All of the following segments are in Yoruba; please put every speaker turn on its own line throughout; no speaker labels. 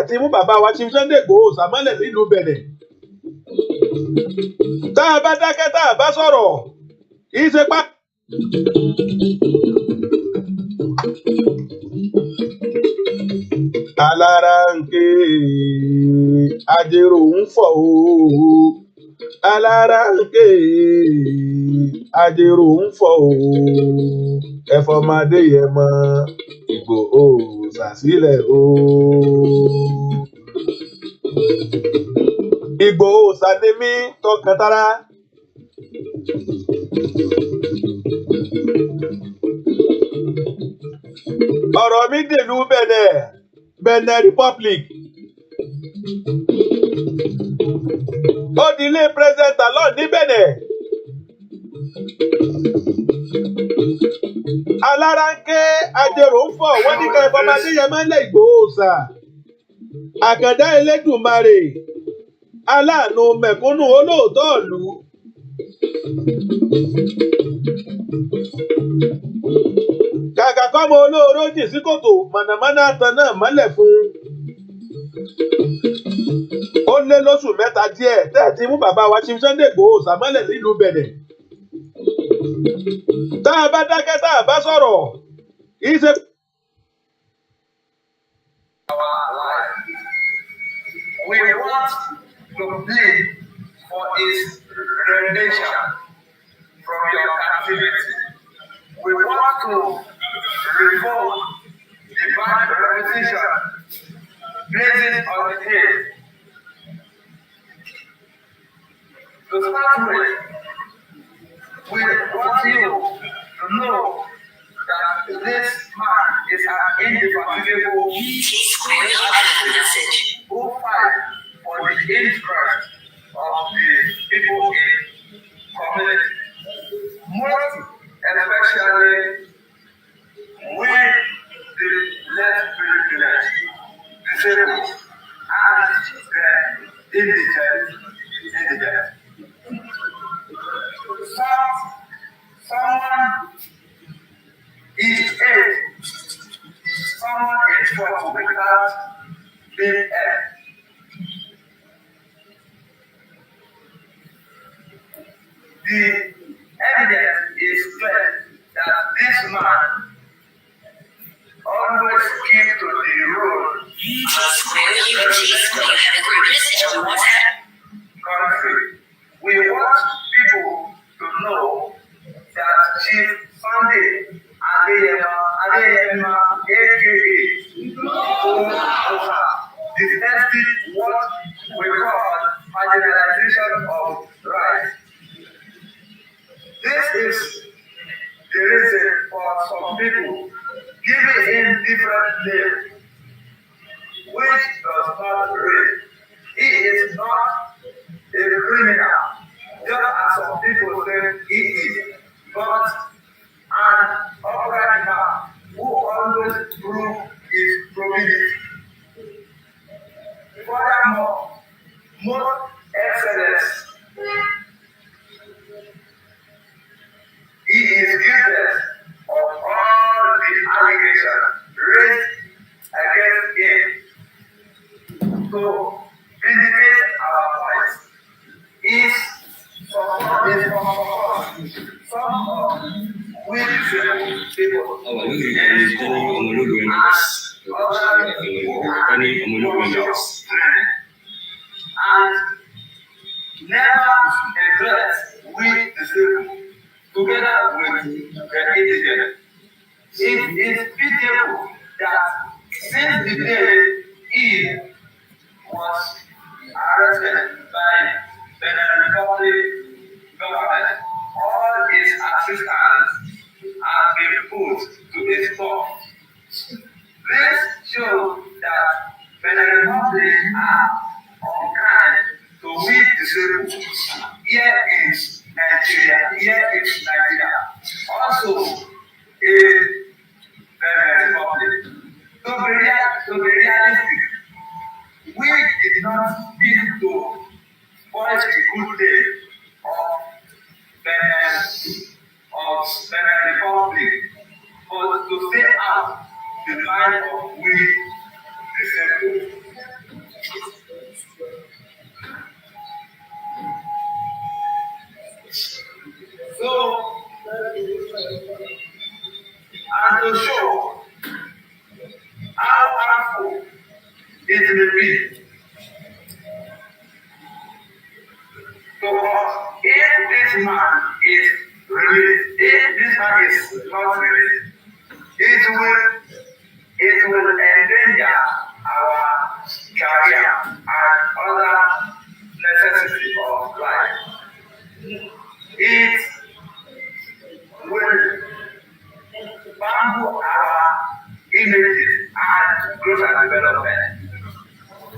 Tí mú bàbá wa Chief Sunday Igboho sàmọ́lẹ̀ nílùú Benin. Tá a bá dákẹ́ tá a bá sọ̀rọ̀ kì í ṣe pa. Alára ń ké ajérò ń fọ̀ o. Alára ń ké ajérò ń fọ̀ o. Ẹ̀fọ́mọdé yẹn mọ Igboho sàsílẹ̀ o. Igboho sàdémí tọkàntara. Ọ̀rọ̀ mi dèlú Benin Republic. Ó di ilé President Talon ní Benin. Alára ń ké ajérò ń fọ̀ wọ́n ní ká ẹ̀fọ́mọdé yẹn máa ń lé Igboho sà. Àkàndá Elédùmarè aláàánú mẹ̀kúnnù olóòótọ́ ìlú. Kàkà kọ́mọ olóró jì sí kòtò mọ̀nàmọ́ná tan náà mọ́lẹ̀ fún. Ó lé lóṣù mẹ́ta díẹ̀ tẹ́ẹ̀ tí mú bàbá wa Chief Sunday Igboho sàmọ́lẹ̀ nílùú Benin. Tá a bá dákẹ́ tá a bá sọ̀rọ̀ kì í ṣe.
We want to plead for his rendition from your captivity. We want to revoke the bad reputation placed on the head. To start with, we want you to know that this man is an indefatigable who fight for the interest of the people in community. Most especially with the less privileged, disabled, and the indigent. Someone is ill, someone is trouble without being ill. The evidence is clear that this man always keeps to the road. is not a criminal, just as some people say he is, but an upright man who always proves his probity. Furthermore, most excellence, he is guiltless of all the allegations raised against him. To vindicate our point, is some of we disabled people and other and never neglect we disabled together with the indigent. It is pitiable that since the day he was arrested by Benin Republic government, all his assistants have been put to a stop. This shows that Benin Republic are unkind to we disabled. Here is Nigeria. Also, in Benin Republic. To be realistic, we did not speak to spoil the good day of Benin Republic, but to stay out the mind of we disabled. So, and to show how harmful it may be to us if this man is released, if this man is not released, it will endanger our career and other necessities of life. It will bamboozle our images and growth and development.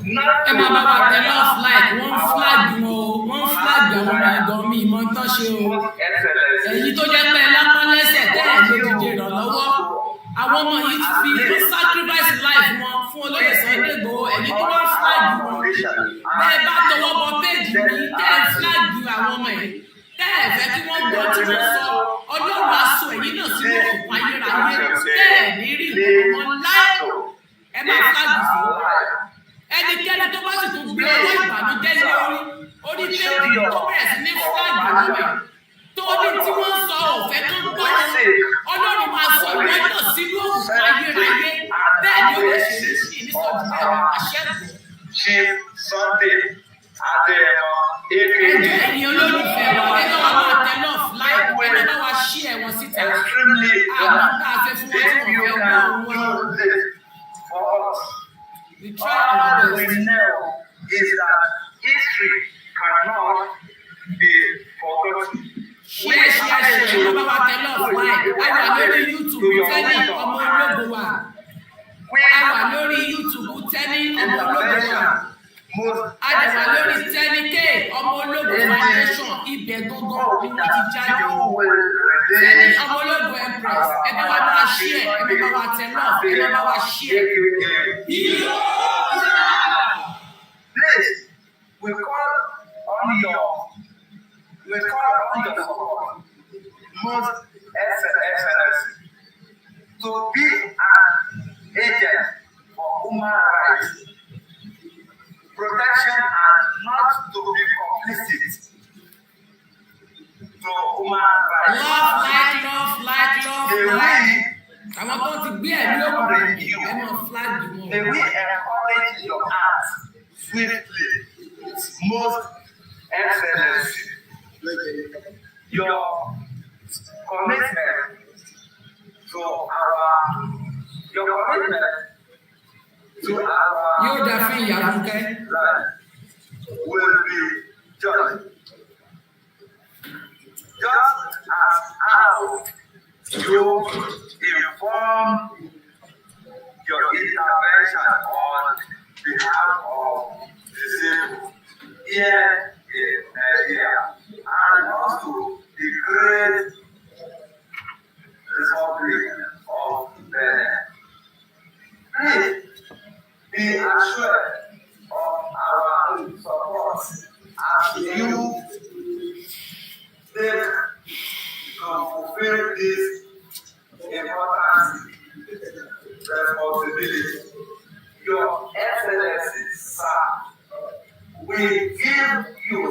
Not
ẹ máa bá wa tẹ love like wọ́n flag àwọn ẹ̀dọ̀ mi ìmọ̀ tán ṣe o èyí tó jẹ́ pé lápá lẹ́sẹ̀ tẹ́ ẹ̀ lè dìde ìrànlọ́wọ́ àwọn ọmọ yìí ti fi wọ́n sacrifice life wọn fún olóyè Sunday Igboho èyí tó wọ́n flag wọn bẹ́ẹ̀ bá tọwọ́ bọ péèjì ní tẹ́ ẹ̀ flag àwọn ọmọ yìí tẹ́ ẹ̀ fẹ́ kí wọ́n gbọ́ tí wọ́n sọ ọlọ́run aṣọ èyí náà sí òkùnkùn ayérayé tẹ́ ẹ̀ ní rí ìwọ̀n láì ẹ máa flag fún ẹnikẹ́ni tó bá sì tún gbé ọwọ́ ìbànújẹ́ lé orí péèjì tó bẹ̀rẹ̀ sí ní flag àwọn ẹ̀ tó ní tí wọ́n ń sọ òfẹ́ tó ń gbọ́ ọlọ́run máa sọ ìwé náà sínú òkùnkùn ayérayé bẹ́ẹ̀ ni ó lè ṣe ní ìnísọ̀jú bẹ́ẹ̀ àṣẹ́gun.
Chief Sunday Adéyẹmọ
ẹjọ́ ẹ̀yin olólùfẹ́ wa ẹjọ́ wa máa tẹ lọ́ọ̀fù láì ẹjọ́ bá wa ṣí ẹ̀wọ̀n síta àwọn tá a fẹ́ fún wọn tí wọ́n fẹ́ gbọ́ wọn. We try our best.
We know is that history cannot be forgotten.
Ṣé ẹjọ́ bá wa tẹ lọ́ọ̀fù láì a wà lórí YouTube tẹ́lẹ̀ ọmọ ológo wa a wà lórí YouTube tẹ́lẹ̀ ọmọ ológo wa a dẹ̀ wà lórí tẹ́lẹ̀ ọmọ ológo foundation ibẹ̀ gángan ni wọ́n ti jáde tẹ́lẹ̀ ọmọ ológo empress ẹ bá wa máa ṣí ẹ ẹ bá wa tẹ lọ́ọ̀fù ẹ bá wa ṣí ẹ.
Please, we call on your support, most excellency, to be an agent for human rights protection and not to be complicit to human rights.
Love. Àwọn tó ti gbé ẹ̀mí òkùnkùn ẹ̀ máa flag wọn.
May we encourage your heart swiftly, most excellency. Your commitment to our
yóò dà fún ìyàwó kẹ́.
Will be judged. Just as how you inform your intervention on behalf of disabled, here in Nigeria, and also the great Republic of Benin. Please be assured of our support as you take to fulfill this important responsibility. Your Excellency, sir, we give you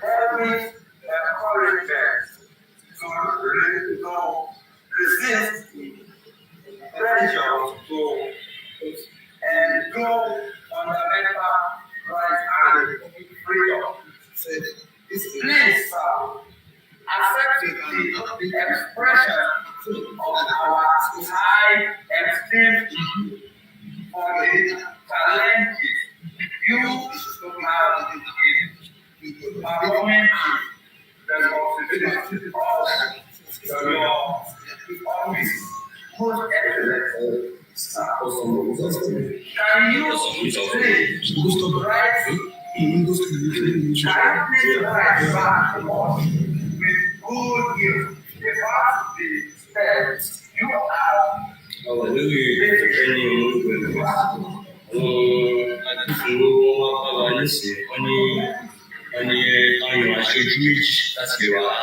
every encouragement to resist pressure to endure fundamental rights and freedom. Please, sir, accept the expression of our high esteem for the challenges you have in performing the responsibility of your office. Most excellent. Can you please write back to us with good news about the steps you have
ayọ̀ aṣojú méjì láti lè wá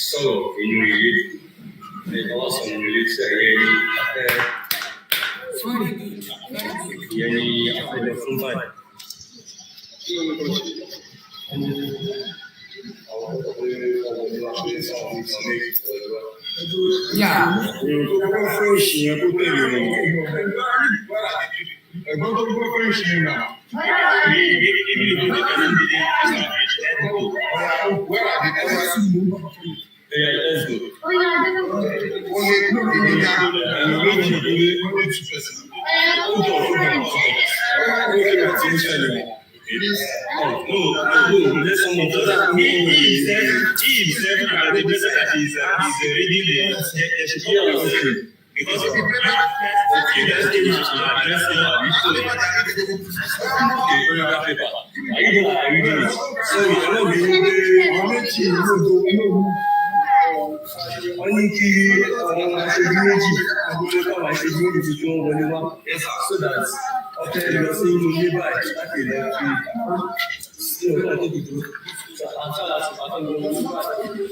sọ̀rọ̀ nínú ilé wọ́n sọ nínú ilé tí ẹ̀yẹ ní afẹ́ ìyẹn ní afẹ́lẹ́ fún báyìí.
Ẹ̀gbọ́n fún ìṣìyẹn tó tẹ̀lé wọn. Ẹ̀gbọ́n tó gbọ́ fún ìṣìyẹn náà. Where are because if you
wọ́n ní kí àwọn aṣojú méjì agbóhùn káwọn aṣojú méjì tí wọ́n wọlé wá so that ọ̀tẹ̀ lọ sí inú ilé báyìí láti lè fi sí ọ̀tọ̀ tó dùdú àti àti pàtó lọ wọlé báyìí.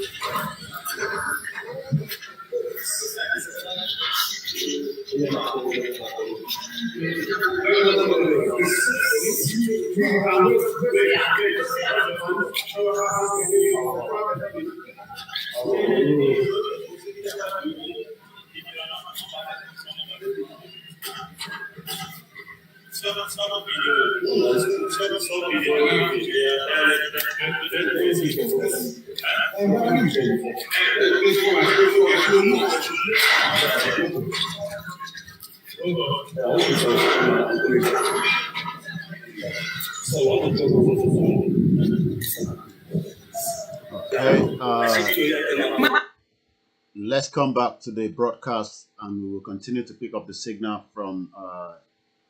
Let's come back to the broadcast and we will continue to pick up the signal from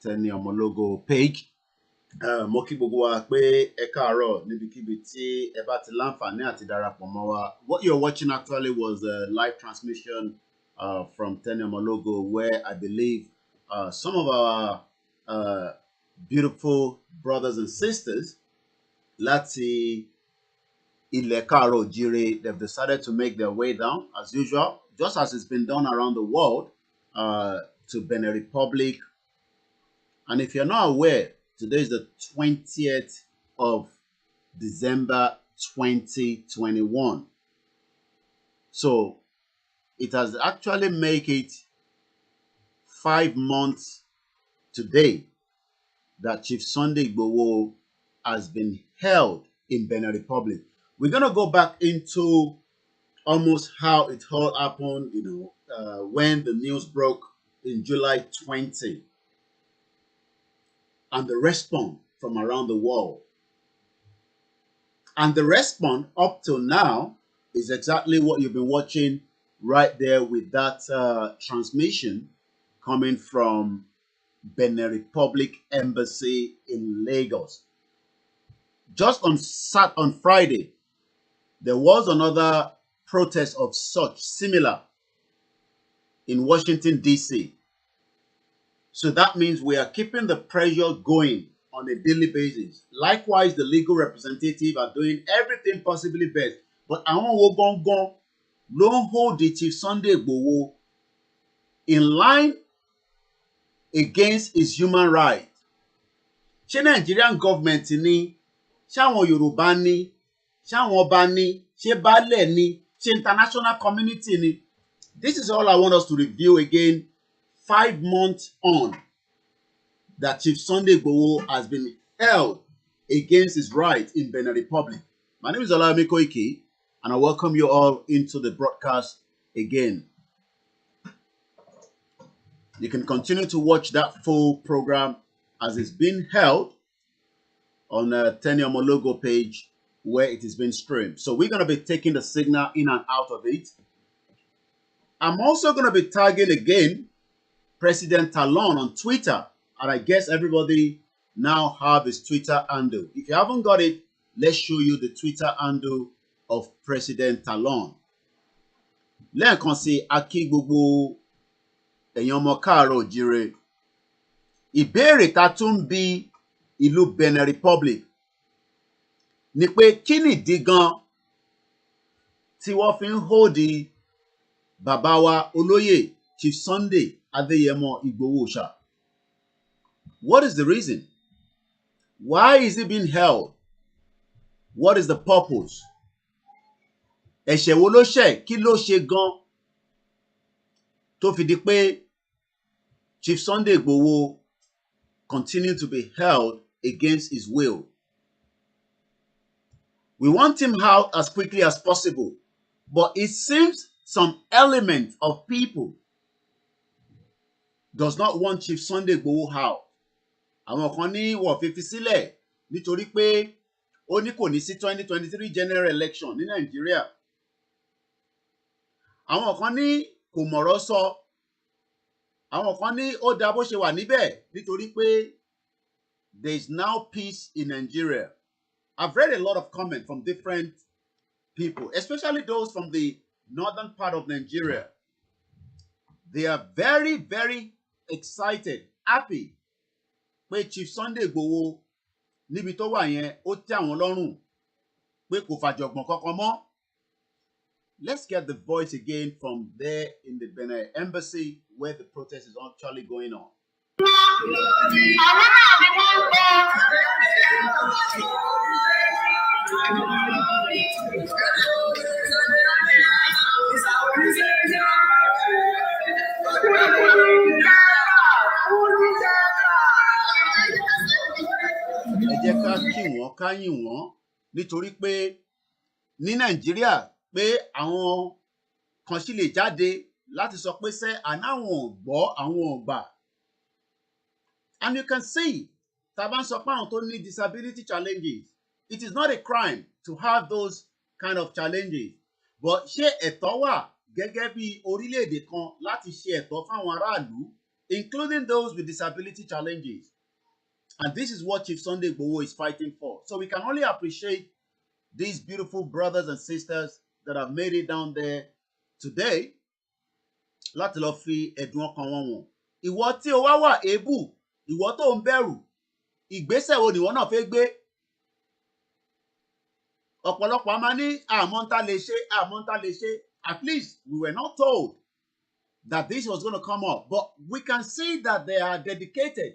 Tenny Omologo page. Mo kí gbogbo wa pé ẹ káàárọ̀ níbikíbi tí ẹ bá ti láǹfààní àti darapọ̀ mọ́ wa. What you're watching actually was a live transmission from Tenny Omologo, where I believe some of our beautiful brothers and sisters láti Ilẹ̀ Káàárọ̀ Oòjíire, they've decided to make their way down as usual, just as it's been done around the world, to Benin Republic. And if you're not aware, today is the 20th of December 2021. So it has actually made it 5 months today that Chief Sunday Igboho has been held in Benin Republic. We're going to go back into almost how it all happened, when the news broke in July 20, and the response from around the world. And the response up till now is exactly what you've been watching right there with that transmission coming from Benin Republic Embassy in Lagos. Just on Friday, there was another protest of such similar in Washington, D.C. So that means we are keeping the pressure going on a daily basis. Likewise, the legal representative are doing everything possibly best. But àwọn wo gangan ló ń hold the Chief Sunday Igboho in line against his human rights? Ṣé Nigerian government ni? Ṣé àwọn Yoruba ni? Ṣé àwọn ọba ni? Ṣé baálẹ̀ ni? Ṣé international community ni? This is all I want us to review again 5 months on that Chief Sunday Igboho has been held against his rights in Benin Republic. My name is Olawumi Koiki, and I welcome you all into the broadcast again. You can continue to watch that full program as it's being held on the Tenyomo logo page where it is being streamed. So we're going to be taking the signal in and out of it. I'm also going to be tagging again President Talon on Twitter, and I guess everybody now have his Twitter handle. If you haven't got it, let's show you the Twitter handle of President Talon. Lẹ́ẹ̀kan sí a kí gbogbo èèyàn ọmọ káàárọ̀ oòjíire. Ìbéèrè tá tún bí ìlú Benin Republic ni pé kí nìdí gan tí wọ́n fi ń hóòdì bàbá wa olóyè Chief Sunday Adéyẹmọ Igboho Òòṣà. What is the reason? Why is it being held? What is the purpose? Ẹ̀ṣẹ̀ wo ló ṣẹ̀? Kí ló ṣe gan tó fi di pé Chief Sunday Igboho continue to be held against his will? We want him out as quickly as possible, but it seems some element of people does not want Chief Sunday Igboho out. Àwọn kan ní wọ́n fi sílẹ̀ nítorí pé ó ní kò ní sí 2023 general election ní Nàìjíríà. Àwọn kan ní kò mọ̀rọ̀ sọ. Àwọn kan ní ó dá bó ṣe wà níbẹ̀ nítorí pé there is now peace in Nigeria. I've read a lot of comments from different people, especially those from the northern part of Nigeria. They are very, very excited, happy pé Chief Sunday Igboho níbi tó wà yẹn ó tẹ́ àwọn lọ́rùn pé kò fàjọ̀gbọ̀n kankan mọ́. Let's get the voice again from there in the Benin embassy where the protest is actually going on. Ẹ jẹ́ ká kí wọ́n ká yìn wọ́n nítorí pé ní Nàìjíríà pé àwọn kan sì lè jáde láti sọ pé sẹ́ ànáwọn ò gbọ́ àwọn ò gbà. And you can see tá bá ń sọ pé àwọn tó ní disability challenges, it is not a crime to have those kind of challenges. But ṣé ẹ̀tọ́ wà gẹ́gẹ́ bí orílẹ̀-èdè kan láti ṣe ẹ̀tọ́ fáwọn aráàlú, including those with disability challenges? And this is what Chief Sunday Igboho is fighting for. So we can only appreciate these beautiful brothers and sisters that have made it down there today. Láti lọ fi ẹ̀dùn ọkàn wọn wọ̀n. Ìwọ tí o wá wà ébù, ìwọ tó ń bẹ̀rù, ìgbésẹ̀ wo nìwọ náà fẹ́ gbé? Ọ̀pọ̀lọpọ̀ a máa ní àmọ́ntá lè ṣe, àmọ́ntá lè ṣe. At least we were not told that this was going to come up. But we can see that they are dedicated.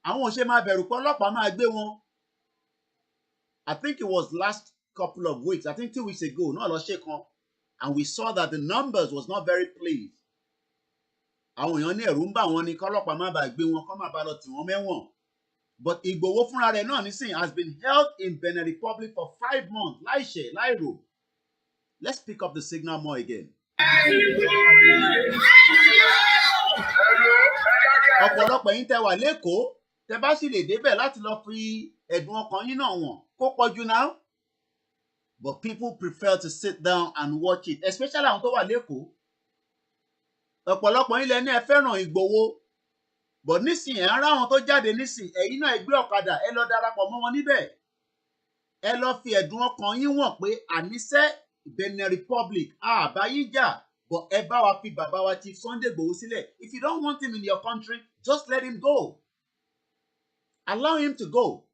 Àwọn ò ṣe máa bẹ̀rù pé ọlọ́pàá máa gbé wọn. I think it was last couple of weeks, I think 2 weeks ago, náà lọ ṣe kan, and we saw that the numbers was not very pleased. Àwọn èèyàn ní ẹ̀rù ń bà wọ́n ní kọ́lọ́pàá má bàa gbé wọn, kọ́ má bàa lọ tì wọ́n mẹ́wọ̀n. But Igboho fúnra rẹ̀ náà nísìnyí has been held in Benin Republic for 5 months, láìṣẹ̀, láìrò. Let's pick up the signal more again. Ọ̀pọ̀lọpọ̀ yín tẹ́ wà lÉkòó, tẹ́ bá sì lè débẹ̀ láti lọ fi ẹ̀dùn ọkàn yín náà wọ̀n kó pọ̀jù náà. But people prefer to sit down and watch it, especially àwọn tó wà lÉkòó. Ọ̀pọ̀lọpọ̀ yín lẹ ní ẹ fẹ́ràn Igboho, but nísìnyí ẹ̀ ń rá àwọn tó jáde nísìnyí, ẹ̀yin náà ẹ gbé ọ̀kadà ẹ lọ darapọ̀ mọ́ wọn níbẹ̀. ẹ lọ fi ẹ̀dùn ọkàn yín wọ̀n pé àníṣe Benin Republic àbáyíjà but ẹ bá wa fi bàbá wa Chief Sunday Igboho sílẹ̀. If you don't want him in your country, just let him go. Allow him to go.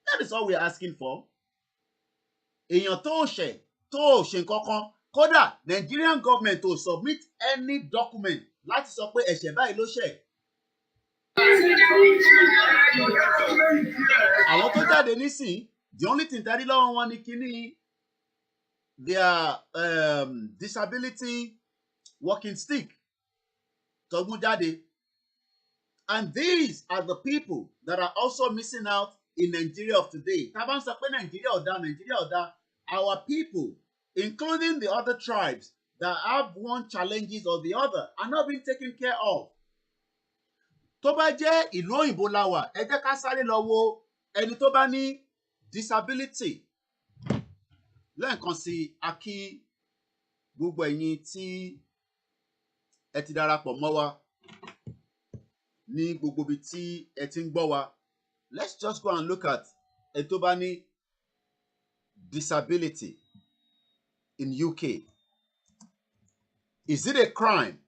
That is all we are asking for. Èèyàn tó ṣe nǹkan kan kódà Nigerian government to submit any document láti sọ pé ẹ̀ṣẹ̀ báyìí ló ṣẹ̀. Àwọn tó jáde nísìn, the only thing tàbí lọ́wọ́ wọn ni kíní their disability walking stick tọgbọ́n jáde. And these are the people that are also missing out in Nigeria of today. Tá bá ń sọ pé Nigeria ò dá, our people, including the other tribes that have one challenges or the other, are not being taken care of. Tó bá jẹ́ ìlú òyìnbó la wà, ẹ jẹ́ ká sáré lọ wo ẹni tó bá ní disability. Lẹ́ẹ̀kan sí a kí gbogbo ẹ̀yin tí ẹ ti darapọ̀ mọ́ wa ní gbogbo ibi tí ẹ ti ń gbọ́ wa. Let's just go and look at ẹni tó bá ní disability in UK. Is it a crime?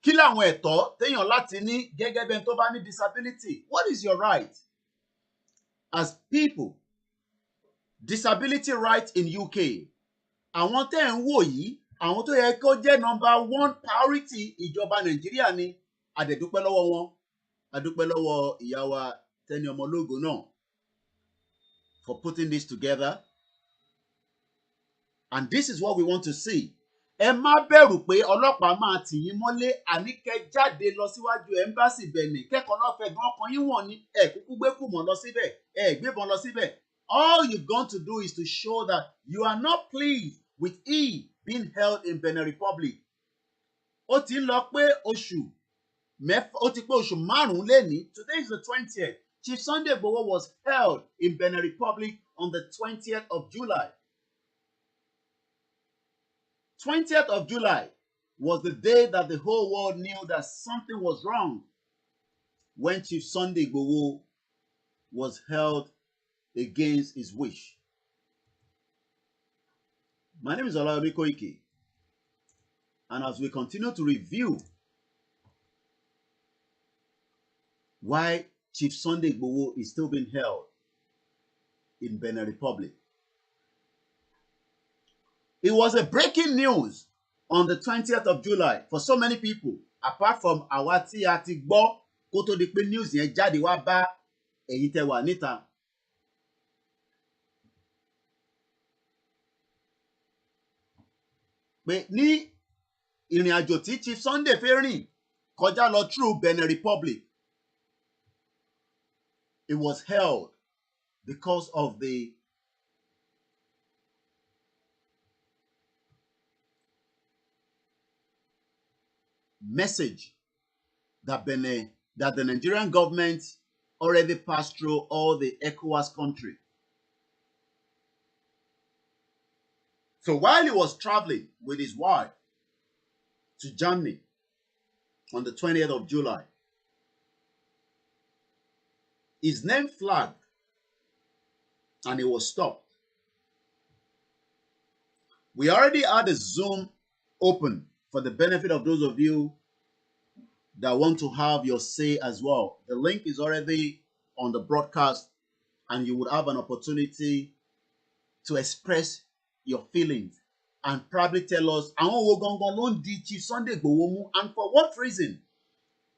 Kí làwọn ẹ̀tọ́ téèyàn láti ní gẹ́gẹ́ bẹ́ẹ̀ tó bá ní disability? What is your right? As people, disability rights in UK. Àwọn tẹ́ ń wò yìí, àwọn tó yẹ kó jẹ́ number one priority ìjọba Nàìjíríà ni. A dẹ̀ dúpẹ́ lọ́wọ́ wọn. A dúpẹ́ lọ́wọ́ ìyá wa Tẹ́ni Ọmọlógo náà for putting this together. And this is what we want to see. Ẹ má bẹ̀rù pé ọlọ́pàá máa tì yín mọ́lé, àní kẹ́ jáde lọ síwájú embassy Benin. Kẹ́kọ̀ọ́ náà fẹ́ gan ọkàn yín wọ̀n ní ẹ kúkú gbé kùmọ̀ lọ síbẹ̀, ẹ gbébọn lọ síbẹ̀. All you've got to do is to show that you are not pleased with he being held in Benin Republic. Ó ti ń lọ pé oṣù mẹ́fà, ó ti pé oṣù márùn-ún lénìí. Today is the 20th. Chief Sunday Igboho was held in Benin Republic on the 20th of July. 20th of July was the day that the whole world knew that something was wrong when Chief Sunday Igboho was held against his wish. My name is Olayomi Koiki, and as we continue to review why Chief Sunday Igboho is still being held in Benin Republic. It was a breaking news on the 20th of July for so many people, apart from àwa tí a ti gbọ́ kó tó di pé news yẹn jáde wá bá èyí tẹ́ wà níta. Pé ní ìrìn àjò tí Chief Sunday fẹ́ rìn kọjá lọ through Benin Republic, it was held because of the message that the Nigerian government already passed through all the ECOWAS countries. So while he was traveling with his wife to Germany on the 20th of July, his name flagged and he was stopped. We already had a Zoom open for the benefit of those of you that want to have your say as well. The link is already on the broadcast and you would have an opportunity to express your feelings and probably tell us àwọn wo gangan ló ń di Chief Sunday Igboho mú and for what reason.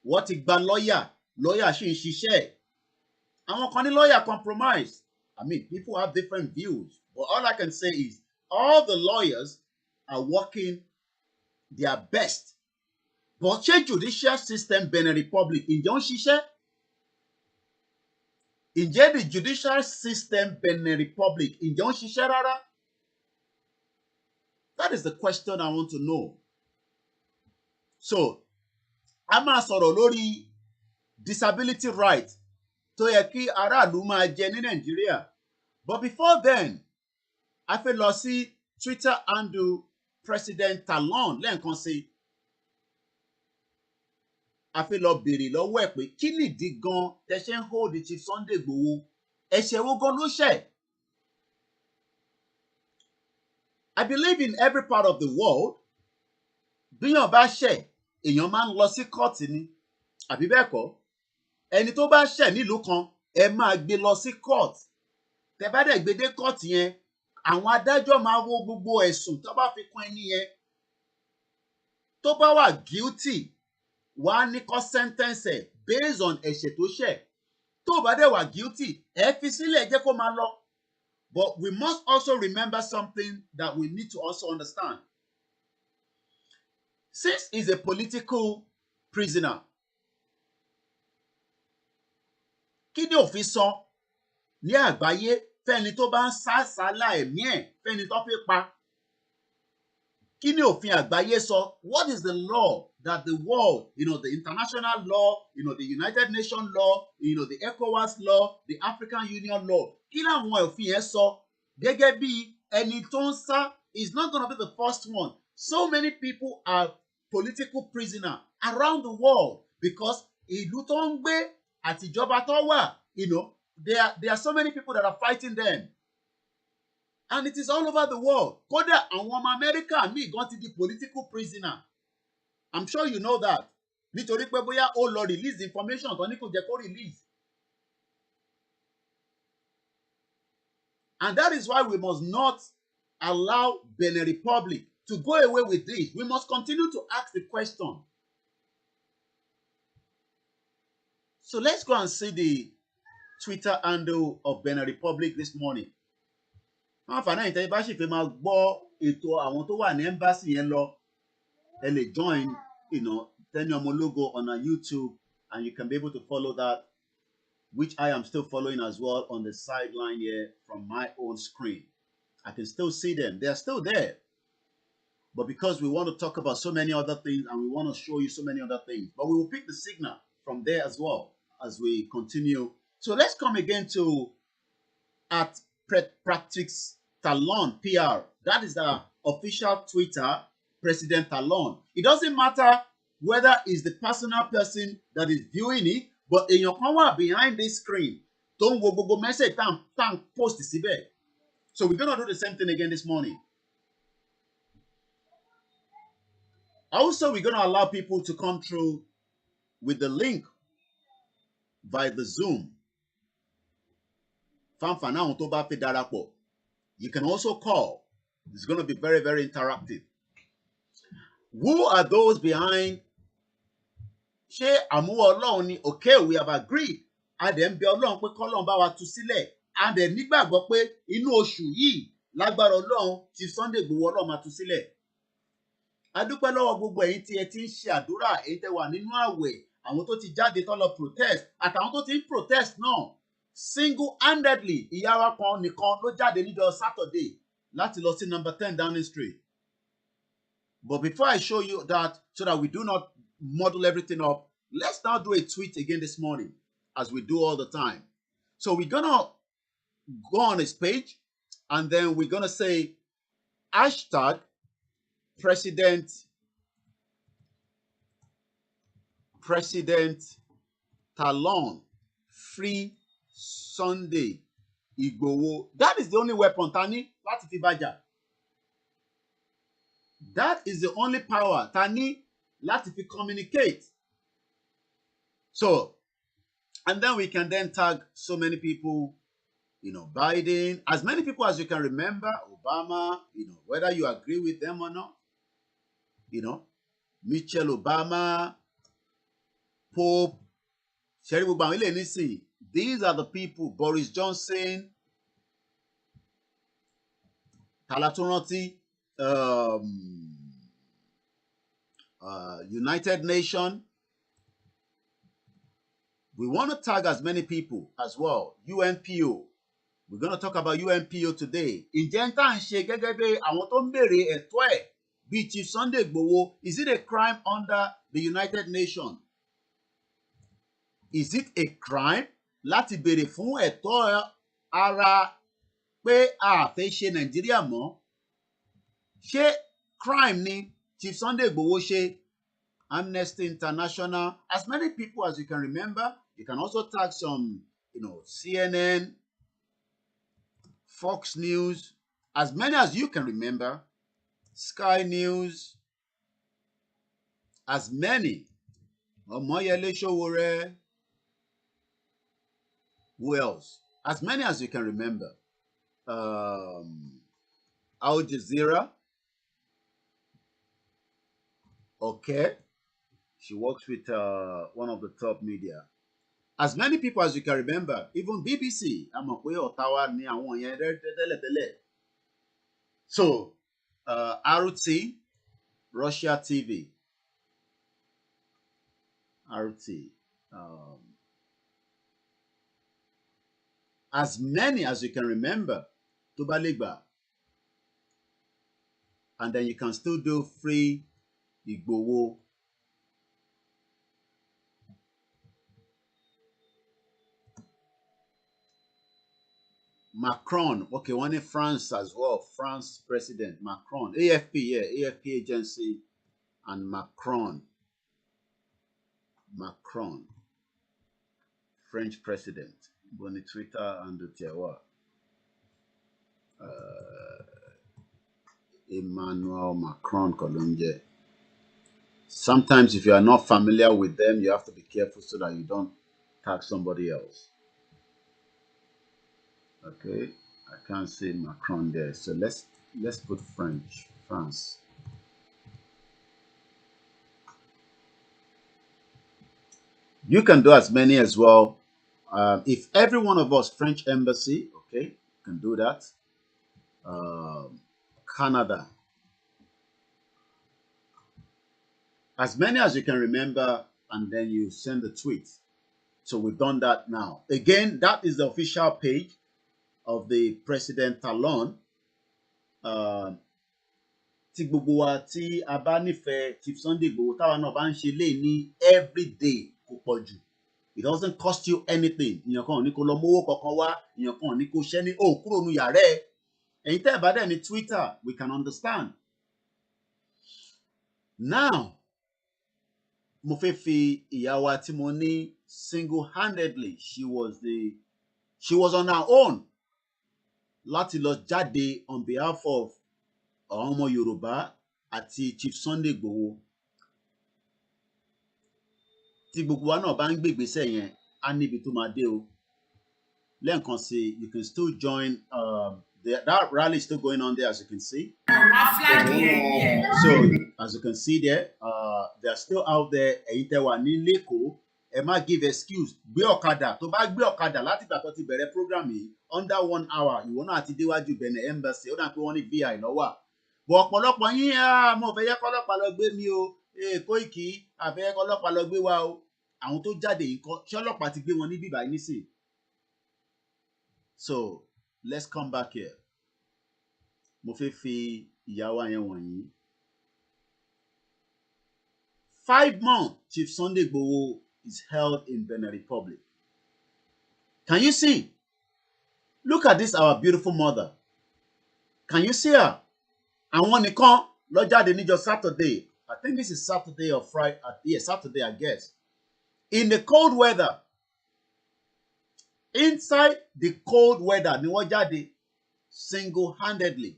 Wọ́n ti gba lawyer ṣì ń ṣiṣẹ́. Àwọn kan ní lawyer compromise. I mean, people have different views, but all I can say is all the lawyers are working their best. But ṣé judicial system Benin Republic ǹjẹ́ ó ń ṣiṣẹ́? Ǹjẹ́ the judicial system Benin Republic ǹjẹ́ ó ń ṣiṣẹ́ rárá? That is the question I want to know. So, a máa sọ̀rọ̀ lórí disability right tó yẹ kí aráàlú máa jẹ ní Nàìjíríà. But before then, a fẹ́ lọ sí Twitter handle President Talon lẹ́ẹ̀kan sí. A fẹ́ lọ béèrè lọ́wọ́ ẹ̀ pé kí nìdí gan tẹ́ ṣe ń hold Chief Sunday Igboho ẹ̀ṣẹ̀ wo gan ló ṣẹ̀? I believe in every part of the world, bíyàn bá ṣẹ̀, èèyàn máa ń lọ sí kóòtù ni, àbí bẹ́ẹ̀ kọ́? Ẹni tó bá ṣẹ̀ nílùú kan, ẹ máa gbé lọ sí kóòtù. Tẹ́ bá dẹ̀ gbé dé kóòtù yẹn, àwọn adájọ́ máa wo gbogbo ẹ̀sùn tó bá fi kún ẹni yẹn. Tó bá wà guilty, wà á ní kó sentence ẹ̀ based on ẹ̀ṣẹ̀ tó ṣẹ̀. Tó bá dẹ̀ wà guilty, ẹ fi sílẹ̀ jẹ́ kó máa lọ. But we must also remember something that we need to also understand. Since he's a political prisoner, kí ni òfin sọ ní àgbáyé fẹ́ni tó bá ń sá àsálà ẹ̀mí ẹ̀ fẹ́ni tó fi pa? Kí ni òfin àgbáyé sọ? What is the law that the world, the international law, the United Nations law, the ECOWAS law, the African Union law? Kí làwọn òfin yẹn sọ? Gẹ́gẹ́ bí ẹni tó ń sá is not going to be the first one. So many people are political prisoners around the world because ìlú tó ń gbé àtijọba tó wà, there are so many people that are fighting them. And it is all over the world. Kódà àwọn ọmọ Amẹ́ríkà míì gan ti di political prisoner. I'm sure you know that. Nítorí pé bóyá ó lọ release information tó ní kò jẹ́ kó release. And that is why we must not allow Benin Republic to go away with this. We must continue to ask the question. So let's go and see the Twitter handle of Benin Republic this morning. Wọ́n fà náà ìtẹ́jú bá sì fẹ́ máa gbọ́ ètò àwọn tó wà ní embassy yẹn lọ. Ẹ lè join, Tenny Omologo on our YouTube, and you can be able to follow that, which I am still following as well on the sideline here from my own screen. I can still see them. They are still there. But because we want to talk about so many other things and we want to show you so many other things, but we will pick the signal from there as well as we continue. So let's come again to at Practice Talon PR. That is the official Twitter, President Talon. It doesn't matter whether it's the personal person that is viewing it, but in your corner behind this screen, don't go message tan post síbẹ̀. So we're going to do the same thing again this morning. Also, we're going to allow people to come through with the link via the Zoom. Fanfana tó bá fẹ́ darapọ̀. You can also call. It's going to be very, very interactive. Who are those behind? Ṣé àmúwọ́ Ọlọ́run ni? Okay, we have agreed. A dẹ̀ ń bẹ Ọlọ́run pé k'Ọlọ́run bá wa tú sílẹ̀. A dẹ̀ nígbàgbọ́ pé inú oṣù yìí lágbára Ọlọ́run ti Sunday Igboho Ọlọ́run máa tú sílẹ̀. A dúpẹ́ lọ́wọ́ gbogbo ẹ̀yin tí ẹ ti ń ṣe àdúrà, èyí tẹ́ wà nínú àwẹ̀, àwọn tó ti jáde tó lọ protest, àtàwọn tó ti ń protest náà. Single-handedly, ìyá wa kan nìkan ló jáde níjọ́ Saturday láti lọ sí number 10 Downing Street. But before I show you that, so that we do not muddle everything up, let's now do a tweet again this morning, as we do all the time. So we're going to go on his page, and then we're going to say, hashtag President Talon, free Sunday Igboho. That is the only weapon, Tani, láti fi bàjà. That is the only power, Tani, láti fi communicate. So, and then we can then tag so many people, Biden, as many people as you can remember, Obama, whether you agree with them or not, Michelle Obama, Pope, Sherry Bubamile. These are the people, Boris Johnson, Talatonoti, United Nations. We want to tag as many people as well. UNPO. We're going to talk about UNPO today. Ǹjẹ́ ń tà ń ṣe gẹ́gẹ́ bí àwọn tó ń béèrè ẹ̀tọ́ ẹ̀ bíi Chief Sunday Igboho? Is it a crime under the United Nations? Is it a crime láti béèrè fún ẹ̀tọ́ ara pé a fẹ́ ṣe Nàìjíríà mọ́? Ṣé crime ni Chief Sunday Igboho ṣe? Amnesty International, as many people as you can remember. You can also tag some, CNN, Fox News, as many as you can remember, Sky News, as many, Omoyele Sowore, who else? As many as you can remember. Al Jazeera, okay, she works with one of the top media. As many people as you can remember, even BBC, àmọ́ pé Ottawa ni àwọn yẹn tẹ́lẹ̀tẹ́lẹ̀. So, RT, Russia TV, RT. As many as you can remember, tó bá lè gbà. And then you can still do free Igboho. Macron, okay, one in France as well. France president, Macron. AFP, yeah, AFP agency, and Macron. Macron, French president. Boni Twitter and the Tiawa. Emmanuel Macron Colombier. Sometimes if you are not familiar with them, you have to be careful so that you don't tag somebody else. Okay, I can't see Macron there. So let's put French, France. You can do as many as well. If every one of us, French embassy, okay, can do that. Canada. As many as you can remember, and then you send the tweet. So we've done that now. Again, that is the official page of the President Talon. Tí gbogbo wa tí a bá nífẹ̀ẹ́ Chief Sunday Igboho táwa náà bá ń ṣe lé ní every day kò pọ̀ jù. It doesn't cost you anything. Ìyàn kan ò ní kó lọ mówó kankan wá. Ìyàn kan ò ní kó ṣẹ́ ní kúrò nu yàrá ẹ̀. Ẹ̀yin tẹ́ ẹ̀ bá dẹ̀ ní Twitter, we can understand. Now, mo fẹ́ fi ìyá wa tí mo ní single-handedly, she was on her own láti lọ jáde on behalf of àwọn ọmọ Yorùbá àti Chief Sunday Igboho. Tí gbogbo wa náà bá ń gbé ìgbésẹ̀ yẹn, á níbi tó máa dé o. Lẹ́ẹ̀kan sí, you can still join. That rally is still going on there, as you can see. So, as you can see there, they are still out there. Ẹ̀yin tẹ́ wà ní Lẹ́kọ̀ọ́, ẹ má give excuse. Gbé ọ̀kadà, tó bá gbé ọ̀kadà láti ìgbà tó ti bẹ̀rẹ̀ program yìí, under 1 hour, ìwọ náà ti déwájú Benin Embassy, ó dà pé wọ́n ní VI lọ́wọ́. Bọ̀ ọ̀pọ̀lọpọ̀ yín, mo fẹ́ yẹ kọ́lọ́pàá lọ gbé mi o, Koiki, àfẹ́ kọ́lọ́pàá lọ gbé wa o. Àwọn tó jáde yìí kọ́, ṣé ọlọ́pàá ti gbé wọn ní bíbá yìí nísìn? So, let's come back here. Mo fẹ́ fi ìyá wa yẹn wọ̀nyí. 5 months, Chief Sunday Igboho is held in Benin Republic. Can you see? Look at this, our beautiful mother. Can you see her? Àwọn nìkan ló jáde níjọ́ Saturday. I think this is Saturday or Friday. Yeah, Saturday, I guess. In the cold weather. Inside the cold weather ni wọ́n jáde single-handedly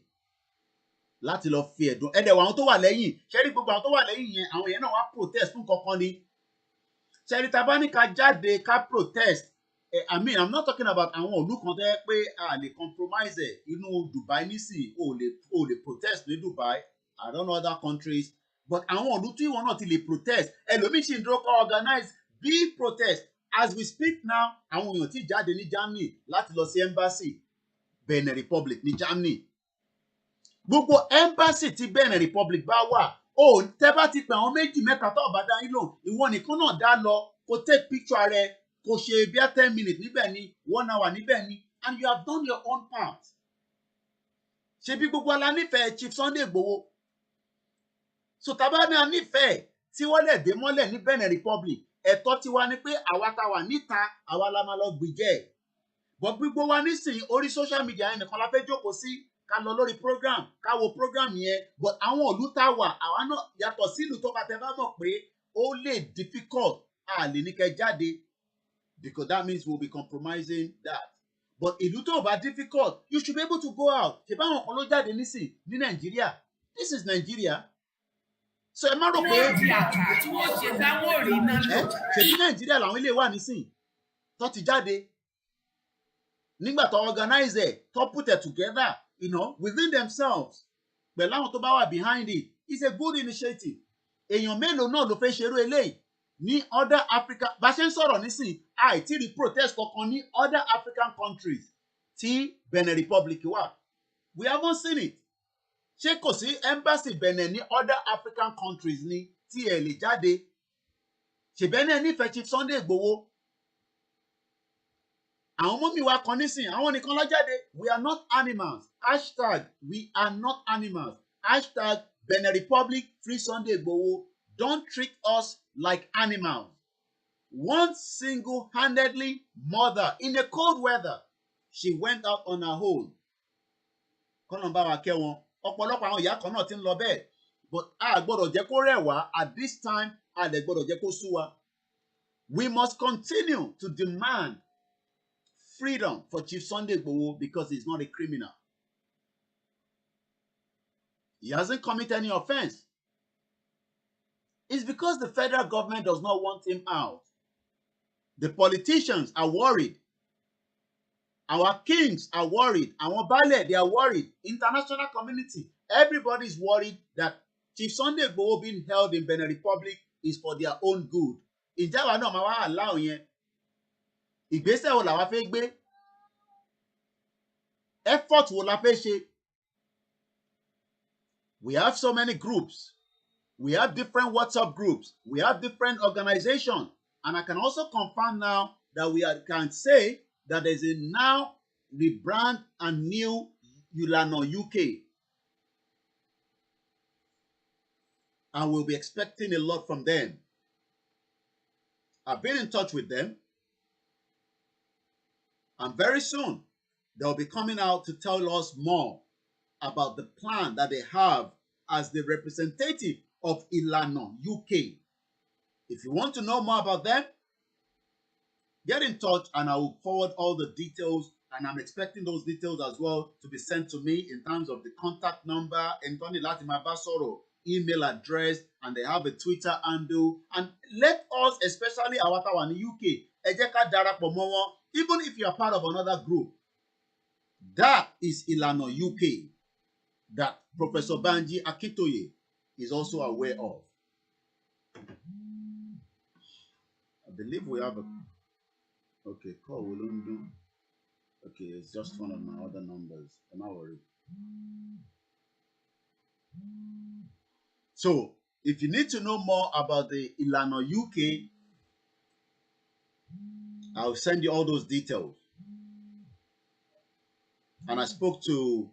láti lọ fi ẹ̀dùn ẹ̀dẹ̀ àwọn tó wà lẹ́yìn. Ṣẹ́rí gbogbo àwọn tó wà lẹ́yìn yẹn, àwọn yẹn náà wá protest fún kankan ni. Ṣẹ́rí tá bá ní ká jáde ká protest. I mean, I'm not talking about àwọn òlú kan tó yẹ pé a lè compromise ẹ̀. Inú Dubai nísìn o lè protest ní Dubai. I don't know other countries. But àwọn òlú tí wọn náà ti lè protest. Ẹlòmíì ṣì ń dúró kọ́ organize big protest. As we speak now, àwọn èèyàn ti jáde ní Germany láti lọ sí embassy Benin Republic ní Germany. Gbogbo embassy tí Benin Republic bá wà, tẹ́ bá ti pè àwọn méjì mẹ́ta tó bá dá yín lò, ìwọ nìkan náà dá lọ, kó take picture rẹ, kó ṣe bí 10 minutes níbẹ̀ ni, 1 hour níbẹ̀ ni, and you have done your own part. Ṣebí gbogbo ala nífẹ̀ẹ́ Chief Sunday Igboho. So tá bá ní a nífẹ̀ẹ́ tí wọ́n lè dé mọ́lẹ̀ ní Benin Republic, ẹ̀tọ́ tiwa ni pé àwa tá wà níta, àwa la máa lọ gbìjẹ́. But gbogbo wa nísìnyí orí social media yẹn nìkan la fẹ́ jókòó sí, ká lọ lórí program, ká wo program yẹn. But àwọn ìlú tá wà, àwa náà yàtọ̀ sí ìlú tó bá tẹ bá mọ̀ pé ó lè difficult, a lè ní kẹ́ jáde, because that means we'll be compromising that. but ìlú tó bá difficult you should be able to go out ṣe báwọn kan ló jáde nísìn ní Nàìjíríà. This is Nigeria. So ẹ má rò pé
wọ́n di àkà tí wọ́n ṣe dáwọ́ rí náà lò.
ṣèbí Nàìjíríà làwọn ilé wà nísìn tó ti jáde nígbà tó organize it tó put it together, you know, within themselves pẹ̀lú àwọn tó bá wà behind it. It's a good initiative. Èèyàn mélòó náà ló fẹ́ ṣerú eléyìí ní other Africa bá ṣe ń sọ̀rọ̀ nísìn àìtí rí protest kankan ní other African countries tí Benin Republic wà. We haven't seen it. Ṣé kò sí embassy Benin ní other African countries ní tí ẹ lè jáde? Ṣé Benin nífẹ̀ẹ́ Chief Sunday Igboho? Àwọn ọmọ mi wá kan nísìn àwọn nìkan ló jáde. We are not animals. Hashtag we are not animals. Hashtag Benin Republic free Sunday Igboho. Don't treat us like animals. One single-handedly mother in a cold weather, she went out on her own. Kọ́nà bá wa kẹ́ wọn. Ọ̀pọ̀lọpọ̀ àwọn ìyá kan náà ti ń lọ bẹ́ẹ̀. But a gbọ́dọ̀ jẹ́ kó rẹ̀ wá at this time, a dẹ̀ gbọ́dọ̀ jẹ́ kó sú wa. We must continue to demand freedom for Chief Sunday Igboho because he's not a criminal. He hasn't committed any offense. It's because the federal government does not want him out. The politicians are worried. Our kings are worried. Our baale, they are worried. International community, everybody is worried that Chief Sunday Igboho being held in Benin Republic is for their own good. Ǹjẹ́ àwa náà máa wá allow yẹn? Ìgbésẹ̀ wo làwa fẹ́ gbé? Effort wo la fẹ́ ṣe? We have so many groups. We have different WhatsApp groups. We have different organizations. And I can also confirm now that can say that there's a now rebrand and new Ulano UK. And we'll be expecting a lot from them. I've been in touch with them. And very soon, they'll be coming out to tell us more about the plan that they have as the representative of Ilana UK. If you want to know more about them, get in touch and I will forward all the details, and I'm expecting those details as well to be sent to me in terms of the contact number, Anthony Latima Basoro, email address, and they have a Twitter handle. And let us, especially our town in the UK, Ejeka Darapọ̀ mọ́ wọn, even if you are part of another group, that is Ilana UK that Professor Banji Akintoye is also aware of. I believe we have a... Okay, call Wolundu. Okay, it's just one of my other numbers. I'm not worried. So, if you need to know more about the Ilana UK, I'll send you all those details. And I spoke to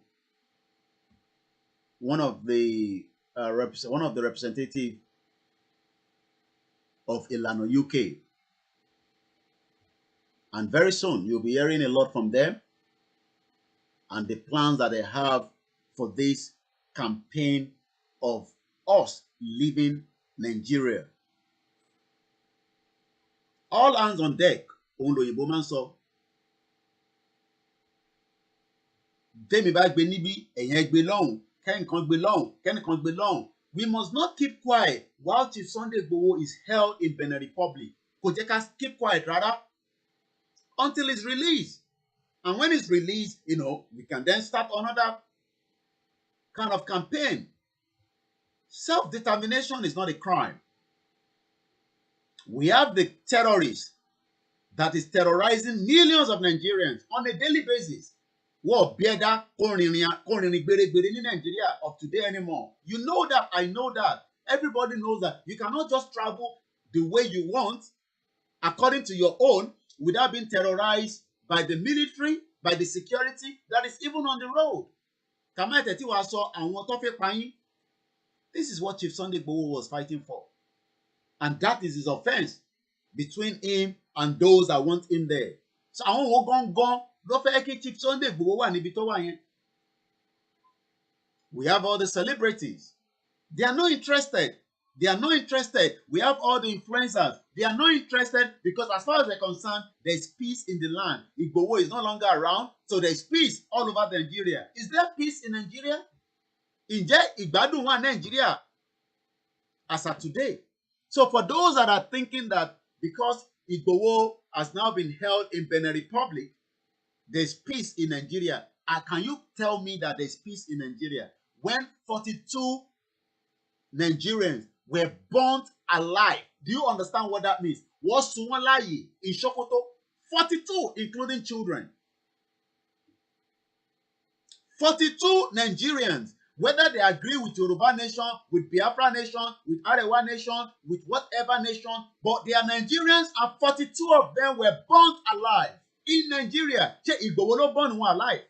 one of the representatives of Ilana UK. And very soon, you'll be hearing a lot from them and the plans that they have for this campaign of us leaving Nigeria. All hands on deck, Ondo Yiboman sọ. Tèmi bá gbé níbí, ẹ̀yin gbé lọ́hùn, kẹ́nìkan gbé lọ́hùn, kẹ́nìkan gbé lọ́hùn. We must not keep quiet while Chief Sunday Igboho is held in Benin Republic. Kò jẹ́ ká keep quiet rárá until it's released. And when it's released, you know, we can then start another kind of campaign. Self-determination is not a crime. We have the terrorists that is terrorizing millions of Nigerians on a daily basis. What better in Nigeria of today anymore? You know that, I know that. Everybody knows that. You cannot just travel the way you want, according to your own, without being terrorized by the military, by the security that is even on the road. This is what Chief Sunday Igboho was fighting for. And that is his offense between him and those that want him there. So àwọn wo gangan ló fẹ́ kí Chief Sunday Igboho wà níbi tó wà yẹn. We have all the celebrities. They are not interested. They are not interested. We have all the influencers. They are not interested because as far as they're concerned, there's peace in the land. Igboho is no longer around, so there's peace all over Nigeria. Is there peace in Nigeria? Ǹjẹ́ ìgbádùn wà Nigeria as of today? So for those that are thinking that because Igboho has now been held in Benin Republic, there's peace in Nigeria. Can you tell me that there's peace in Nigeria when 42 Nigerians were burnt alive? Do you understand what that means? Wọ́n sun wọ́n láàyè in Sokoto, 42, including children. 42 Nigerians, whether they agree with Yoruba nation, with Biafra nation, with Arewa nation, with whatever nation, but they are Nigerians and 42 of them were burnt alive in Nigeria. Ṣé Igboho ló burn wọn alive?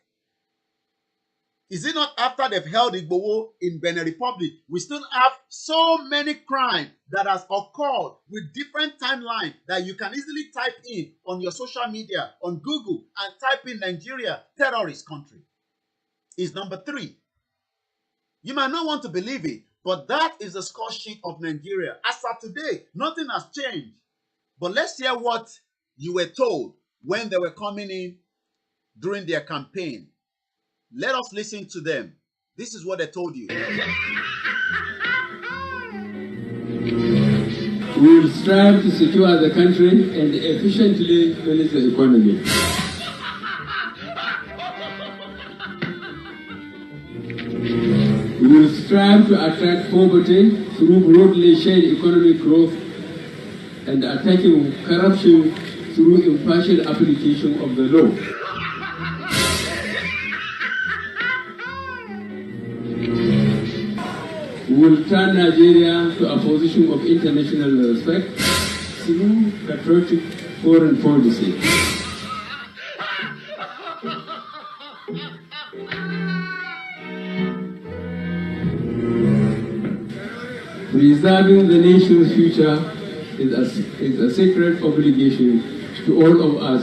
Is it not after they've held Igboho in Benin Republic? We still have so many crimes that has occurred with different timelines that you can easily type in on your social media, on Google, and type in Nigeria terrorist country. Is number 3. You might not want to believe it, but that is the score sheet of Nigeria. As of today, nothing has changed. But let's hear what you were told when they were coming in during their campaign. Let us listen to them. This is what they told you.
We will strive to secure the country and efficiently manage the economy. We will strive to attract poverty through broadly shared economic growth and attacking corruption through impartial application of the law. We will turn Nigeria to a position of international respect through patriotic foreign policy. Preserving the nation's future is a sacred obligation to all of us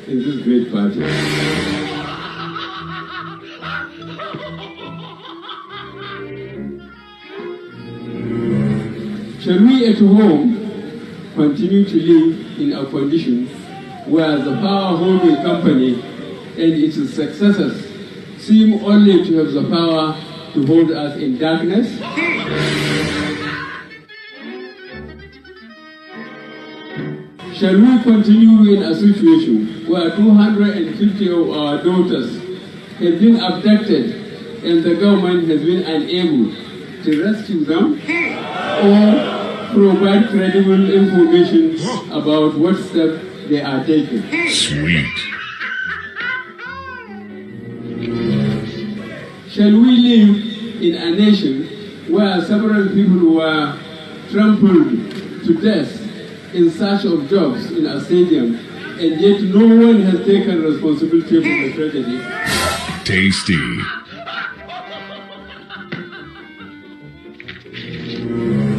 in this great party. Shall we at home continue to live in a condition where the power-holding company and its successors seem only to have the power to hold us in darkness? Shall we continue in a situation where 250 of our daughters have been abducted and the government has been unable to rescue them? Or provide credible information about what steps they are taking?
Sweet.
Shall we live in a nation where several people were trampled to death in search of jobs in a stadium, and yet no one has taken responsibility for the tragedy?
Tasty.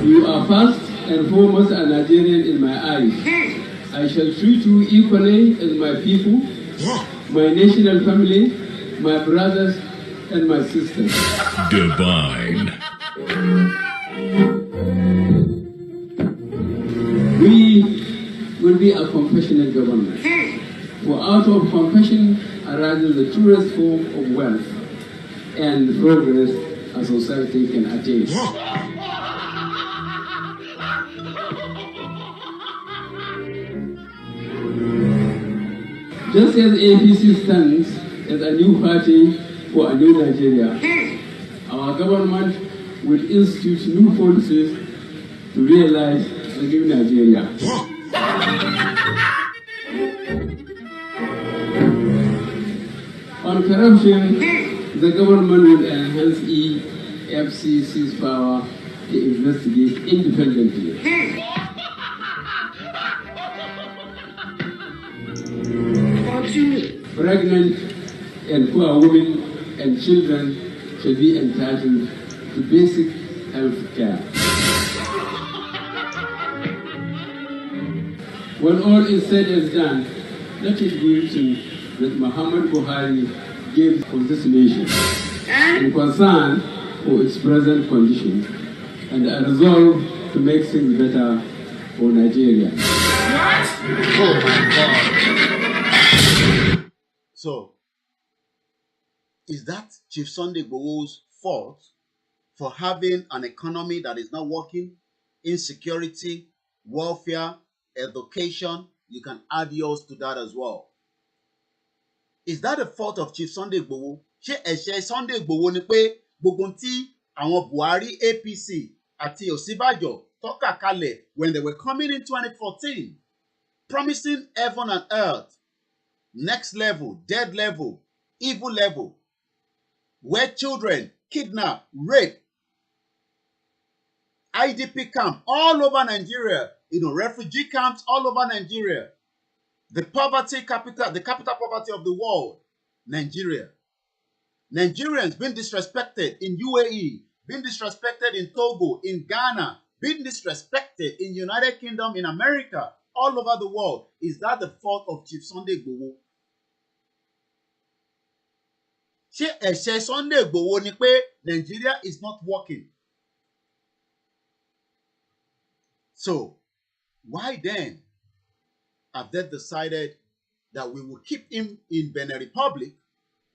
You are first and foremost a Nigerian in my eyes. I shall treat you equally as my people, my national family, my brothers, and my sisters.
Divine.
We will be a compassionate government. For out of compassion arises the truest form of wealth and progress a society can attain. Just as APC stands as a new party for a new Nigeria, our government will institute new policies to realize the new Nigeria. On corruption, the government will enhance EFCC's power to investigate independently. Pregnant and poor women and children should be entitled to basic health care. When all is said and done, let it be written that Muhammad Buhari gave for this nation in concern for its present condition and a resolve to make things better for Nigeria.
Oh my God.
So, is that Chief Sunday Igboho's fault for having an economy that is not working, insecurity, welfare, education? You can add yours to that as well. Is that the fault of Chief Sunday Igboho? Ṣé ẹ̀ṣẹ̀ Sunday Igboho ni pé gbogbo tí àwọn Buhari, APC àti Ọ̀ṣínbàjò tọ́ka kalẹ̀ when they were coming in 2014, promising heaven and earth, next level, dead level, evil level, where children kidnap, rape, IDP camp all over Nigeria, refugee camps all over Nigeria, the capital poverty of the world, Nigeria. Nigerians being disrespected in UAE, being disrespected in Togo, in Ghana, being disrespected in United Kingdom, in America, all over the world. Is that the fault of Chief Sunday Igboho? Ṣé ẹ̀ṣẹ̀ Sunday Igboho ni pé Nigeria is not working? So, why then have they decided that we will keep him in Benin Republic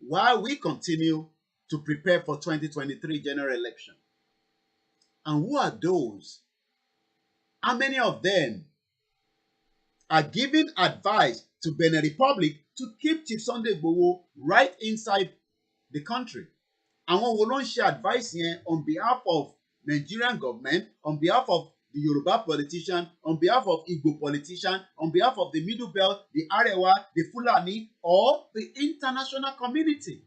while we continue to prepare for 2023 general election? And who are those? How many of them are giving advice to Benin Republic to keep Chief Sunday Igboho right inside the country? Àwọn wo ló ń ṣe advice yẹn on behalf of Nigerian government, on behalf of the Yoruba politician, on behalf of Igbo politician, on behalf of the Middle Belt, the Arewa, the Fulani, or the international community?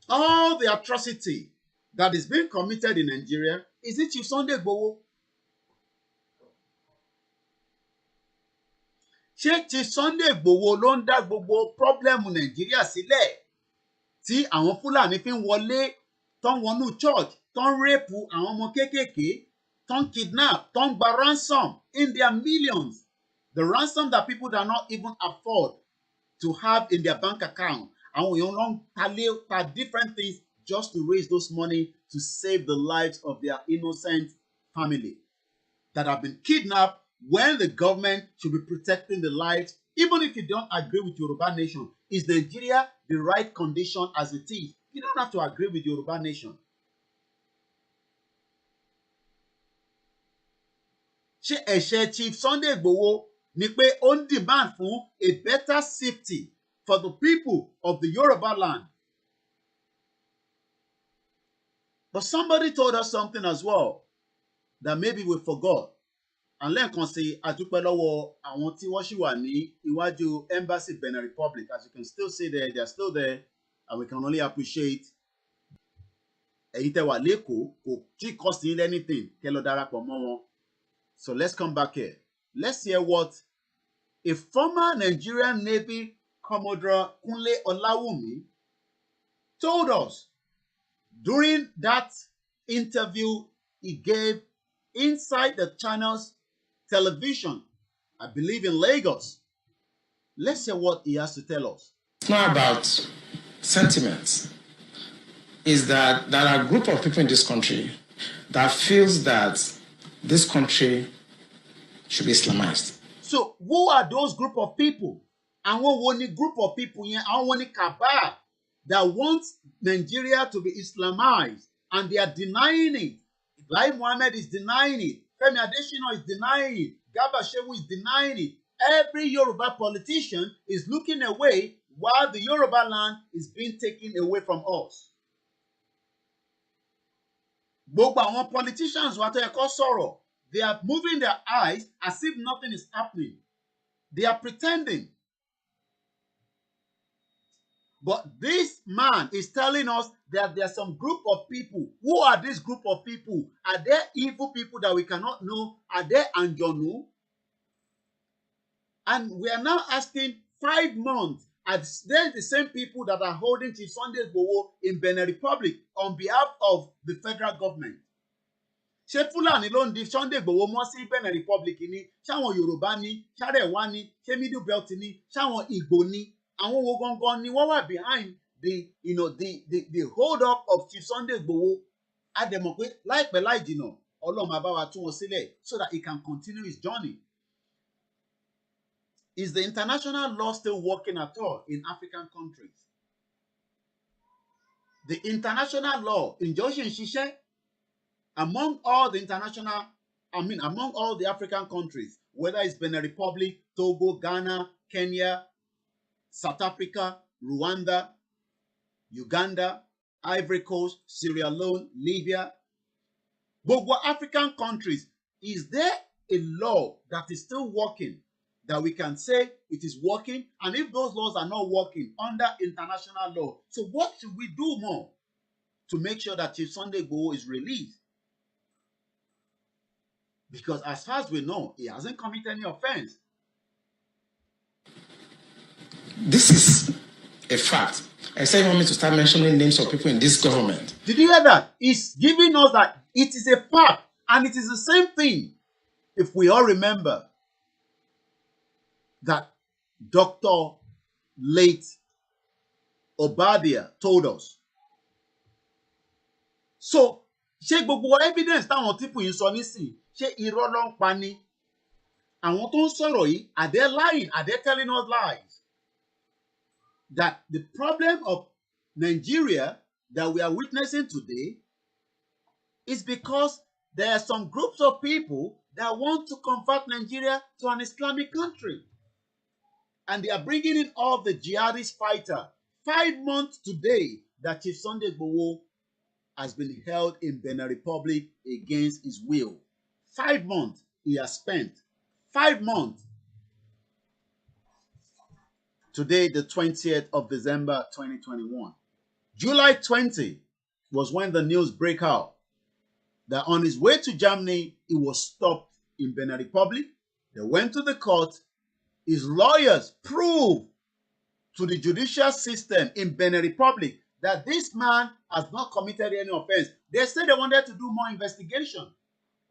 All the atrocity that is being committed in Nigeria, is it Chief Sunday Igboho? Ṣé Chief Sunday Igboho ló ń dá gbogbo pọ́blẹ́mù Nàìjíríà sílẹ̀ tí àwọn Fúlàní fi ń wọlé, tó ń wọnú church, tó ń rẹ́pù àwọn ọmọ kéékèèké, tó ń kidnap, tó ń gba ransom in their millions? The ransom that people do not even afford to have in their bank account. Àwọn èèyàn ló ń ta different things just to raise those money to save the lives of their innocent family that have been kidnapped, when the government should be protecting the lives. Even if you don't agree with Yoruba Nation, is Nigeria the right condition as it is? You don't have to agree with Yoruba Nation. Ṣé ẹ̀ṣẹ̀ Chief Sunday Igboho ni pé ó ń demand fún a better safety for the people of the Yoruba land? But somebody told us something as well that maybe we forgot. And lẹ́ẹ̀kan sí àdúpẹ́ lọ́wọ́ àwọn tí wọ́n ṣì wà ní iwájú Embassy Benin Republic. As you can still see there, they are still there, and we can only appreciate. Ẹ̀yin tẹ́ wà lÉkòó, kò tí cost yín anything kẹ́ lọ darapọ̀ mọ́ wọn. So let's come back here. Let's hear what a former Nigerian Navy Commodore Kunle Olawumi told us during that interview he gave inside the channel's television, I believe in Lagos. Let's hear what he has to tell us.
It's not about sentiments. It's that there are a group of people in this country that feels that this country should be Islamized.
So who are those group of people? Àwọn wo ni group of people yẹn? Àwọn wo ni cabal that wants Nigeria to be Islamized, and they are denying it? Lai Mohammed is denying it. Femi Adesina is denying it. Garba Shehu is denying it. Every Yoruba politician is looking away while the Yoruba land is being taken away from us. Gbogbo àwọn politicians wa tó yẹ kó sọ̀rọ̀, they are moving their eyes as if nothing is happening. They are pretending. But this man is telling us that there are some group of people. Who are this group of people? Are there evil people that we cannot know? Are there Anjonu? And we are now asking 5 months. Are they the same people that are holding Chief Sunday Igboho in Benin Republic on behalf of the federal government? Ṣé Fúlàní ló ń di Sunday Igboho mọ́ sí Benin Republic ni? Ṣáwọn Yorùbá ni? Ṣárẹ̀wá ni? Ṣé Middle Belt ni? Ṣáwọn Ìgbò ni? Àwọn wo gangan ni wọ́n wà behind the hold up of Chief Sunday Igboho? A dẹ̀ mọ̀ pé láìpẹ́ láì jìnnà Ọlọ́run máa bá wa tú wọn sílẹ̀ so that he can continue his journey. Is the international law still working at all in African countries? The international law, ǹjẹ́ ó ṣì ń ṣiṣẹ́? Among all the among all the African countries, whether it's Benin Republic, Togo, Ghana, Kenya, South Africa, Rwanda, Uganda, Ivory Coast, Sierra Leone, Libya, gbogbo African countries, is there a law that is still working that we can say it is working? And if those laws are not working under international law, so what should we do more to make sure that Chief Sunday Igboho is released? Because as far as we know, he hasn't committed any offense.
This is a fact. I said you want me to start mentioning names of people in this government.
Did you hear that? He's giving us that it is a fact, and it is the same thing. If we all remember that Dr. late Obadiah told us. So, ṣé gbogbo evidence táwọn típù yìí sọ nísìn, ṣé irọ́ ló ń pa ni? Àwọn tó ń sọ̀rọ̀ yìí, are they lying? Are they telling us lies? That the problem of Nigeria that we are witnessing today is because there are some groups of people that want to convert Nigeria to an Islamic country. And they are bringing in all the jihadist fighter. 5 months today that Chief Sunday Igboho has been held in Benin Republic against his will. 5 months he has spent. 5 months. Today, the 20th of December, 2021. July 20 was when the news broke out that on his way to Germany, he was stopped in Benin Republic. They went to the court. His lawyers proved to the judicial system in Benin Republic that this man has not committed any offense. They said they wanted to do more investigation.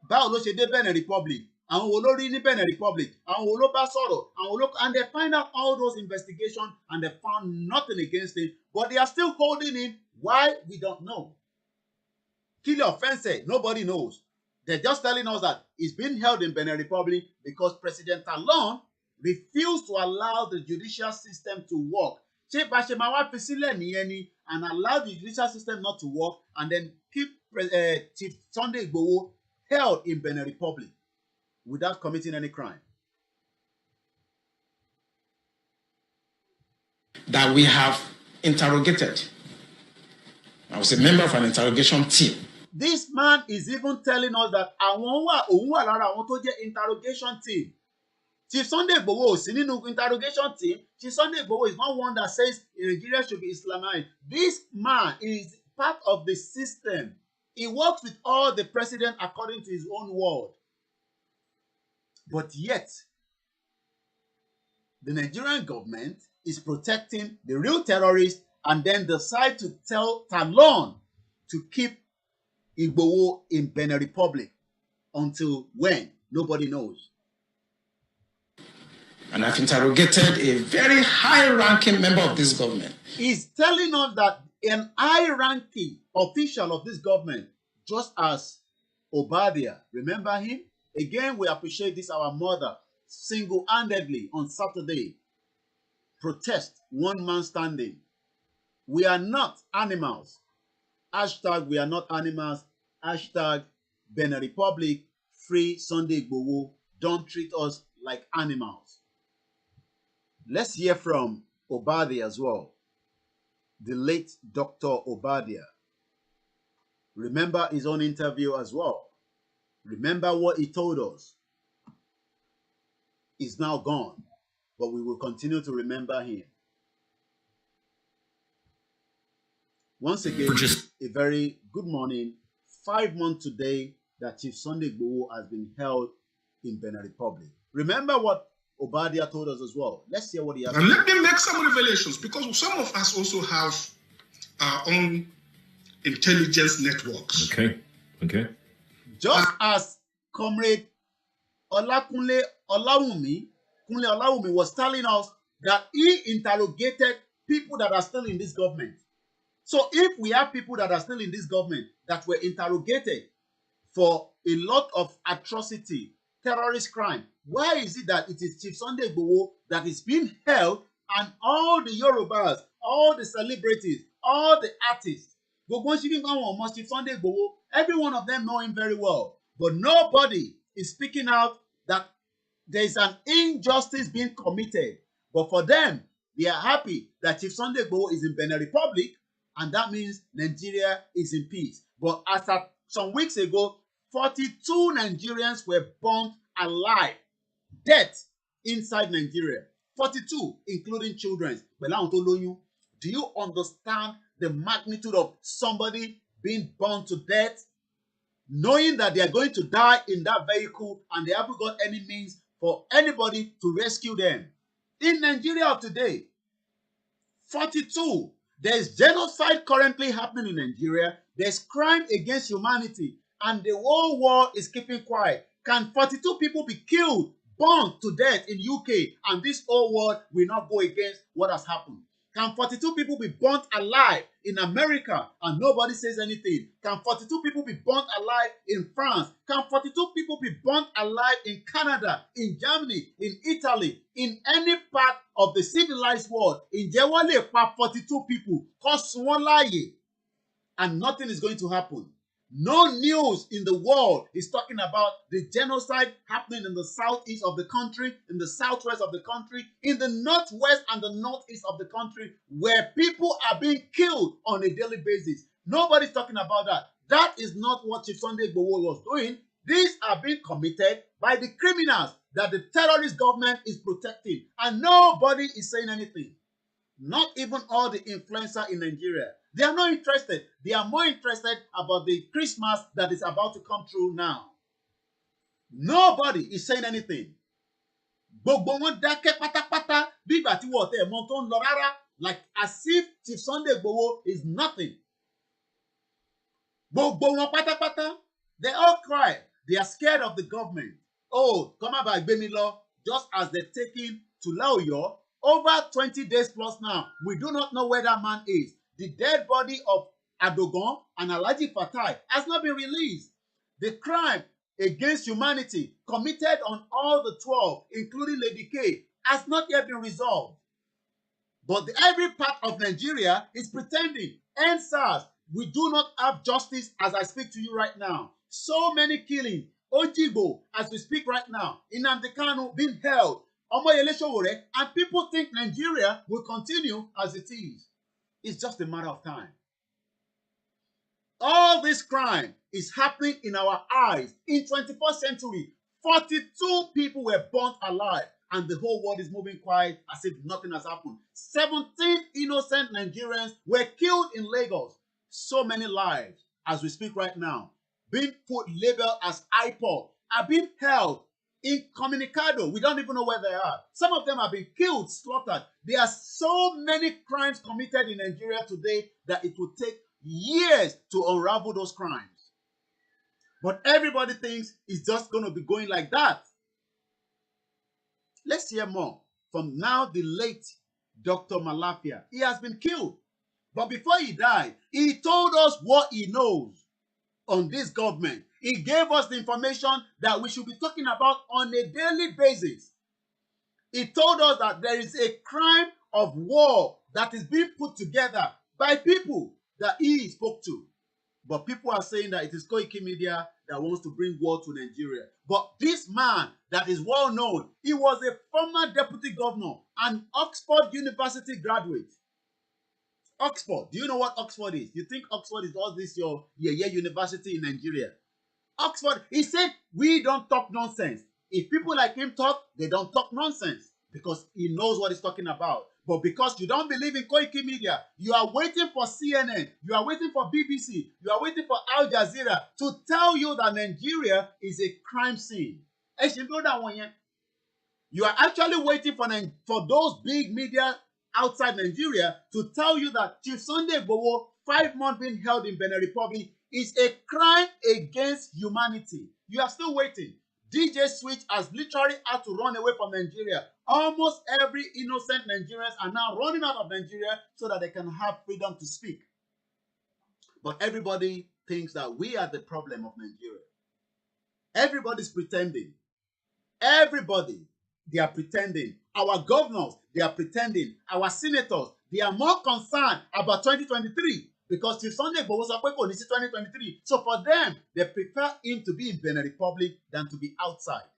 Báwo ló ṣe dé Benin Republic? Àwọn wo ló rí ní Benin Republic? Àwọn wo ló bá sọ̀rọ̀? Àwọn wo ló, and they find out all those investigations and they found nothing against him, but they are still holding him. Why? We don't know. Kill your offense, nobody knows. They're just telling us that he's been held in Benin Republic because President Talon refused to allow the judicial system to work. Ṣé bá ṣe máa wá fi sílẹ̀ nìyẹn ni, and allow the judicial system not to work and then keep Chief Sunday Igboho held in Benin Republic without committing any crime?
That we have interrogated. I was a member of an interrogation team.
This man is even telling us that òun wà lára àwọn tó jẹ́ interrogation team. Chief Sunday Igboho ò sí nínú interrogation team. Chief Sunday Igboho is not one that says Nigeria should be Islamized. This man is part of the system. He works with all the president according to his own word. But yet, the Nigerian government is protecting the real terrorists and then decide to tell Talon to keep Igboho in Benin Republic until when? Nobody knows.
And I've interrogated a very high-ranking member of this government.
He's telling us that an high-ranking official of this government, just as Obadiah, remember him? Again, we appreciate this, our mother, single-handedly on Saturday. Protest, one man standing. We are not animals. Hashtag we are not animals. Hashtag Benin Republic, free Sunday Igboho. Don't treat us like animals. Let's hear from Obadiah as well. The late Dr. Obadiah. Remember his own interview as well. Remember what he told us. He's now gone, but we will continue to remember him. Once again, a very good morning. 5 months today that Chief Sunday Igboho has been held in Benin Republic. Remember what Obadiah told us as well. Let's hear what he has to say.
And let me make some revelations, because some of us also have our own intelligence networks.
Okay.
Just as Comrade Kunle Olawumi was telling us that he interrogated people that are still in this government. So if we have people that are still in this government that were interrogated for a lot of atrocity, terrorist crime. Why is it that it is Chief Sunday Igboho that is being held and all the Yorubas, all the celebrities, all the artists, Chief Sunday Igboho, every one of them know him very well. But nobody is speaking out that there is an injustice being committed. But for them, they are happy that Chief Sunday Igboho is in Benin Republic, and that means Nigeria is in peace. But as of some weeks ago, 42 Nigerians were burnt alive, death inside Nigeria. 42, including children. Do you understand the magnitude of somebody being burnt to death, knowing that they are going to die in that vehicle and they haven't got any means for anybody to rescue them? In Nigeria of today, 42. There's genocide currently happening in Nigeria. There's crime against humanity, and the whole world is keeping quiet. Can 42 people be killed, burned to death in UK, and this whole world will not go against what has happened? Can 42 people be burnt alive in America and nobody says anything? Can 42 people be burnt alive in France? Can 42 people be burnt alive in Canada, in Germany, in Italy, in any part of the civilized world? Ǹjẹ́ wọ́n lè pa 42 people kó sun wọ́n láàyè and nothing is going to happen? No news in the world is talking about the genocide happening in the southeast of the country, in the southwest of the country, in the northwest and the northeast of the country, where people are being killed on a daily basis. Nobody's talking about that. That is not what Chief Sunday Igboho was doing. These are being committed by the criminals that the terrorist government is protecting, and nobody is saying anything. Not even all the influencers in Nigeria. They are not interested. They are more interested about the Christmas that is about to come through now. Nobody is saying anything. Gbogbo wọn dákẹ́ pátápátá bí ìgbà tí wọ́n tẹ̀ mọ́ tó ń lọ rárá, like as if Chief Sunday Igboho is nothing. Gbogbo wọn pátápátá, they all cry. They are scared of the government. Oh, come on back, gbé mi lọ, just as they're taking to Laoyo. Over 20 days plus now, we do not know where that man is. The dead body of Adogon and Alhaji Fatai has not been released. The crime against humanity committed on all the 12, including Lady K, has not yet been resolved. But every part of Nigeria is pretending. EndSARS, we do not have justice as I speak to you right now. So many killings. Ojigbo, as we speak right now. Nnamdi Kanu being held. Omoyele Sowore, and people think Nigeria will continue as it is. It's just a matter of time. All this crime is happening in our eyes. In 21st century, 42 people were burnt alive, and the whole world is moving quiet as if nothing has happened. 17 innocent Nigerians were killed in Lagos. So many lives, as we speak right now, being put labeled as IPOD, are being held incommunicado. We don't even know where they are. Some of them have been killed, slaughtered. There are so many crimes committed in Nigeria today that it will take years to unravel those crimes. But everybody thinks it's just going to be going like that. Let's hear more from now the late Dr. Malafia. He has been killed. But before he died, he told us what he knows on this government. He gave us the information that we should be talking about on a daily basis. He told us that there is a crime of war that is being put together by people that he spoke to. But people are saying that it is KOIKIMEDIA that wants to bring war to Nigeria. But this man that is well known, he was a former deputy governor and Oxford University graduate. Oxford, do you know what Oxford is? You think Oxford is all this your university in Nigeria? Oxford, he said, we don't talk nonsense. If people like him talk, they don't talk nonsense because he knows what he's talking about. But because you don't believe in KOIKIMEDIA, you are waiting for CNN, you are waiting for BBC, you are waiting for Al Jazeera to tell you that Nigeria is a crime scene. You are actually waiting for those big media outside Nigeria to tell you that Chief Sunday Igboho, 5 months being held in Benin Republic, is a crime against humanity. You are still waiting. DJ Switch has literally had to run away from Nigeria. Almost every innocent Nigerians are now running out of Nigeria so that they can have freedom to speak. But everybody thinks that we are the problem of Nigeria. Everybody's pretending. Everybody, they are pretending. Our governors, they are pretending. Our senators, they are more concerned about 2023 because Chief Sunday Igboho sọ pé kò ní sí 2023. So for them, they prefer him to be in Benin Republic than to be outside.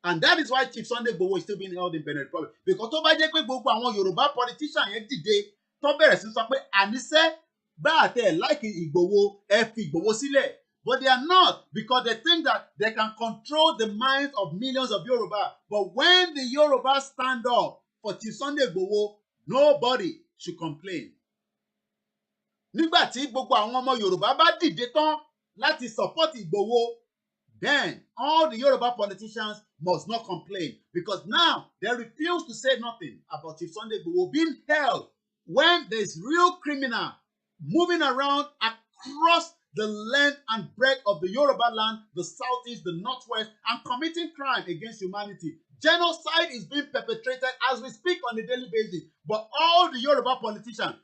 And that is why Chief Sunday Igboho is still being held in Benin Republic. Because tó bá jẹ́ pé gbogbo àwọn Yorùbá politician yẹn dìde tó bẹ̀rẹ̀ sí sọ pé àníṣe bá àtẹ̀ láìkí Igboho ẹ fi Igboho sílẹ̀. But they are not, because they think that they can control the minds of millions of Yoruba. But when the Yoruba stand up for Chief Sunday Igboho, nobody should complain. Nígbà tí gbogbo àwọn ọmọ Yorùbá bá dìde tán láti support Igboho, then all the Yoruba politicians must not complain, because now they refuse to say nothing about Chief Sunday Igboho being held when there's real criminal moving around across the length and breadth of the Yoruba land, the southeast, the northwest, and committing crime against humanity. Genocide is being perpetrated as we speak on a daily basis. But all the Yoruba politicians,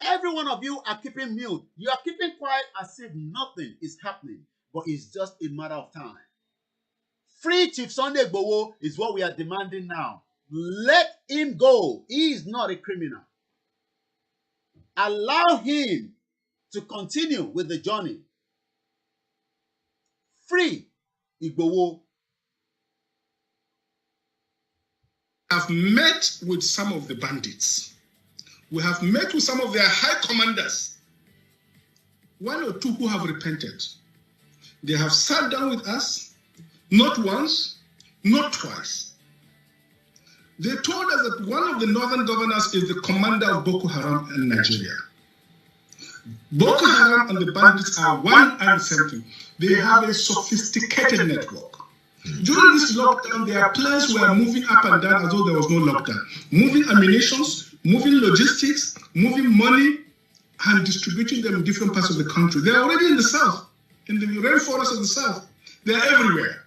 every one of you are keeping mute. You are keeping quiet as if nothing is happening, but it's just a matter of time. Free Chief Sunday Igboho is what we are demanding now. Let him go. He is not a criminal. Allow him to continue with the journey. Free Igboho.
We have met with some of the bandits. We have met with some of their high commanders. One or two who have repented. They have sat down with us, not once, not twice. They told us that one of the northern governors is the commander of Boko Haram in Nigeria. Boko Haram and the bandits are one and the same thing. They have a sophisticated network. During this lockdown, their planes were moving up and down as though there was no lockdown. Moving ammunitions, moving logistics, moving money, and distributing them in different parts of the country. They're already in the south, in the rainforest of the south. They're everywhere.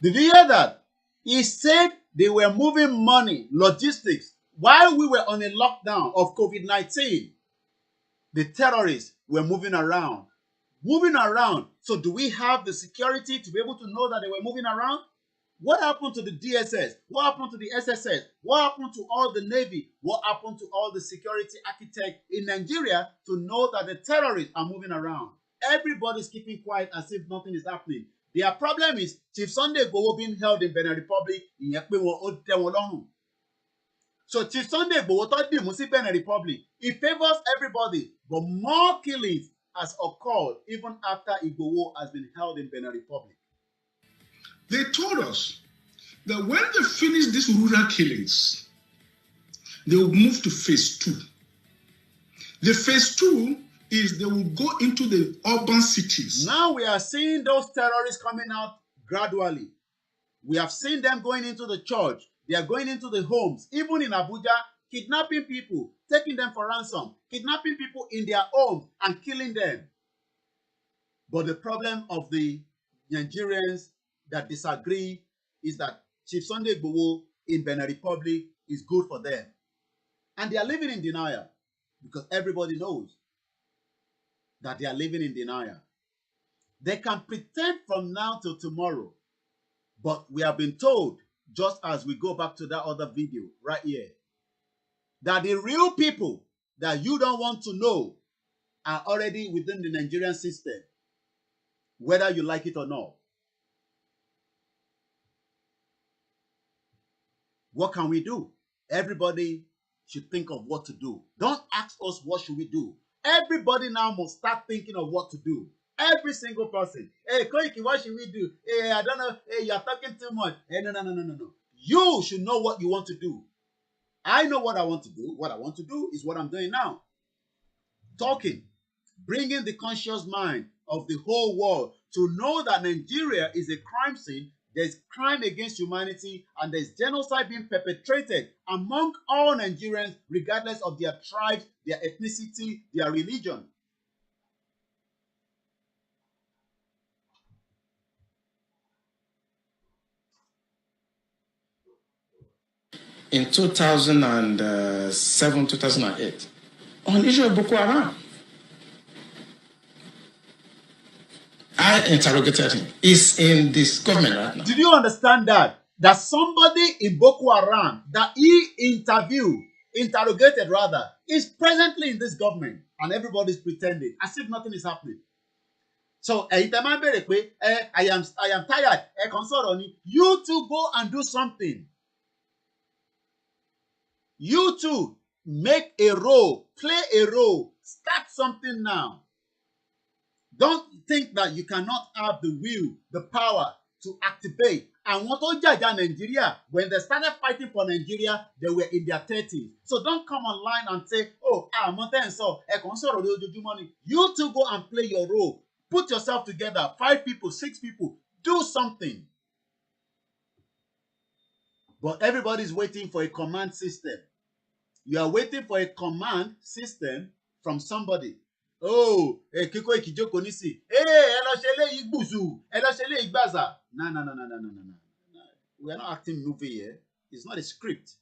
Did you hear that? He said they were moving money, logistics, while we were on a lockdown of COVID-19. The terrorists were moving around. So do we have the security to be able to know that they were moving around? What happened to the DSS? What happened to the SSS? What happened to all the Navy? What happened to all the security architects in Nigeria to know that the terrorists are moving around? Everybody's keeping quiet as if nothing is happening. Their problem is Chief Sunday Igboho being held in Benin Republic. So Chief Sunday Igboho thought the Benin Republic. He favors everybody, but more killings has occurred even after Igboho has been held in Benin Republic.
They told us that when they finish these rural killings, they will move to phase 2. The phase 2 is they will go into the urban cities.
Now we are seeing those terrorists coming out gradually. We have seen them going into the church. They are going into the homes, even in Abuja, kidnapping people, taking them for ransom, kidnapping people in their homes and killing them. But the problem of the Nigerians that disagree is that Chief Sunday Igboho in Benin Republic is good for them. And they are living in denial because everybody knows that they are living in denial. They can pretend from now till tomorrow, but we have been told, just as we go back to that other video right here, that the real people that you don't want to know are already within the Nigerian system, whether you like it or not. What can we do? Everybody should think of what to do. Don't ask us what should we do. Everybody now must start thinking of what to do. Every single person. Hey, Koiki, what should we do? Hey, I don't know. Hey, you're talking too much. Hey, no. You should know what you want to do. I know what I want to do. What I want to do is what I'm doing now. Talking. Bringing the conscious mind of the whole world to know that Nigeria is a crime scene. There's crime against humanity and there's genocide being perpetrated among all Nigerians, regardless of their tribes, their ethnicity, their religion.
In 2007, 2008, on the issue of Boko Haram. I interrogated him. He's in this government right now.
Did you understand that? That somebody in Boko Haram that he interrogated rather, is presently in this government, and everybody's pretending as if nothing is happening. So, I am tired. You two go and do something. You two make a role, play a role, start something now. Don't think that you cannot have the will, the power to activate. And what Nigeria, when they started fighting for Nigeria, they were in their 30s. So don't come online and say, oh, you two go and play your role. Put yourself together, 5 people, 6 people, do something. But everybody's waiting for a command system. You are waiting for a command system from somebody. Oh, Kiko Ikijoko nisi. Ẹ lọ ṣe eléyìí gbùsù. Ẹ lọ ṣe eléyìí gbàzà. No. We are not acting movie here. It's not a script.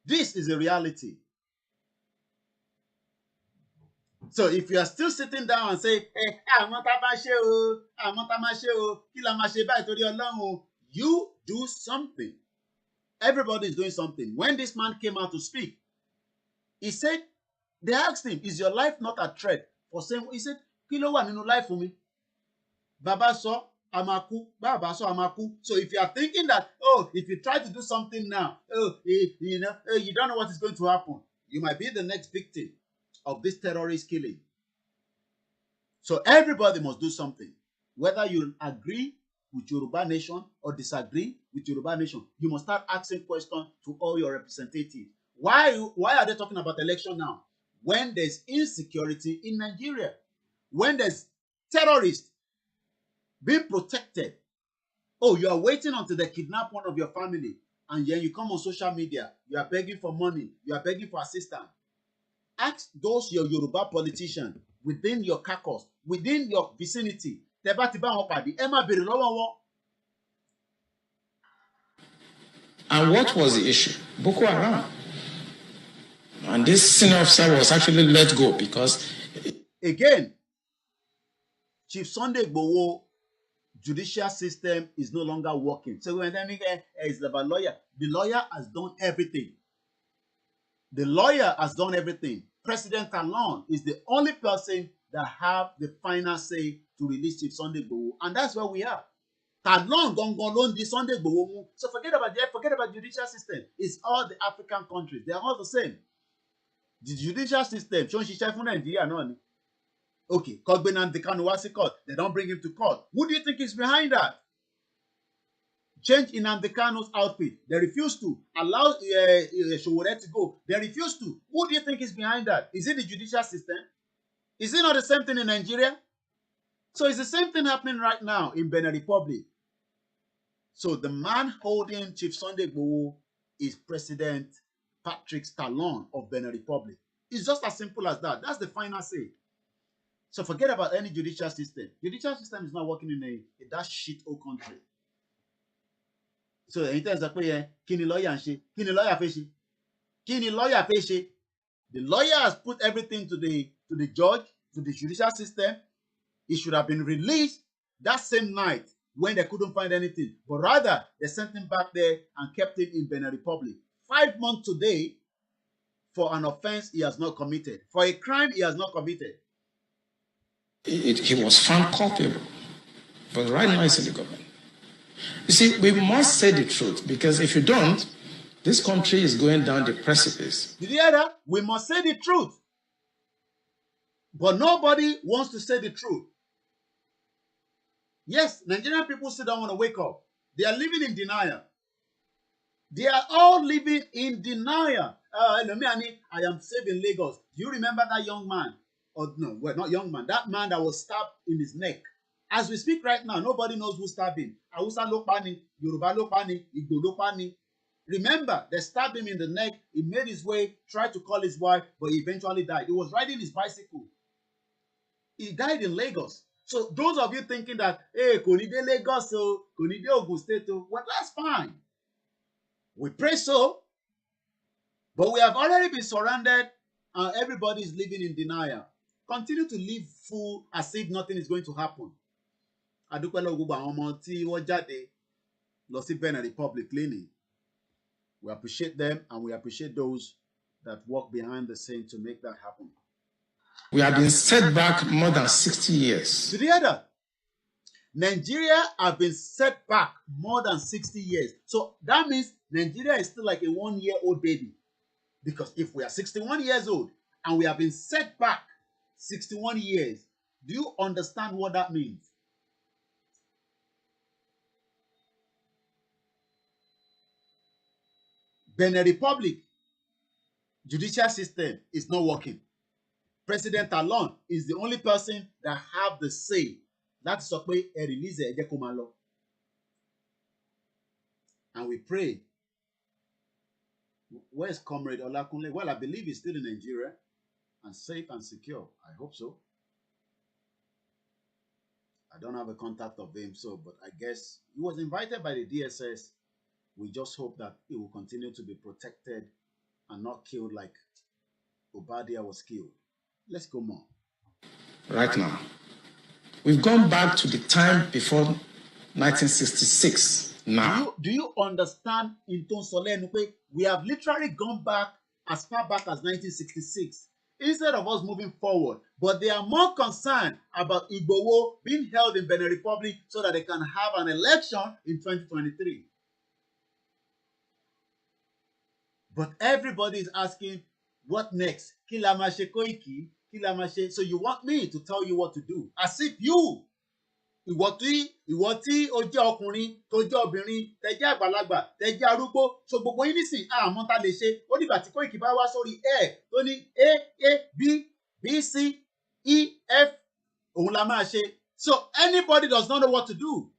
This is a reality. So if you are still sitting down and say, you do something. Everybody is doing something. When this man came out to speak, he said, they asked him, is your life not at threat? For saying, he said, kilo wa nínú life for me. Baba so amaku, Baba so amaku. So if you are thinking that, oh, if you try to do something now, you don't know what is going to happen, you might be the next victim of this terrorist killing. So everybody must do something. Whether you agree with Yoruba Nation or disagree with Yoruba Nation, you must start asking questions to all your representatives. Why are they talking about election now? When there's insecurity in Nigeria, when there's terrorists being protected, oh, you are waiting until they kidnap one of your family, and then you come on social media, you are begging for money, you are begging for assistance. Ask those your Yoruba politicians within your caucus, within your vicinity.
And what was the issue? Boko Haram. And this senior officer was actually let go because...
Again, Chief Sunday Igboho judicial system is no longer working. So when they is the lawyer, the lawyer has done everything. The lawyer has done everything. President alone is the only person that have the final say to release Chief Sunday Igboho, and that's where we are. Talon gongon di Sunday Igboho. So forget about judicial system. It's all the African countries. They are all the same. The judicial system, okay, Nnamdi Kanu was in court. They don't bring him to court. Who do you think is behind that? Change in Nnamdi Kanu's outfit. They refuse to allow Sowore to go. They refuse to. Who do you think is behind that? Is it the judicial system? Is it not the same thing in Nigeria? So it's the same thing happening right now in Benin Republic. So the man holding Chief Sunday Igboho is President Patrick Talon of Benin Republic. It's just as simple as that. That's the final say. So forget about any judicial system. Judicial system is not working in that shit old country. So anytime kini lawyer ṣe, kini lawyer fẹ́ ṣe, kini lawyer fẹ́ ṣe. The lawyer has put everything to the judge, to the judicial system. He should have been released that same night when they couldn't find anything. But rather, they sent him back there and kept him in Benin Republic. 5 months today for an offense he has not committed. For a crime he has not committed.
He was found culpable. But right now he's in the government. You see, we must say the truth, because if you don't, this country is going down the precipice.
Did you hear that? We must say the truth. But nobody wants to say the truth. Yes, Nigerian people still don't want to wake up. They are living in denial. They are all living in denial. I am safe in Lagos. Do you remember that young man? Or no, well, not young man. That man that was stabbed in his neck. As we speak right now, nobody knows who stabbed him. Hausa lo pani, Yoruba lo pani, Igbo lo pani. Remember, they stabbed him in the neck. He made his way, tried to call his wife, but he eventually died. He was riding his bicycle. He died in Lagos. So those of you thinking that, hey, Konide Lagos, so Konide Ogun State, well, that's fine. We pray so. But we have already been surrounded and everybody is living in denial. continue to live full as if nothing is going to happen. Adúpẹ́ lọ́wọ́ gbogbo àwọn ọmọ tí wọ́n jáde lọ sí Benin Republic lénìí. We appreciate them and we appreciate those that work behind the scene to make that happen.
We have been set back more than 60 years.
Did you hear that? Nigeria have been set back more than 60 years. So that means Nigeria is still like a 1-year-old baby. Because if we are 61 years old and we have been set back 61 years, do you understand what that means? Benin Republic judicial system is not working. President alone is the only person that have the say. Láti sọ pé ẹ release ẹ jẹ́ kó máa lọ. And we pray. Where is Comrade Olakunle? Well, I believe he's still in Nigeria and safe and secure. I hope so. I don't have a contact of him, but I guess he was invited by the DSS. We just hope that he will continue to be protected and not killed like Obadiah was killed. Let's go more.
Right now, we've gone back to the time before 1966. Now,
do you understand in Ton Solenupe? We have literally gone back as far back as 1966 instead of us moving forward. But they are more concerned about Igboho being held in Benin Republic so that they can have an election in 2023. But everybody is asking, what next? Kí la máa ṣe Koiki? Kí la máa ṣe? So you want me to tell you what to do? As if you, ìwọ tí ó jẹ́ ọkùnrin, tó jẹ́ obìnrin, tẹ́ jẹ́ àgbàlagbà, tẹ́ jẹ́ arúgbó, so gbogbo yín nísìn àmọ́ ta lè ṣe. Ó dìgbà tí Koiki bá wá sórí ẹ̀ tó ní A, C, E, F, òun la máa ṣe. So anybody does not know what to do.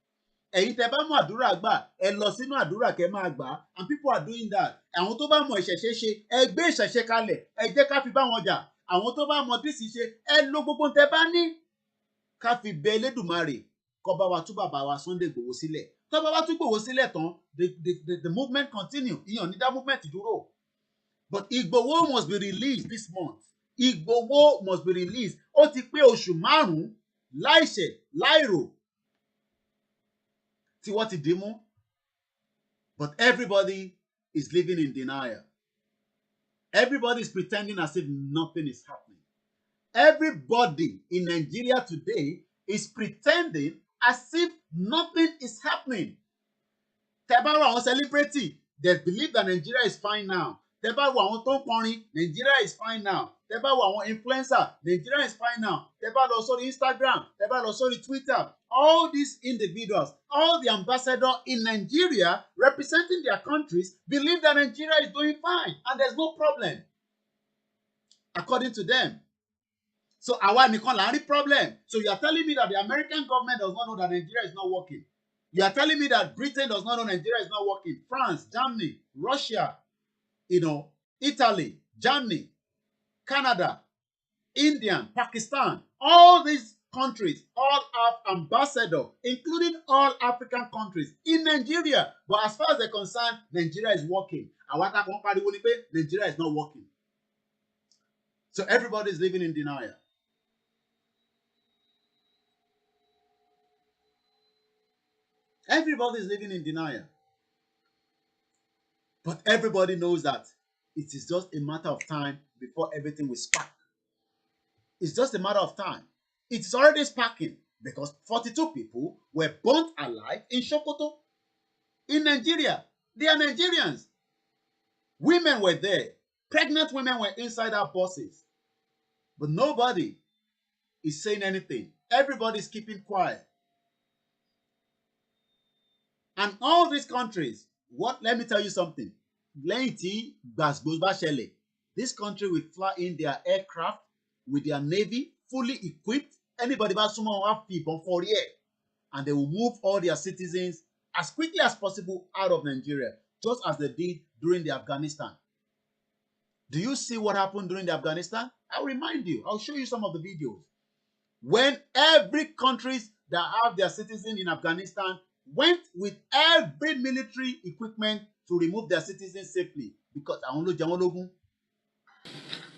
Ẹ̀yin tẹ́ bá mọ àdúrà gbà, ẹ lọ sínú àdúrà kẹ́ máa gbà, and people are doing that. Àwọn tó bá mọ ìṣẹ̀ṣe ṣe, ẹ gbé ìṣẹ̀ṣe kalẹ̀, ẹ jẹ́ ká fi bá wọn jà. Àwọn tó bá mọ dísì ṣe, ẹ lo gbogbo tẹ́ bá ní ká fi bẹ Elédùmarè kó bá wa tú bàbá wa Sunday Igboho sílẹ̀. Tó bá wa tú Igboho sílẹ̀ tán, the movement continue. Ìyàn ní dá movement dúró. But Igboho must be released this month. Igboho must be released. Ó ti pé oṣù 5 láìṣẹ̀ láìrò tí wọ́n ti dì mú. But everybody is living in denial. Everybody is pretending as if nothing is happening. Everybody in Nigeria today is pretending as if nothing is happening. Tẹ́ bá wo àwọn celebrity, they believe that Nigeria is fine now. Tẹ́ bá wo àwọn tó ń kọrin, Nigeria is fine now. Tẹ́ bá wo àwọn influencer, Nigeria is fine now. Tẹ́ bá lọ sórí Instagram, tẹ́ bá lọ sórí Twitter, all these individuals, all the ambassadors in Nigeria representing their countries believe that Nigeria is doing fine and there's no problem, according to them. So àwa nìkan là ń rí problem. So you are telling me that the American government does not know that Nigeria is not working. You are telling me that Britain does not know Nigeria is not working. France, Germany, Russia, Italy, Germany, Canada, India, Pakistan, all these countries all have ambassadors, including all African countries in Nigeria. But as far as they're concerned, Nigeria is working. Àwa tá kàn pariwo ni pé Nigeria is not working. So everybody is living in denial. Everybody is living in denial. But everybody knows that it is just a matter of time before everything will spark. It's just a matter of time. It's already sparking because 42 people were burnt alive in Sokoto, in Nigeria. They are Nigerians. Women were there. Pregnant women were inside our buses. But nobody is saying anything. Everybody is keeping quiet. And all these countries, let me tell you something. This country will fly in their aircraft with their navy fully equipped. Anybody but someone will have people for here. And they will move all their citizens as quickly as possible out of Nigeria, just as they did during the Afghanistan. Do you see what happened during the Afghanistan? I'll remind you. I'll show you some of the videos. When every countries that have their citizens in Afghanistan went with every military equipment to remove their citizens safely because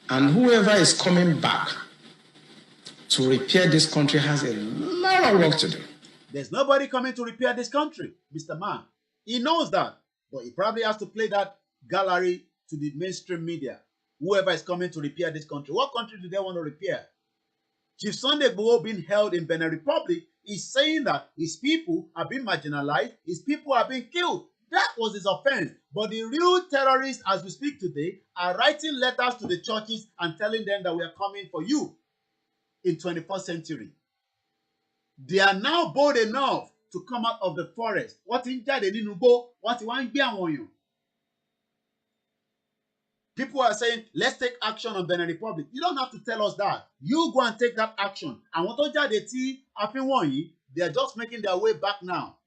and whoever is coming back to repair this country has a lot of work to do.
There's nobody coming to repair this country, Mr. Man. He knows that, but he probably has to play that gallery to the mainstream media. Whoever is coming to repair this country. What country do they want to repair? Chief Sunday Igboho being held in Benin Republic is saying that his people are being marginalized, his people are being killed. That was his offense. But the real terrorists, as we speak today, are writing letters to the churches and telling them that we are coming for you in 21st century. They are now bold enough to come out of the forest. What in jáde nínú igbó? What in wọ́n gbé àwọn èèyàn? People are saying, let's take action on Benin Republic. You don't have to tell us that. You go and take that action. Àwọn tó jáde tí a fi wọ̀nyí, they are just making their way back now.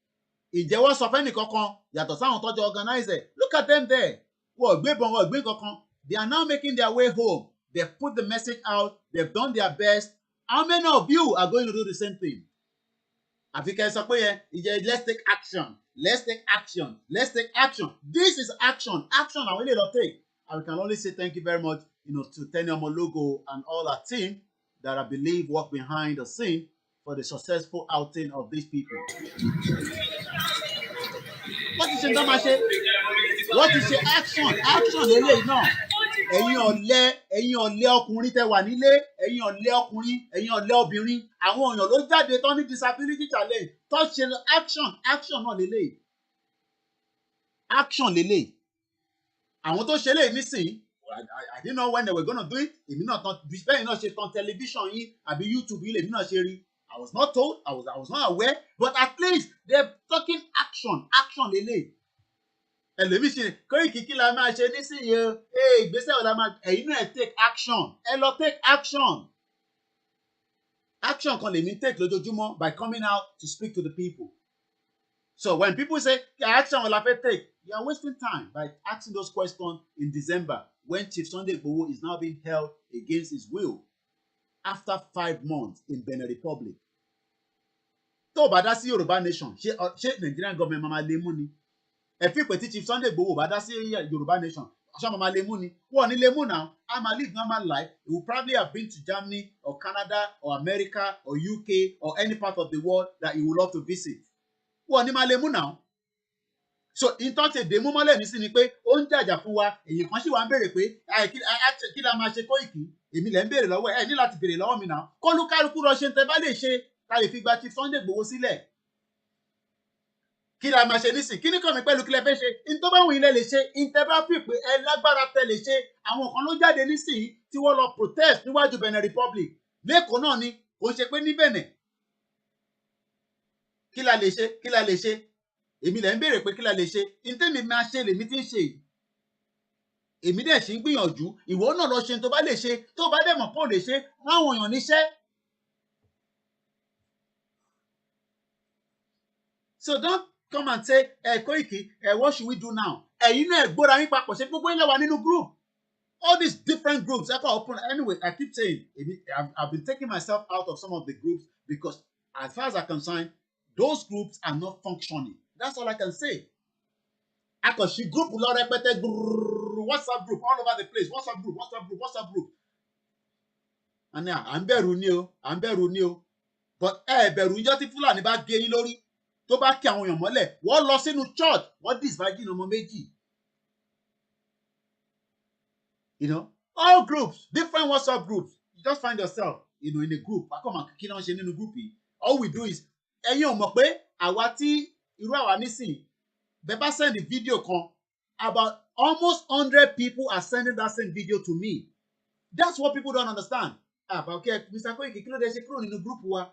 Ìjẹ́wọ́ sọ fẹ́ nìkankan yàtọ̀ sáwọn tó jẹ́ organizer. Look at them there. Wọ́n gbébọn, wọ́n gbé kankan. They are now making their way home. They've put the message out. They've done their best. How many of you are going to do the same thing? Àfi kẹ́ sọ pé yẹn, let's take action. Let's take action. Let's take action. This is action. Action àwọn ilé lọ take. And we can only say thank you very much, to Tenny Omologo and all our team that I believe work behind the scene for the successful outing of these people. What is it? What is the action? Action lélẹ́yìí náà. Ẹ̀yin ọ̀lẹ ọkùnrin tẹ́ wà nílé, ẹ̀yin ọ̀lẹ ọkùnrin, ẹ̀yin ọ̀lẹ obìnrin, àwọn èèyàn ló jáde tó ní disability challenge tó ṣe action náà lélẹ́yìí. Action lélẹ́yìí. Àwọn tó ṣe léyìí nísìnyí, I didn't know when they were going to do it. Èmi náà tán bẹ́ẹ̀ náà ṣe tán tẹlifíṣàn yín àbí YouTube yìí lèmi náà ṣe rí. I was not told, I was not aware, but at least they're talking action lélẹ́yìí. Ẹlòmíì ṣe Koiki kí la máa ṣe nísìnyí o, ìgbésẹ̀ wo la máa, ẹ̀yin náà take action, ẹ lọ take action. Action kan lèmi take lójoojúmọ́ by coming out to speak to the people. So when people say action will have to take, you are wasting time by asking those questions in December when Chief Sunday Igboho is now being held against his will after 5 months in Benin Republic. Tó bá dá sí Yoruba nation, ṣé Nigerian government máa lè mú ni? Ẹ fi pé tí Chief Sunday Igboho bá dá sí Yoruba nation, ṣé máa lè mú ni? Wọ́n ní lè mú now. I'm a live normal life. He will probably have been to Germany or Canada or America or UK or any part of the world that he would love to visit. Wọ́n ní máa lè mú now. So ìtàn ṣe dèmú mọ́lẹ̀ ní sí ni pé ó ń jàjà fún wa, èyí kan sì wá ń béèrè pé kí la máa ṣe Koiki, èmi lẹ́ ń béèrè lọ́wọ́ ẹ̀ ní láti béèrè lọ́wọ́ mi náà. Kólúkálukú lọ ṣe ń tẹ́ bá lè ṣe ká lè fi gba Chief Sunday Igboho sílẹ̀. Kí la máa ṣe nísìn? Kí ni kàn mí pẹ̀lú kí lẹ fẹ́ ṣe? Ìtọ́ bá wù ilẹ̀ lè ṣe, ìtẹ́ bá fi pé ẹ lágbára tẹ lè ṣe. Àwọn kan ló jáde nísìn tí wọ́n lọ protest níwájú Benin Republic. Lẹ́kọ̀ọ́ náà ni kò ṣe pé ní Benin. Kí la lè ṣe? Kí la lè ṣe? Èmi lẹ́ ń béèrè pé kí la lè ṣe? Ìtẹ́mi máa ṣe lèmi tí ń ṣe yìí. Èmi dẹ̀ ṣì ń gbìyànjú. Ìwọ náà lọ ṣe tó bá lè ṣe. Tó bá dẹ̀ mọ̀ pé ò lè ṣe, rán àwọn èèyàn níṣẹ́. So don't come and say, Koiki, what should we do now? Ẹ̀yin náà gbọ́dọ̀ yín papọ̀ ṣe gbogbo ilé wa nínú group. All these different groups. Anyway, I keep saying, I've been taking myself out of some of the groups because as far as I'm concerned, those groups are not functioning. That's all I can say. Akọ̀ṣì group lọ rẹpẹtẹ WhatsApp group all over the place. WhatsApp group. And now, à ń bẹ̀rù ni o. But bẹ̀rù ìjọ́ tí Fúlàní bá gé yín lórí. Tó bá kí àwọn èèyàn mọ́lẹ̀, wọ́n lọ sínú church, wọ́n disvirgin ọmọ méjì. All groups, different WhatsApp groups. You just find yourself, in a group. Akọ́mọ kí náà ṣe nínú group yìí. All we do is, ẹ̀yin ò mọ̀ pé àwa tí irú àwa nísìn, bẹ́ẹ̀ bá send a video kan, about almost 100 people are sending that same video to me. That's what people don't understand. Okay, Mr. Koiki, kí ló dé ṣe kúrò nínú group wa?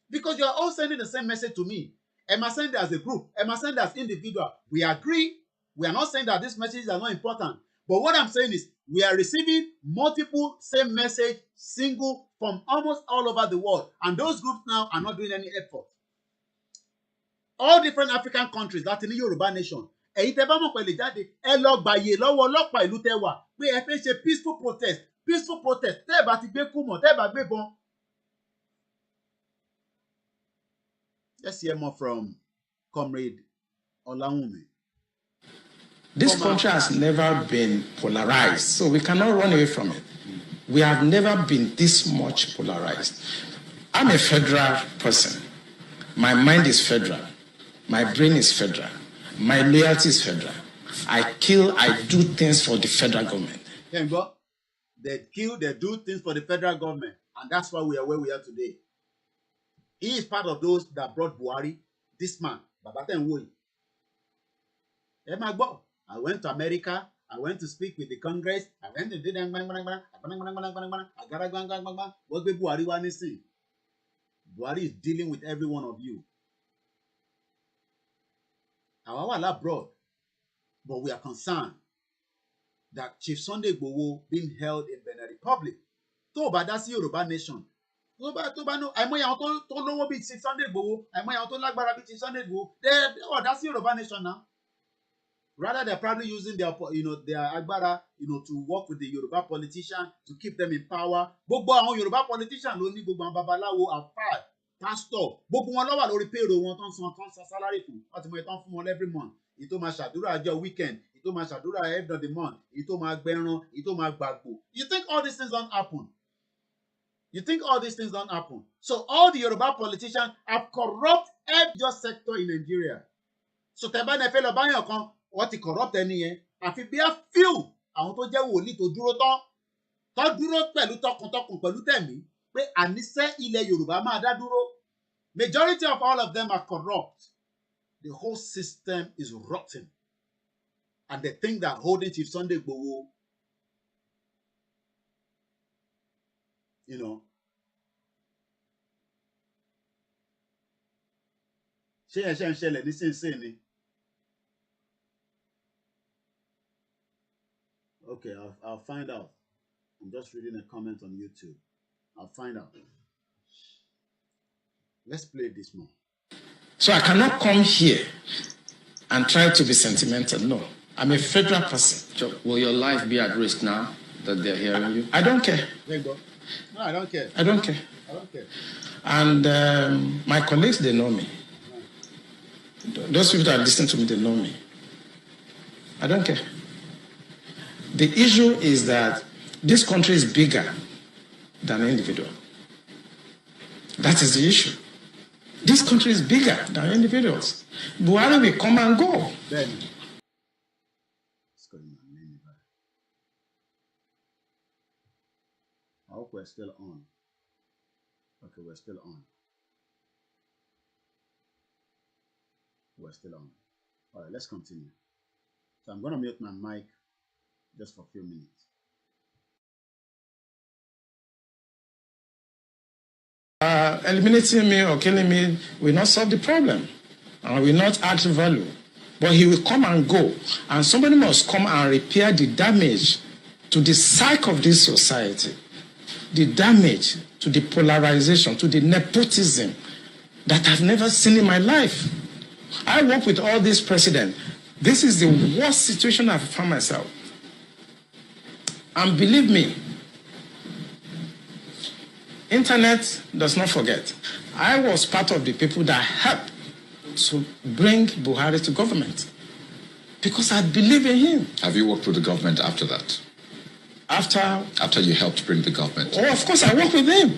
Because you are all sending the same message to me. Am I send it as a group? Am I send it as individual? We agree. We are not saying that these messages are not important. But what I'm saying is we are receiving multiple same message, single, from almost all over the world. And those groups now are not doing any effort. All different African countries, láti ní Yoruba nation. Èyí tẹ́ bá mọ̀ pẹ̀lú jáde, ẹ lọ gbàyè lọ́wọ́ ọlọ́pàá ìlú tẹ́ wà pé ẹ fẹ́ ṣe peaceful protest. Tẹ́ ẹ bá ti gbé kúmọ̀, tẹ́ ẹ bá gbé bọn. Let's hear more from Comrade Olawunmi.
This country has never been polarized, so we cannot run away from it. We have never been this much polarized. I'm a federal person. My mind is federal. My brain is federal. My loyalty is federal. I do things for the federal government.
They kill, they do things for the federal government. And that's why we are where we are today. He is part of those that brought Buhari, this man, Babaten Woy. I went to America. I went to speak with the Congress. I went to do that. Buhari is dealing with every one of you. Our abroad, but we are concerned that Chief Sunday Igboho being held in Benin Republic. Tó bá dá sí Yoruba nation. Tó bá no, àìmọye àwọn tó lówó bíi Chief Sunday Igboho, àìmọye àwọn tó lágbára bíi Chief Sunday Igboho. They dá sí Yoruba nation now. Rather, they're probably using their agbára, to work with the Yoruba politician to keep them in power. Gbogbo àwọn Yoruba politician ló ní gbogbo àwọn babaláwo, àfáà, pastor. Gbogbo wọn ló wà lórí payroll wọn tó ń san salary fún. Wọ́n ti mọ ìtàn fún wọn every month. Èyí tó máa ṣàdúrà ọjọ́ weekend. Èyí tó máa ṣàdúrà end of the month. Èyí tó máa gbẹran. Èyí tó máa gbàgbó. You think all these things don't happen? You think all these things don't happen? So all the Yoruba politicians have corrupt every sector in Nigeria. So tẹ́ bá ní ẹ fẹ́ lọ báyọ̀ kan, wọ́n ti corrupt ẹni yẹn. Àfi bí a few àwọn tó jẹ́ wòlíì tó dúró tán. Tó dúró pẹ̀lú tọkàntọkàn pẹ̀lú tẹ̀mí. Pé àníṣe ilẹ̀ Yorùbá máa dá dúró. Majority of all of them are corrupt. The whole system is rotten. And they think that holding Chief Sunday Igboho, ṣé ẹ ṣe ń ṣẹlẹ̀ nísinsìnyí? Okay, I'll find out. I'm just reading a comment on YouTube. I'll find out. Let's play this more.
So I cannot come here and try to be sentimental. No, I'm a federal person.
Will your life be at risk now that they're hearing you?
I don't care.
There you go. No, I don't care.
I don't care.
I don't care.
And my colleagues, they know me. Those people that listen to me, they know me. I don't care. The issue is that this country is bigger than an individual. That is the issue. This country is bigger than individuals. Buhari will come and go.
Benin. I hope we're still on. Okay, we're still on. We're still on. All right, let's continue. So I'm going to mute my mic just for a few minutes.
Eliminating me or killing me will not solve the problem and will not add value. But he will come and go, and somebody must come and repair the damage to the psyche of this society, the damage to the polarization, to the nepotism that I've never seen in my life. I work with all these presidents. This is the worst situation I've found myself. And believe me, internet does not forget. I was part of the people that helped to bring Buhari to government because I believe in him.
Have you worked with the government after that?
After
you helped bring the government?
Oh, of course, I worked with him.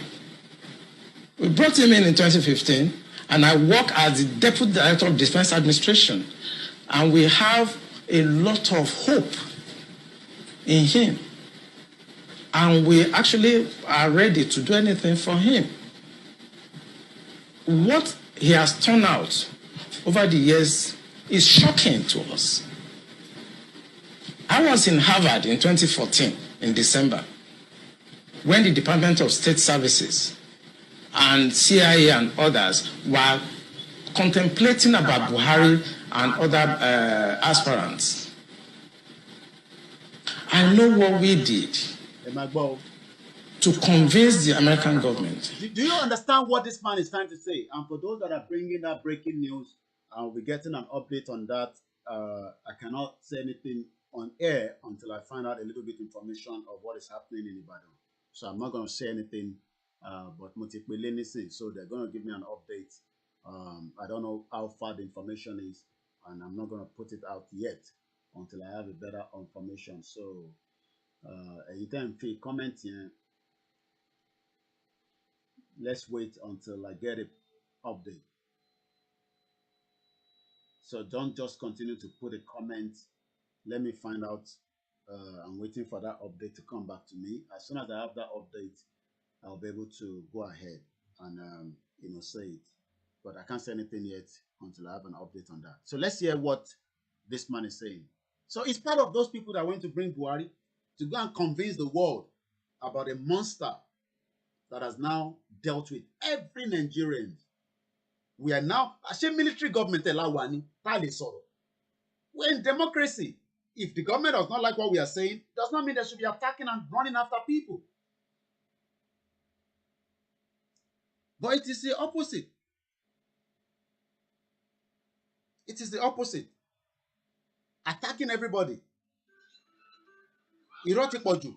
We brought him in 2015, and I work as the Deputy Director of Defense Administration. And we have a lot of hope in him. And we actually are ready to do anything for him. What he has turned out over the years is shocking to us. I was in Harvard in 2014, in December, when the Department of State Services and CIA and others were contemplating about Buhari and other aspirants. I know what we did to convince the American government.
Do you understand what this man is trying to say? And for those that are bringing that breaking news, I'll be getting an update on that. I cannot say anything on air until I find out a little bit information of what is happening in Ibadan. So I'm not going to say anything, but so they're going to give me an update. I don't know how far the information is, and I'm not going to put it out yet until I have a better information. So you can feel comment here. Let's wait until I get an update. So don't just continue to put a comment. Let me find out. I'm waiting for that update to come back to me. As soon as I have that update, I'll be able to go ahead and say it. But I can't say anything yet until I have an update on that. So let's hear what this man is saying. So it's part of those people that went to bring Buhari to go and convince the world about a monster that has now dealt with every Nigerian. We are now a military government. We're in democracy. If the government does not like what we are saying, does not mean they should be attacking and running after people. But it is the opposite. It is the opposite. Attacking everybody. Irọ́ ti pọ̀ jù.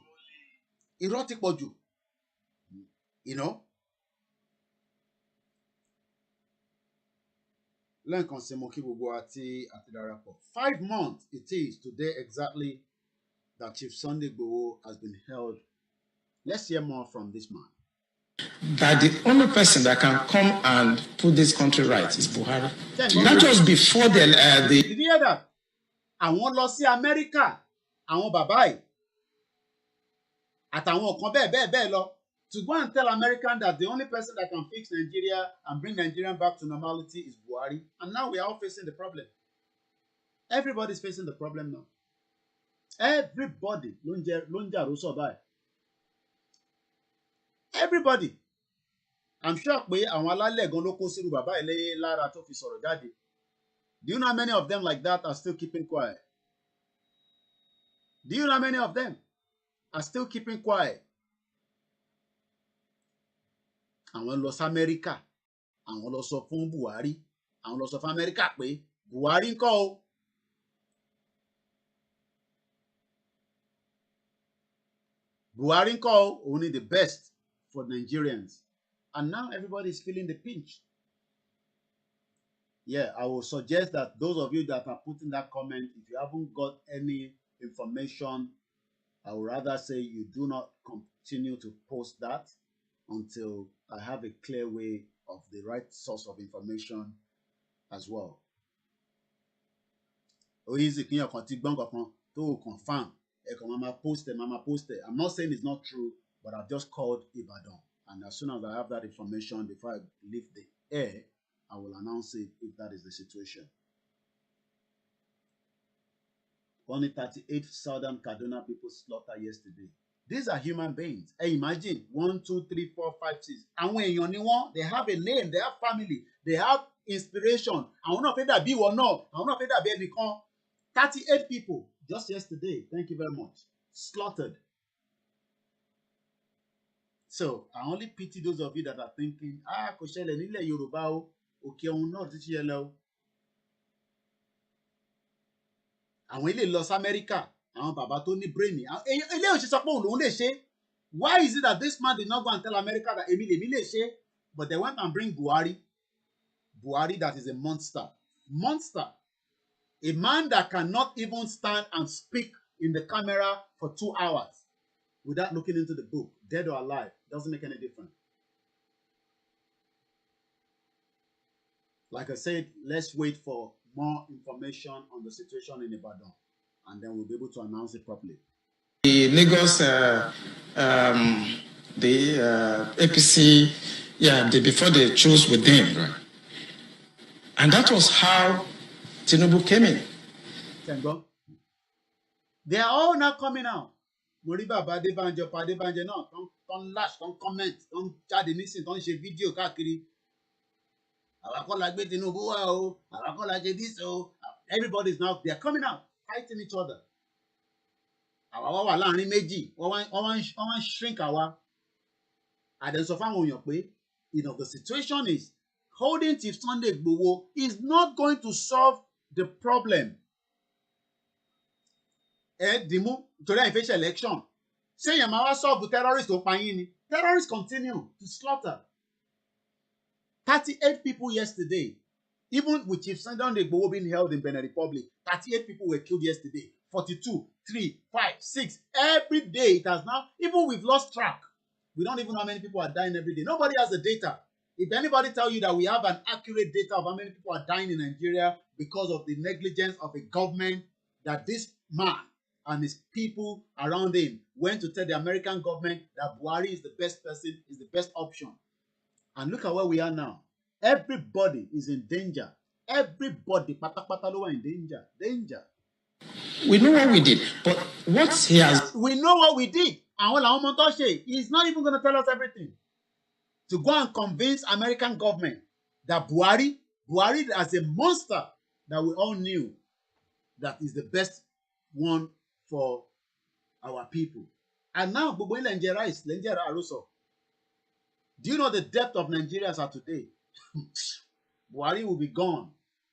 Irọ́ ti pọ̀ jù. You know? Lẹ́ẹ̀kan sí mo kí gbogbo àti darapọ̀. 5 months it is today exactly that Chief Sunday Igboho has been held. Let's hear more from this man.
That the only person that can come and put this country right is Buhari. That was before the
Did you hear that? Àwọn lọ sí Amẹ́ríkà, àwọn bàbá yìí, àtàwọn kan bẹ́ẹ̀ lọ, to go and tell Americans that the only person that can fix Nigeria and bring Nigeria back to normality is Buhari. And now we are all facing the problem. Everybody's facing the problem now. Everybody ló ń jà rúṣọ̀ báyìí. Everybody. I'm sure pé àwọn alálẹ̀ gan ló kó sírú bàbá ilé lára tó fi sọ̀rọ̀ jáde. Do you know how many of them like that are still keeping quiet? Do you know how many of them are still keeping quiet? Àwọn lọ sí Amẹ́ríkà, àwọn lọ sọ fún Buhari, àwọn lọ sọ fún Amẹ́ríkà pé Buhari ńkọ́ o. Buhari ńkọ́ o, òun ni the best for Nigerians. And now everybody is feeling the pinch. Yeah, I will suggest that those of you that are putting that comment, if you haven't got any information, I would rather say you do not continue to post that until I have a clear way of the right source of information as well. Easy kí ọkàn ti gbọ́n kankan tó confirm ẹ̀kan máa post it. I'm not saying it's not true, but I've just called Ibadan. And as soon as I have that information, before I leave the air, I will announce it if that is the situation. Only 38 southern Kaduna people slaughtered yesterday. These are human beings. Hey, imagine 1, 2, 3, 4, 5, 6. Àwọn èèyàn ni wọ́n. They have a name. They have family. They have inspiration. Àwọn náà fẹ́ dàbí ìwọ náà. Àwọn náà fẹ́ dàbí ẹnìkan. 38 people just yesterday. Thank you very much. Slaughtered. So I only pity those of you that are thinking, kò ṣẹlẹ̀ nílẹ̀ Yorùbá o, òkè ọ̀hún náà ti ṣẹlẹ̀ o. Àwọn ilé lọ sí Amẹ́ríkà, àwọn bàbá tó ní brain. Ilé òṣìṣẹ́ sọ pé òun lòún lè ṣe. Why is it that this man did not go and tell America that èmi lèmi lè ṣe? But they went and bring Buhari. Buhari that is a monster. Monster. A man that cannot even stand and speak in the camera for 2 hours without looking into the book, dead or alive, doesn't make any difference. Like I said, let's wait for more information on the situation in Ibadan, and then we'll be able to announce it properly.
The Lagos, APC, before they chose with them. Right. And that was how Tinubu came in.
They are all now coming out. Moriba Badebanje, Padebanje náà don't lash, don't comment, don't jáde nísìn, don't ṣe fídíò káàkiri. Àwa kọ́ la gbé Tinubu wá o, àwa kọ́ la ṣe this o. Everybody is now, they are coming out, fighting each other. Àwa wá wà láàrin méjì, wọ́n wá ń shrink àwa. Àdẹ̀sọ fáwọn èèyàn pé, the situation is, holding Chief Sunday Igboho is not going to solve the problem. Dìmú torí àìfẹ́ ṣe election. Ṣé èèyàn máa wá solve terrorists tó pa yín ni? Terrorists continue to slaughter. 38 people yesterday. Even with Chief Sunday Igboho being held in Benin Republic, 38 people were killed yesterday. 42, 3, 5, 6. Every day it has now, even we've lost track. We don't even know how many people are dying every day. Nobody has the data. If anybody tell you that we have an accurate data of how many people are dying in Nigeria because of the negligence of a government, that this man and his people around him went to tell the American government that Buhari is the best person, is the best option. And look at where we are now. Everybody is in danger. Everybody, patapata lo in danger. Danger.
We know what we did, but what he has...
We know what we did. And he's not even going to tell us everything. To go and convince American government that Buhari as a monster that we all knew that is the best one for our people. And now, do you know the depth of Nigerians are today? Buhari will be gone,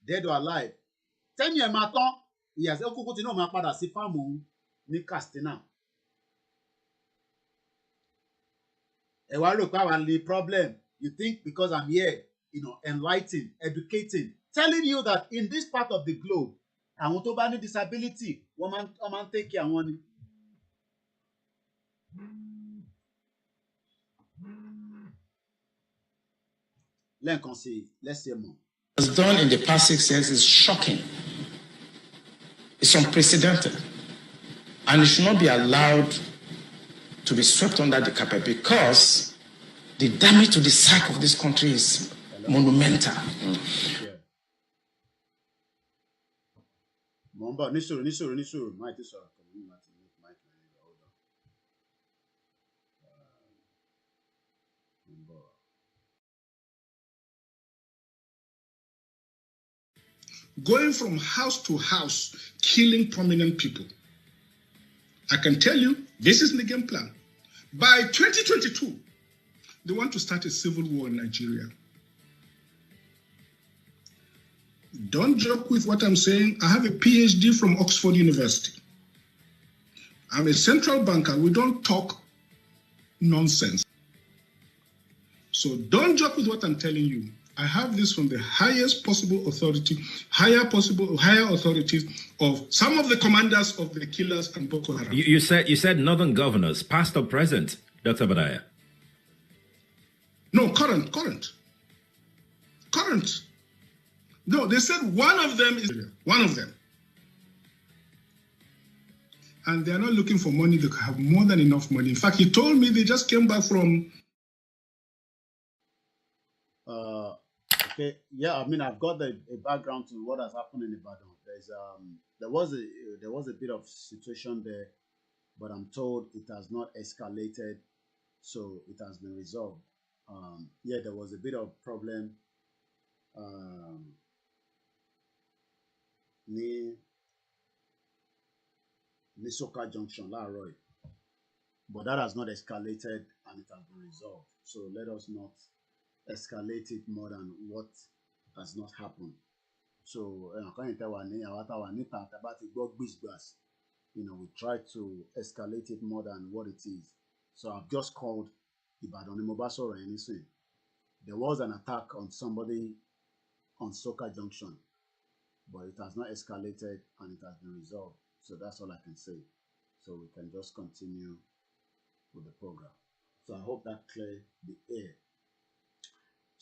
dead or alive. 10 years matter, he has ní Katsina. Ẹ wá rò pé àwa ní problem. You think because I'm here, enlightening, educating, telling you that in this part of the globe, àwọn tó bá ní disability, wọ́n máa ń take care wọn ni. Lẹ́ẹ̀kan sí, let's say more.
What was done in the past 6 years is shocking. It's unprecedented. And it should not be allowed to be swept under the carpet because the damage to the psyche of this country is monumental.
Going from house to house, killing prominent people. I can tell you, this is the game plan. By 2022, they want to start a civil war in Nigeria. Don't joke with what I'm saying. I have a PhD from Oxford University. I'm a central banker. We don't talk nonsense. So don't joke with what I'm telling you. I have this from the highest possible authority, higher authorities of some of the commanders of the killers and Boko Haram.
You said northern governors, past or present, Dr. Badaya?
No, current. No, they said one of them is one of them. And they are not looking for money. They have more than enough money. In fact, he told me they just came back from...
Okay, yeah, I mean, I've got a background to what has happened in Ibadan. There was a bit of situation there, but I'm told it has not escalated, so it has been resolved. Yeah, there was a bit of problem near Soka Junction, Laroy, but that has not escalated and it has been resolved. So let us not escalate it more than what has not happened. So we try to escalate it more than what it is. So I've just called Ibadan Mobaso or anything. There was an attack on somebody on Soka Junction, but it has not escalated and it has been resolved. So that's all I can say. So we can just continue with the program. So I hope that cleared the air.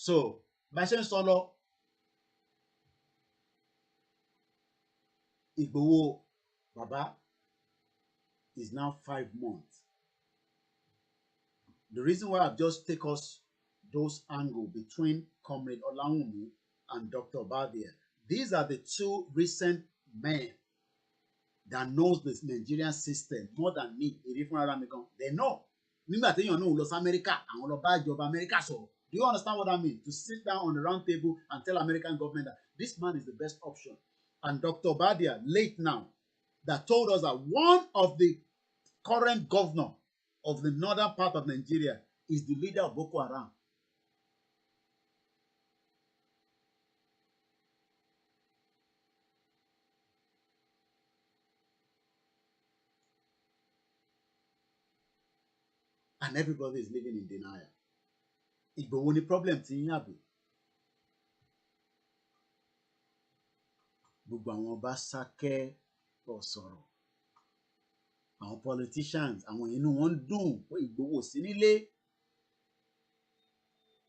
So, Bashen Solo, Igboho Baba is now 5 months. The reason why I've just taken us those angles between Comrade Olawumi and Dr. Badia, these are the two recent men that knows the Nigerian system more than me. They know. Nígbà téèyàn náà lọ sí America, àwọn lọ bá ìjọba America sọ̀rọ̀. Do you understand what I mean? To sit down on the round table and tell American government that this man is the best option. And Dr. Badia, late now, that told us that one of the current governor of the northern part of Nigeria is the leader of Boko Haram. And everybody is living in denial. Igboho ni problem ti yín àbí. Gbogbo àwọn ọba sákẹ́ pọ̀ sọ̀rọ̀. Àwọn politicians, àwọn inú wọn dùn pé Igboho sí nílé.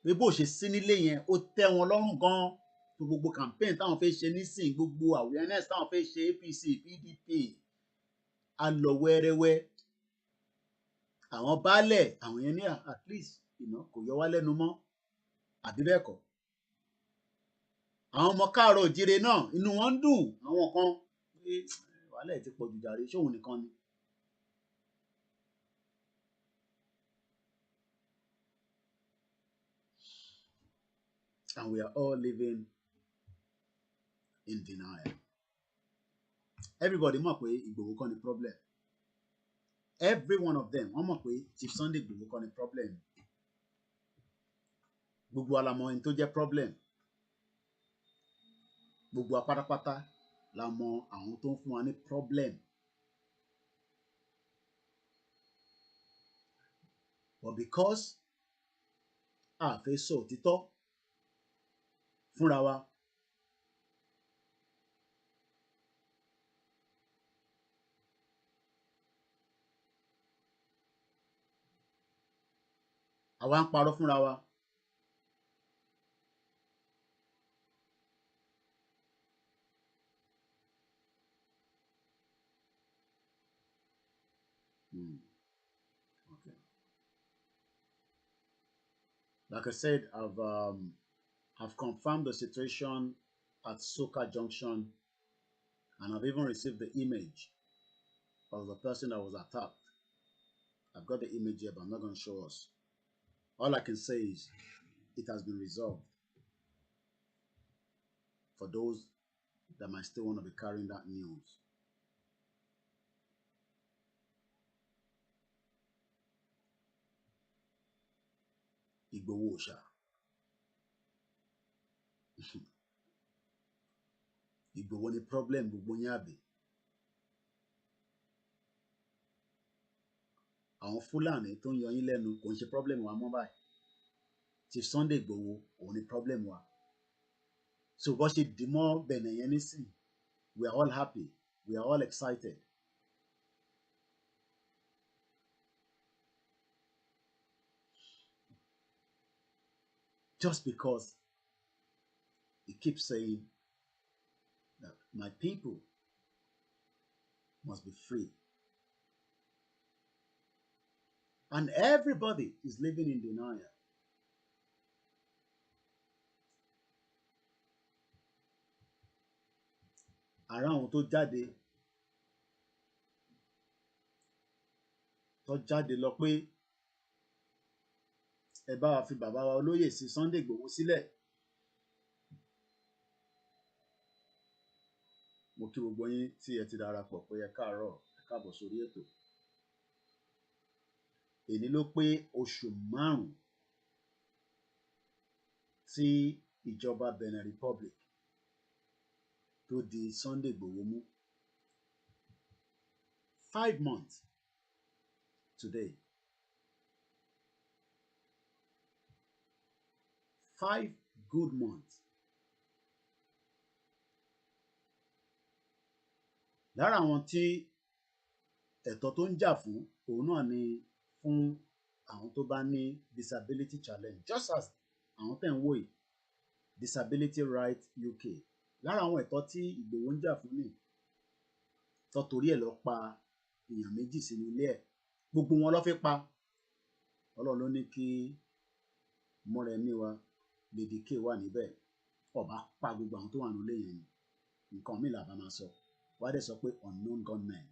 pé bó ṣe sí nílé yẹn ó tẹ́ wọn lọ́rùn gan-an tó gbogbo campaign táwọn fẹ́ ṣe nísìn gbogbo awareness táwọn fẹ́ ṣe APC PDP á lọ wẹ́rẹ́wẹ́ àwọn baálẹ̀ àwọn yẹn ní at least kò yọ wá lẹ́nu mọ́ àbí bẹ́ẹ̀ kọ́ àwọn ọmọ káàárọ̀ òjíire náà inú wọn ń dùn àwọn kan pé wàhálà ẹ̀ ti pọ̀ jù jàre ṣóun nìkan ni. And we are all living in denial. Everybody mọ̀ pé Ìgbòho kọ́ ni problem. Every one of them wọ́n mọ̀ pé Chief Sunday Ìgbòho kọ́ ni problem. Gbogbo wa la mọ̀ ẹni tó jẹ́ problem. Gbogbo wa pátápátá la mọ̀ àwọn tó ń fún wa ní problem. But because a fẹ́ sọ òtítọ́ fúnra wa àwa ń parọ́ fúnra wa. Okay. Like I said, I've confirmed the situation at Soka Junction, and I've even received the image of the person that was attacked. I've got the image here, but I'm not going to show us. All I can say is it has been resolved. For those that might still want to be carrying that news. Igboho Osha. Igboho ni problem gbogbo yín àbí. Àwọn Fúlàní tó ń yọ yín lẹ́nu kò ń ṣe problem wa mọ́ báyìí. Chief Sunday Igboho òun ni problem wa. So bó ṣe dì mọ́ Benin yẹn nísìn, we are all happy, we are all excited. Just because he keeps saying that my people must be free. And everybody is living in denial. Ara àwọn tó jáde lọ pé ẹ bá wa fi bàbá wa olóyè sí Sunday Igboho sílẹ̀. Mo kí gbogbo yín tí ẹ ti darapọ̀ pé ẹ káàárọ̀ ẹ káàbọ̀ sórí ètò. Èní ló pé oṣù 5 tí ìjọba Benin Republic tó di Sunday Igboho mú. 5 months today. 5 good months. Lára àwọn tí ẹ̀tọ́ tó ń jà fún òun náà ni fún àwọn tó bá ní disability challenge, just as àwọn tẹ̀ ń wò yìí Disability Rights UK. Lára àwọn ẹ̀tọ́ tí Ìgbòho ń jà fún ni tó torí ẹ̀ lọ pa èèyàn 2 sínú ilé ẹ̀. Gbogbo wọn ló fi pa. Ọlọ́run ló ní kí Mọ́rẹ̀mí wa Lady K wà níbẹ̀. Ọba pa gbogbo àwọn tó wà nílé yẹn ni. Nǹkan mi làbá máa sọ. Wá dẹ̀ sọ pé unknown gunmen.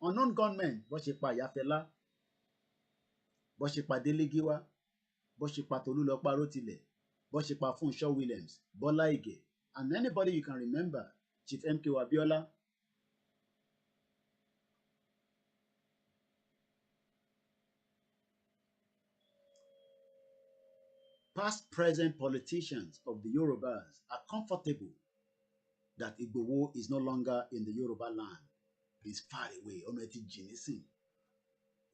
Unknown gunmen bó ṣe pa Ìyáfẹ́lá, bó ṣe pa Délé Gíwá, bó ṣe pa Tolúlọpá Rótilẹ̀, bó ṣe pa Fúnṣọ́ Williams, Bọ́lá Ìgè, and anybody you can remember, Chief MK Abiola. Past, present politicians of the Yorubas are comfortable that Igboho is no longer in the Yoruba land. He's far away. Ọmọ ẹ ti jìn nísìn.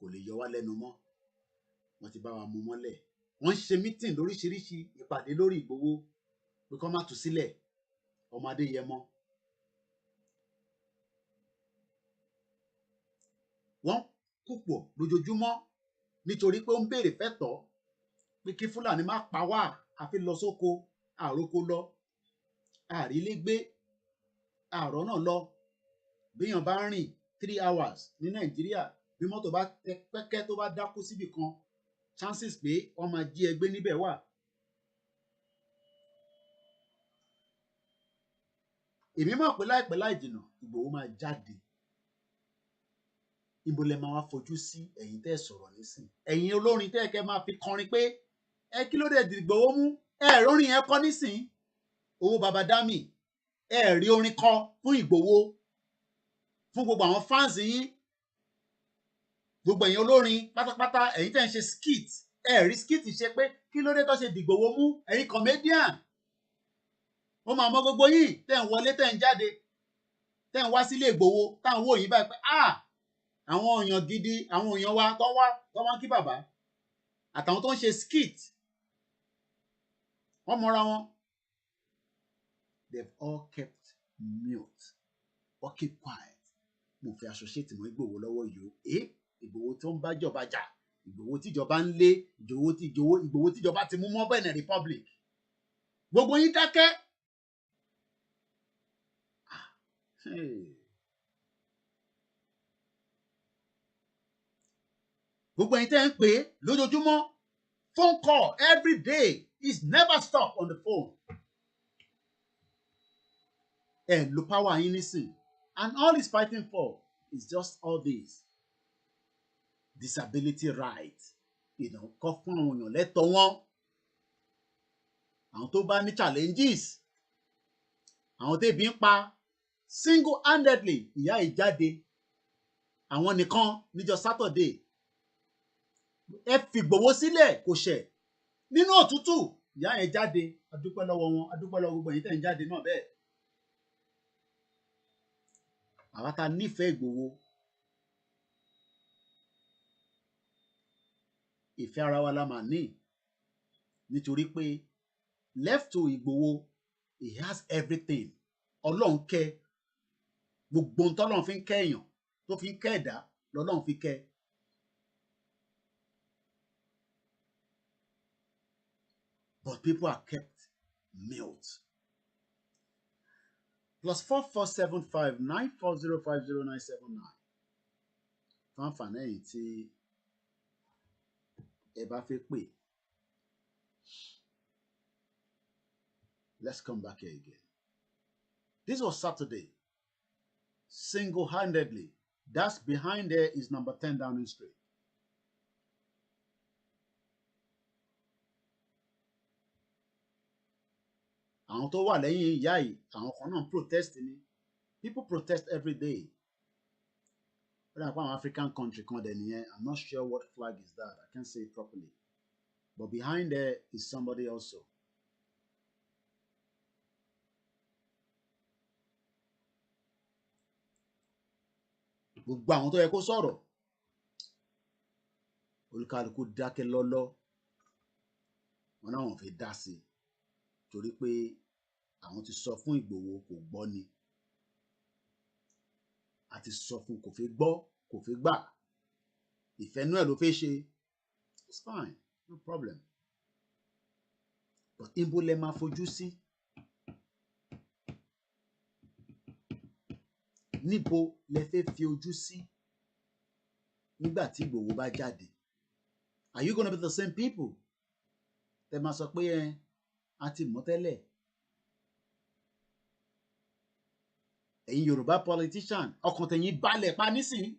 Kò lè yọ wá lẹ́nu mọ́. Wọ́n ti bá wa mú mọ́lẹ̀. Wọ́n ṣe meeting lóríṣiríṣi ìpàdé lórí Igboho pé kó má tú sílẹ̀. Ọmọ Adéyẹmọ. Wọ́n kúpọ̀ lójoojúmọ́ nítorí pé ó ń béèrè fẹ́tọ̀ọ́. pé kí Fúlàní má pa wá àfi lọ sóko àròkọ lọ àrílé gbé àrọ náà lọ béèyàn bá rìn 3 hours ní Nàìjíríà bí mọ́tò bá tẹ pẹ́kẹ́ tó bá dákú síbì kan chances pé wọ́n máa jí ẹgbẹ́ níbẹ̀ wà. èmi mọ̀ pé láìpẹ́ láì jìnnà Ìgbòho máa jáde. Ibo lẹ máa wá fojú sí ẹ̀yin tẹ́ sọ̀rọ̀ nísìn ẹ̀yin olórin tẹ́ kẹ́ máa fi kọrin pé ẹ kí ló dé dìgbòho mú ẹ rórin yẹn kọ nísìn owó baba dami ẹ rí orin kọ fún Ìgbòho fún gbogbo àwọn fans yín gbogbo ẹ̀yin olórin pátápátá ẹ̀yin tẹ́ ń ṣe skit ẹ rí skit ṣe pé kí ló dé tó ṣe dìgbòho mú ẹ̀yin comedian ó máa mọ gbogbo yín tẹ́ ń wọlé tẹ́ ń jáde tẹ́ ń wá sílé Ìgbòho táwọn wò yín báyìí pé àwọn èèyàn gidi àwọn èèyàn wa tó wá kí bàbá àtàwọn tó ń ṣe skit wọ́n mọra wọn. They've all kept mute or keep quiet. Mo fi associate mọ́ Ìgbòho lọ́wọ́ yìí o Ìgbòho tó ń bá jọba jà Ìgbòho tíjọba ń lé Ìgbòho tíjọba ti mú mọ́ Benin Republic gbogbo yín dákẹ́. Gbogbo ẹ̀yin tẹ́ ń pè é lójoojúmọ́ phone call every day is never stop on the phone. Ẹ lo power yín nísìn and all he's fighting for is just all this disability right kọ́ fún àwọn èèyàn lẹ́tọ̀ọ́ wọn àwọn tó bá ní challenges àwọn tẹ́bi ń pa single-handedly ìyá ìjáde àwọn nìkan níjọ́ Saturday ẹ fìgbòho sílẹ̀ kò ṣẹ̀ nínú òtútù ìyá yẹn jáde adúpẹ́ lọ́wọ́ wọn adúpẹ́ lọ́wọ́ gbogbo ẹ̀yin tẹ́ ń jáde náà bẹ́ẹ̀. àwa ta nífẹ̀ẹ́ Ìgbòho ìfẹ́ ara wa la máa ní nítorí pé left to Ìgbòho he has everything ọlọ́run kẹ́ gbogbo ohun tọ́lọ́run fi ń kẹ́ èèyàn tó fi ń kẹ́ ẹ̀dá lọ́lọ́run fi kẹ́. But people are kept mute. +447594050979 fún àǹfààní ẹ̀yin tí ẹ bá fẹ́ pè. Let's come back here again. This was Saturday. Single-handedly. That's behind there is number 10 Downing Street. Àwọn tó wà lẹ́yìn ìyá yìí àwọn kan náà protest ni. People protest every day. Ó dàgbà àwọn African country kan dẹ̀ nìyẹn. I'm not sure what flag is that. I can't say it properly. But behind there is somebody also. Gbogbo àwọn tó yẹ kó sọ̀rọ̀ olúkálùkù dákẹ́ lọ́lọ́ wọn náà wọ́n fi dá sí i torí pé àwọn ti sọ fún Ìgbòho kò gbọ́ ni àti sọ fún kò fi gbọ́ kò fi gbà ìfẹ́nú ẹ̀ ló fẹ́ ṣe it's fine no problem but ibo lẹ máa fojú sí níbo lẹ fẹ́ fi ojú sí nígbà tí Ìgbòho bá jáde are you gonna be the same people tẹ máa sọ pé a ti mọ̀ tẹ́lẹ̀ ẹ̀yin Yorùbá politician ọkàn tẹ̀yin balẹ̀ pa nísìnyí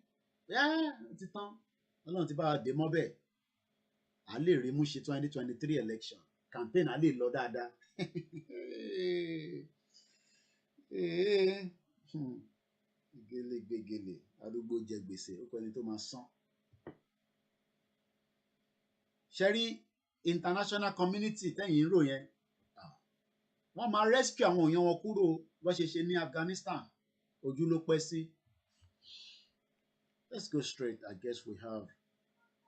ti tán Ọlọ́run ti bá a dé mọ́ bẹ́ẹ̀ a lè rí mú ṣe 2023 election campaign a lè lọ dáadáa gèlè arúgbó jẹ gbèsè ó kọ ẹni tó máa san ṣẹ́rí international community tẹ̀yìn rò yẹn wọ́n máa rescue àwọn èèyàn wọn kúrò bó ṣe ṣe ní Afghanistan ojú ló pẹ́ sí. Let's go straight. I guess we have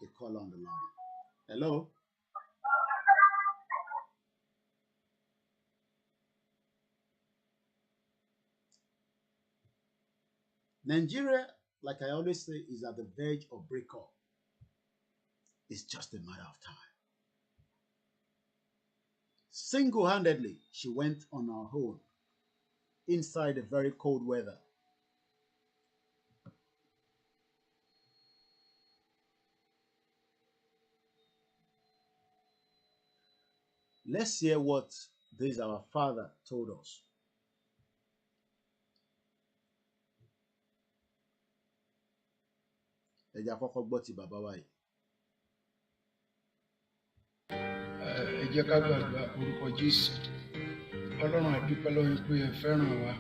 a call on the line. Hello. Nigeria, like I always say, is at the verge of breakup. It's just a matter of time. Single-handedly, she went on her own inside the very cold weather. Let's hear what this our father told us. Ẹ jẹ́ àkọ́kọ́ gbọ́ ti bàbá wa yìí.
Ẹ jẹ́ ká gbàdúrà orúkọ Jésù. Ọlọ́run a dúpẹ́ lọ́wọ́ yín pé ẹ fẹ́ràn wa.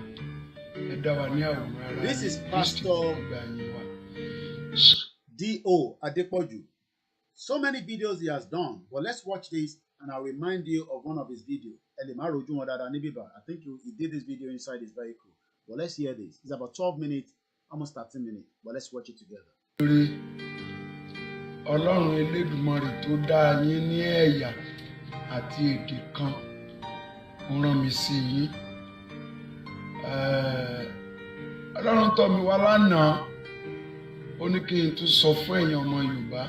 Ẹ dá wa ní àwòrán ara yín.
This is Pastor D.O. Adepoju. So many videos he has done, but let's watch this and I'll remind you of one of his videos. I think he did this video inside his vehicle. But let's hear this. It's about 12 minutes, almost 13 minutes. But let's watch it together.
Ọlọ́run Elédùmarè tó dá yín ní ẹ̀yà àti èdè kan ó rán mi sí yín. Ọlọ́run tọ́ mi wá lánàá ó ní kí n tún sọ fún ẹ̀yin ọmọ Yorùbá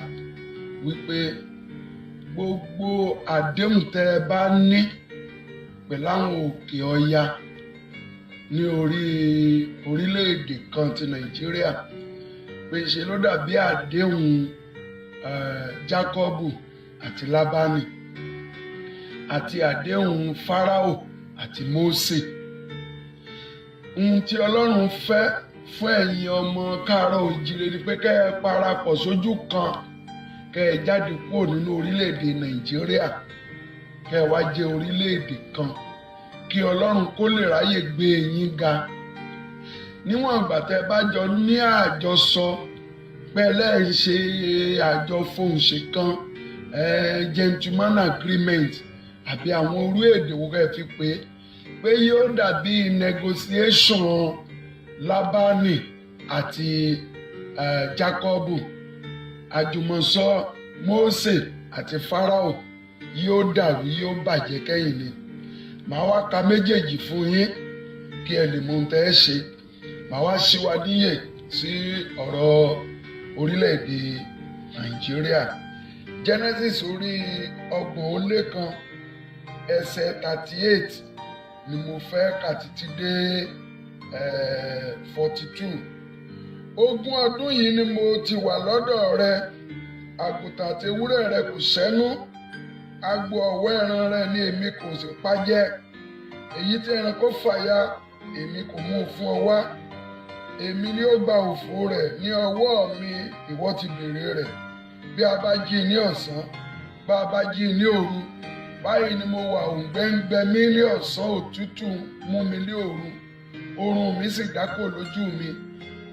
wípé gbogbo àdéhùn tẹ́ ẹ bá ní pẹ̀lú àwọn òkè ọya ní orílẹ̀-èdè kan ti Nàìjíríà pé ṣe ló dàbí àdéhùn Jákọ́bù àti Lábánì àti àdéhùn Fáráò àti Mósè. Ohun tí Ọlọ́run fẹ́ fún ẹ̀yin ọmọ káàárọ̀ oòjíire ni pé kẹ́ ẹ parapọ̀ sójú kan, kẹ́ ẹ jáde kúrò nínú orílẹ̀-èdè Nàìjíríà, kẹ́ ẹ wá jẹ́ orílẹ̀-èdè kan kí Ọlọ́run kó lè ráyè gbé yín ga. Níwọ̀n ìgbà tẹ́ bá jọ ní àjọsọ pẹ̀lẹ́ ń ṣe àjọ fohùnṣe kan gentleman agreement àbí àwọn orú èdè wo kẹ́ fi pé yóò dàbí negotiation Lábánì àti Jákọ́bù, àjùmọ̀sọ Mósè àti Fáráò yóò dàrú yóò bàjẹ́ kẹ́yìn ni. Màá wá ka méjèèjì fún yín kí ẹ lè mọ ohun tẹ́ ẹ ṣe. Màá wá ṣíwádìíyè sí ọ̀rọ̀ orílẹ̀-èdè Nàìjíríà. Genesis orí 30 ẹsẹ̀ 38 ni mo fẹ́ kà títí dé 42. 20 ọdún yìí ni mo ti wà lọ́dọ̀ rẹ, àgùntàn àti ewúrẹ́ rẹ kò sẹ́nu, agbo ọ̀wọ́ ẹran rẹ ni èmi kò sì pa jẹ. Èyí tí ẹranko fàya èmi kò mú fún ọ wá. Èmi ni ó gba òfò rẹ̀ ní ọwọ́ mi, ìwọ ti béèrè rẹ̀. Bí a bá jí ní ọ̀sán, bá a bá jí ní òru, báyìí ni mo wà òǹgbẹ ń gbẹ mí ní ọ̀sán, òtútù mú mi ní òru, oorun mi sì dákò lójú mi.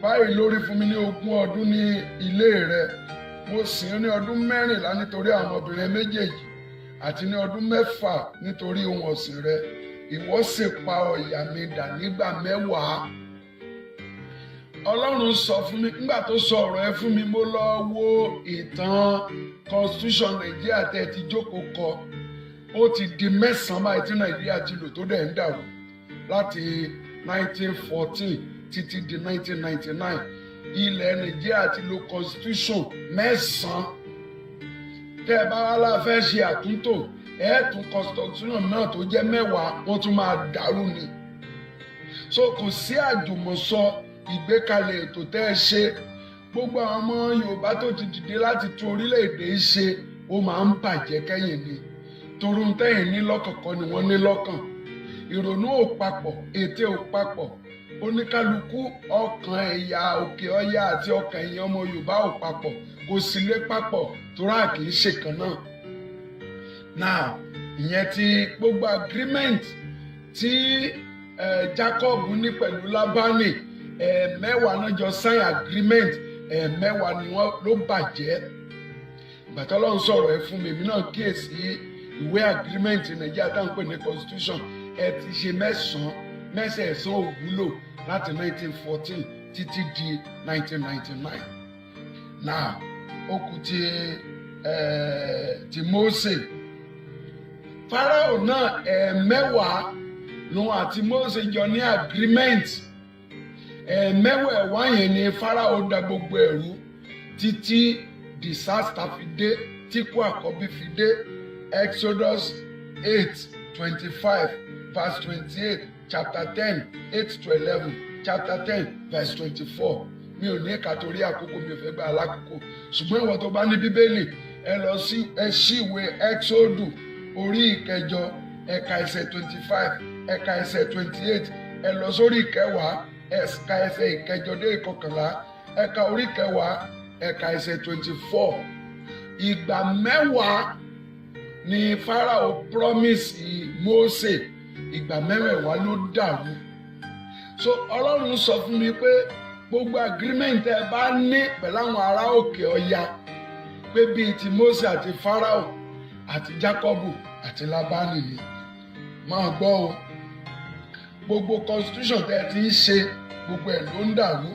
Báyìí lórí fún mi ní 20 ọdún ní ilé rẹ. Mo sìn ní ọdún 14 nítorí àwọn obìnrin méjèèjì àti ní ọdún 6 nítorí ohun ọ̀sìn rẹ. Ìwọ sì pa ọ̀yà mi dà nígbà 10. Ọlọ́run sọ fún mi nígbà tó sọ ọ̀rọ̀ ẹ fún mi, mo lọ wo ìtàn constitution Nàìjíríà tẹ́ ti jókòó kọ. Ó ti di 9 báyìí tí Nàìjíríà ti lò tó dẹ̀ ń dàrú láti 1914 títí di 1999. Ilẹ̀ Nàìjíríà ti lò constitution 9. Tẹ́ ẹ bá wá la fẹ́ ṣe àtúntò tún constitution náà tó jẹ́ 10 wọ́n tún máa dàrú ni. So kò sí àjùmọ̀sọ ìgbékalẹ̀ ètò tẹ́ ẹ ṣe. Gbogbo àwọn ọmọ Yorùbá tó ti dìde láti tún orílẹ̀-èdè ṣe ó máa ń bàjẹ́ kẹ́yìn ni. Torí ń tẹ́yìn ní lọ́kàn kọ́ ni wọ́n ní lọ́kàn. Ìrònú ò papọ̀, ète ò papọ̀. Oníkálukú ọkàn ẹ̀yà òkè ọya àti ọkàn ẹ̀yìn ọmọ Yorùbá ò papọ̀, kò sì lè papọ̀ torí a kì í ṣe kan náà. Now ìyẹn ti gbogbo agreement tí Jacob ní pẹ̀lú Lábánì, 10 náà jọ sign agreement, 10 ni wọ́n ló bàjẹ́. Ìgbà tí Ọlọ́run sọ̀rọ̀ ẹ fún mi, èmi náà kíyèsí ìwé agreement Nàìjíríà tá à ń pè ní constitution ti ṣe 9 ò wúlò láti 1914 títí di 1999. Now ó kù ti Mósè. Fáráò náà 10 lòun àti Mósè jọ ní agreement. 10 yẹn ni Fáráò da gbogbo ẹ̀rú títí disaster fi dé, tí kú àkọ́bí fi dé. Exodus 8 25 verse 28, chapter 10 8 to 11, chapter 10 verse 24. Mi ò ní ẹ̀ka torí àkókò mi ò fẹ́ gba alákòókò ṣùgbọ́n ìwọ tó bá ní bíbélì ẹ lọ sí ìwé Ẹ́kísódù orí ìkẹjọ ẹ̀ka ẹsẹ̀ 25 ẹ̀ka ẹsẹ̀ 28 ẹ lọ sórí ìkẹwàá ẹ̀ka ẹsẹ̀ ìkẹjọ dé ìkọkànlá ẹ̀ka orí ìkẹwàá ẹ̀ka ẹsẹ̀ 24. Ìgbà mẹ́wàá ni Fáráò promise Mósè, ìgbà mẹ́wàá ló dàrú. So Ọlọ́run sọ fún mi pé gbogbo agreement ẹ bá ní pẹ̀lú àwọn ará òkè ọya pé bíi ti Mósè àti Fáráò àti Jákọ́bù àti Lábánì ni máa gbọ́ o. Gbogbo constitution tẹ́ ti ń ṣe gbogbo ẹ̀ ló ń dàrú.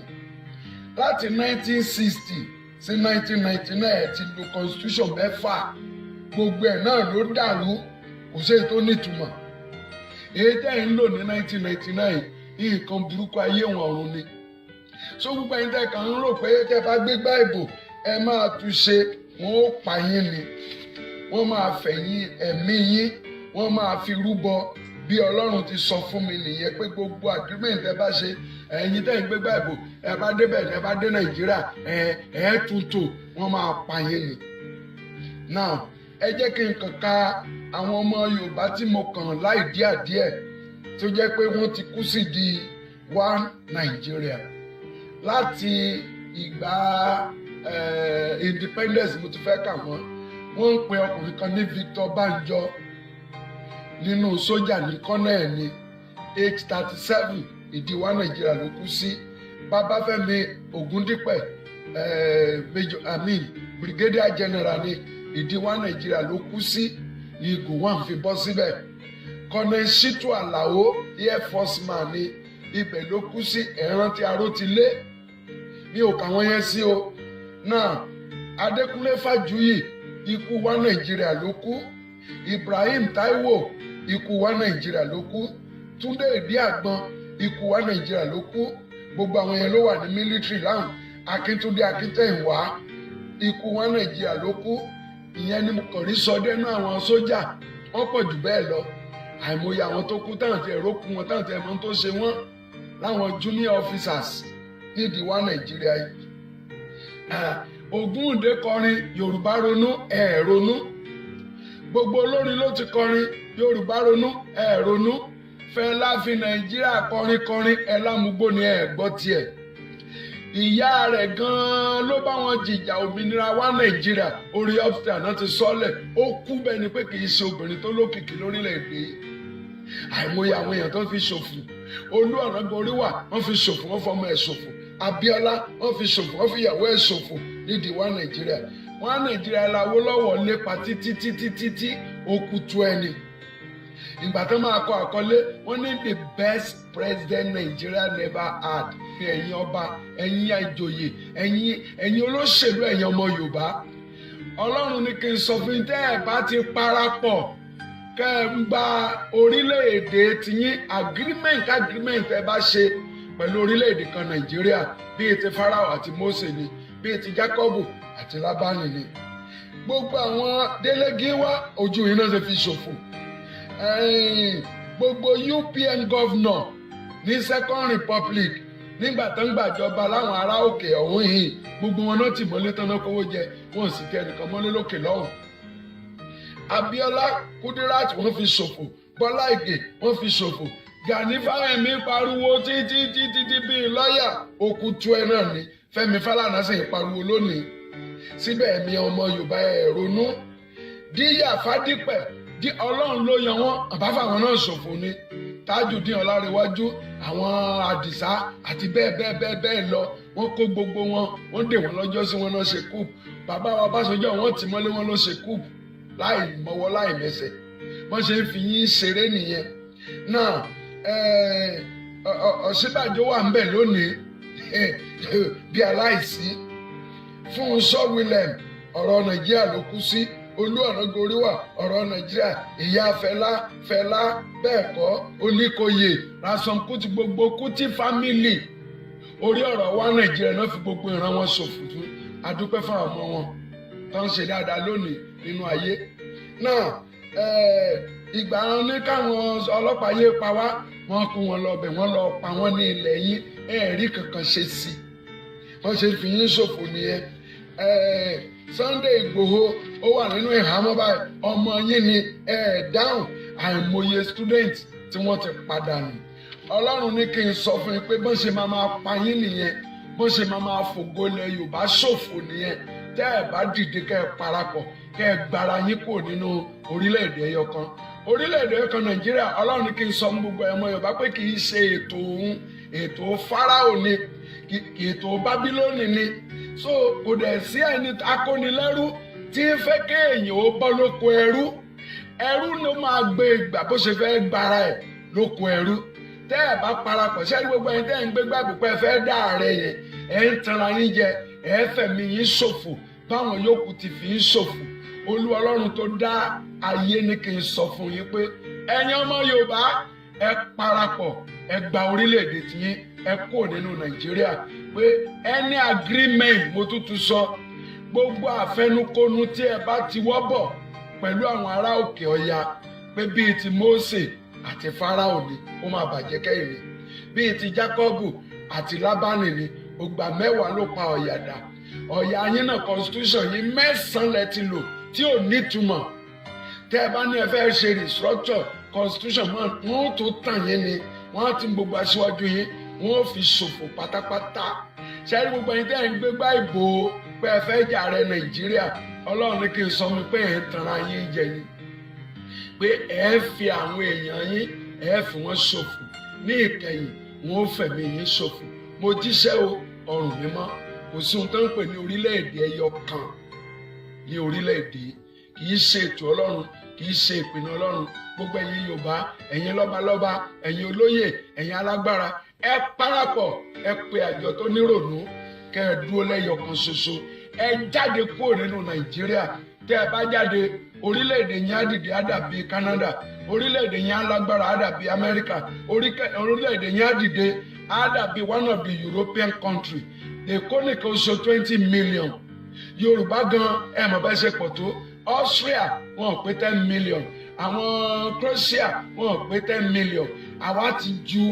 Láti 1960 sí 1999 ẹ ti lo constitution mẹ́fà gbogbo ẹ̀ náà ló dàrú kò sí èyí tó nítumọ̀. Èyí tẹ́ ń lò ní 1999 nǹkan burúkú ayé wọn ọ̀run ni. So gbogbo ẹ̀yin tẹ́ kàn ń rò pé tẹ́ bá gbégbá ìbò ẹ máa tún ṣe wọn ó pa yín ni. Wọ́n máa fẹ̀yìn ẹ̀mí yín, wọ́n máa fi rúbọ bí Ọlọ́run ti sọ fún mi nìyẹn pé gbogbo agreement ẹ bá ṣe ẹ̀yin tẹ́ ń gbégbá ìbò ẹ bá débẹ̀ ẹ bá dé Nàìjíríà ẹ túntò wọ́n máa pa yín ni. Now ẹ jẹ́ kí n kàn ka àwọn ọmọ Yorùbá tí mo kàn láì díàdíẹ̀ tó jẹ́ pé wọ́n ti kú sí di one Nigeria láti ìgbà independence mo ti fẹ́ kà wọ́n ń pe ọkùnrin kan ní Victor Banjo nínú sójà ní kọ́nẹ́ẹ̀ ní age 37 ìdí one Nigeria ló kú sí. Babafẹ́mi Ògúndípẹ̀ brigadier general ní ìdí one Nigeria ló kú sí ní Gowon fi bọ́ síbẹ̀. Colonel Shitu Alao air force man ní ibẹ̀ ló kú sí ẹ̀rán tí aró ti lé ní òkà wọn yẹn sí o. Náà Adékúnlé Fájuyì ikú one Nigeria ló kú. Ibrahim Taiwo ikú one Nigeria ló kú. Túndé Ìdí Àgbọn ikú one Nigeria ló kú. Gbogbo àwọn yẹn ló wà ní military láwọn. Akíntúndé Akíntẹ̀yìnwá ikú one Nigeria ló kú. Ìyẹn ni mo kàn rí sọ dẹ́nu àwọn sójà wọ́n pọ̀ jù bẹ́ẹ̀ lọ. Àìmọye àwọn tó kú táwọn ti ẹ̀rọ kú wọn táwọn ti ẹ̀mọ́ tó ṣe wọ́n láwọn junior officers nídìí one Nigeria yìí. Ògúndé kọrin Yorùbá ronú ẹ̀ ronú. Gbogbo olórin ló ti kọrin Yorùbá ronú ẹ̀ ronú. Fẹlá fi Nàìjíríà kọrin ẹ̀ lámúgbó ni ẹ̀ gbọ́ tiẹ̀. Ìyá rẹ̀ gan-an ló bá wọn jìjà òmìnira wá Nàìjíríà orí ọ́fíà náà ti sọ́lẹ̀ ó kú bẹ́ẹ̀ ni pé kì í ṣe obìnrin tó lókìkí lórílẹ̀‐èdè. Àìmọye àwọn èèyàn tó fi ṣòfò. Olú Ọ̀nàgboríwà wọ́n fi ṣòfò wọ́n fọmọ ẹ̀ ṣòfò. Abíọ́lá wọ́n fi ṣòfò wọ́n fi ìyàwó ẹ̀ ṣòfò nídìí wá Nàìjíríà. Wọ́n Nàìjíríà làwọ́ lọ́wọ́ lépa títí ó kú tú ẹni. Ìgbà tó máa kọ àkọlé wọ́n ní the best president Nigeria never had ní ẹ̀yin ọba ẹ̀yin ìjòyè ẹ̀yin olóṣèlú ẹ̀yin ọmọ Yorùbá. Ọlọ́run ní kí n sọ fún yín tẹ́ ẹ̀ bá ti parapọ̀ kẹ́ ẹ̀ ń gba orílẹ̀-èdè tiyín agreement ẹ bá ṣe pẹ̀lú orílẹ̀-èdè kan Nàìjíríà bíi ti Fáráò àti Mósè ni bíi ti Jákọ́bù àti Lábánì ni. Gbogbo àwọn délégé wá ojú yìí náà ṣe fi ṣòfò. Gbogbo UPN governor ní Second Republic nígbà tó ń gbàjọba láwọn ará òkè ọ̀hún yìí gbogbo wọn náà tì mọ́lé tán náà kówó jẹ wọn sì tẹ ẹnìkan mọ́lé lókè lọ́hùn. Abíọ́lá Kudirat wọ́n fi ṣòfò Bọ́lá Ìgè wọ́n fi ṣòfò Gani Fáyẹ̀mí pariwo títí bíi lọ́ọ̀yà òkútu ẹ̀ náà ni Fẹ́mi Fálànà sì ń pariwo lónìí. Síbẹ̀ ẹ̀mí ọmọ Yorùbá ẹ̀ ronú. Díyà Fádípẹ̀ Ọlọ́run ló yan wọ́n àbáfàwọn náà ṣòfò ni. Tájùdín Ọlárẹ̀wájú àwọn Àdìsá àti bẹ́ẹ̀ lọ wọ́n kó gbogbo wọn wọ́n dè wọ́n lọ́jọ́ sí wọn náà ṣe kúùpù. Bàbá wa Ọbásanjọ́ wọ́n tì mọ́lé wọn ló ṣe kúùpù láì mọ́wọ́ láì mẹsẹ̀ wọ́n ṣe ń fi yín ṣeré nìyẹn. Náà Ọ̀ṣínbàjò wà ń bẹ̀ lónìí bí aláìsí. Fúnṣọ́ William ọ̀rọ̀ Nàìjíríà ló kú sí. Olú Ọ̀nàgboríwà ọ̀rọ̀ Nàìjíríà ìyá Fẹlá bẹ́ẹ̀ kọ́ Oníkòyè Ransome Kuti gbogbo Kuti family orí ọ̀rọ̀ wa Nàìjíríà náà fi gbogbo ìran wọn ṣòfò fún adúpẹ́ fún àwọn ọmọ wọn tó ń ṣe dáadáa lónìí nínú ayé. Náà ìgbà ní káwọn ọlọ́pàá yé pa wá wọ́n kó wọn lọ bẹ̀ wọ́n lọ pa wọ́n ní ilẹ̀ yín ẹ̀ẹ́rí kankan ṣe sí i wọ́n ṣe fi yín ṣòfò nìyẹn. Sunday Igboho ó wà nínú ìhámọ́ báyìí ọmọ yín ni dáhùn àìmọye student tí wọ́n ti padà nù. Ọlọ́run ní kí n sọ fún yín pé bọ́n ṣe máa pa yín nìyẹn bọ́n ṣe máa fògo ilẹ̀ Yorùbá ṣòfò nìyẹn tẹ́ ẹ̀ bá dìde kẹ́ ẹ parapọ̀ kẹ́ ẹ gbára yín kò nínú orílẹ̀-èdè ẹyọ kan. Orílẹ̀-èdè ẹyọ kan Nàìjíríà Ọlọ́run ní kí n sọ fún gbogbo ọmọ Yorùbá pé kì í ṣe ètò òun ètò Fáráò ni ètò Bábílónì ni. So kò dẹ̀ sí ẹni akónilẹ́rú tí ń fẹ́ kéèyàn ó bọ́ lóko ẹrú ló máa gbé ìgbà bó ṣe fẹ́ gbára ẹ̀ lóko ẹrú. Tẹ́ ẹ̀ bá parapọ̀ ṣẹ́ni gbogbo ẹni tẹ́ ẹ̀ ń gbé gbàgbọ́ pé ẹ fẹ́ dá ààrẹ yẹn ẹ̀ ń tanra yín jẹ ẹ̀ fẹ̀mí yín ṣòfò báwọn yòókù ti fi yín ṣòfò. Olúwa Ọlọ́run tó dá ayé ní kí n sọ fún yín pé ẹ̀yin ọmọ Yorùbá ẹ parapọ̀ ẹ gba orílẹ̀-èdè tiyín ẹ kó nínú Nàìjíríà pé any agreement mo tútù sọ gbogbo àfẹnukonu tí ẹ bá ti wọ́ bọ̀ pẹ̀lú àwọn ará òkè ọya pé bíi ti Mósè àti Fáráò ni ó máa bàjẹ́ kẹ́yìn ni bíi ti Jákọ́bù àti Lábánì ni ògbà 10 ló pa ọ̀yà dà ọ̀yà yín náà constitution yín 9 lẹ ti lò tí ò nítumọ̀ tẹ́ ẹ bá ní ẹ fẹ́ ṣe restructure constitution wọ́n tó tàn yín ni wọ́n á ti gbogbo aṣíwájú yín wọ́n fi ṣòfò pátápátá ṣẹ́rí gbogbo ẹni tẹ́ ẹ̀ ń gbégbá ìbò pé ẹ fẹ́ jà ààrẹ Nàìjíríà Ọlọ́run ní kí n sọ mi pé ẹ̀ ń tanra yín jẹ ni pé ẹ fi àwọn èèyàn yín ẹ fi wọ́n ṣòfò ní ìkẹyìn wọn ò fẹ̀mí yín ṣòfò mo jíṣẹ́ o ọrùn mi mọ́ kò sí ohun tó ń pè ní orílẹ̀-èdè ẹyọ kan ní orílẹ̀-èdè kì í ṣe ètò Ọlọ́run kì í ṣe ìpinnu Ọlọ́run gbogbo ẹ̀yin Yorùbá ẹ̀yin lọ́balọ́ba ẹ̀yin olóyè ẹ̀yin alágbára ẹ parapọ̀ ẹ pe àjọ tó nírònú kẹ́ ẹ dúró lẹ́yọ kan ṣoṣo ẹ jáde kúrò nínú Nàìjíríà tẹ́ ẹ bá jáde orílẹ̀-èdè yẹn á dìde á dàbí Canada orílẹ̀-èdè yẹn á lágbára á dàbí America orílẹ̀-èdè yẹn á dìde á dàbí one of the European country èkó nìkan oṣù 20 million Yorùbá gan ẹ mọ̀ bẹ́ẹ̀ ṣe pọ̀ tó Austria wọn ò pé 10 million àwọn Croatia wọn ò pé 10 million àwa ti ju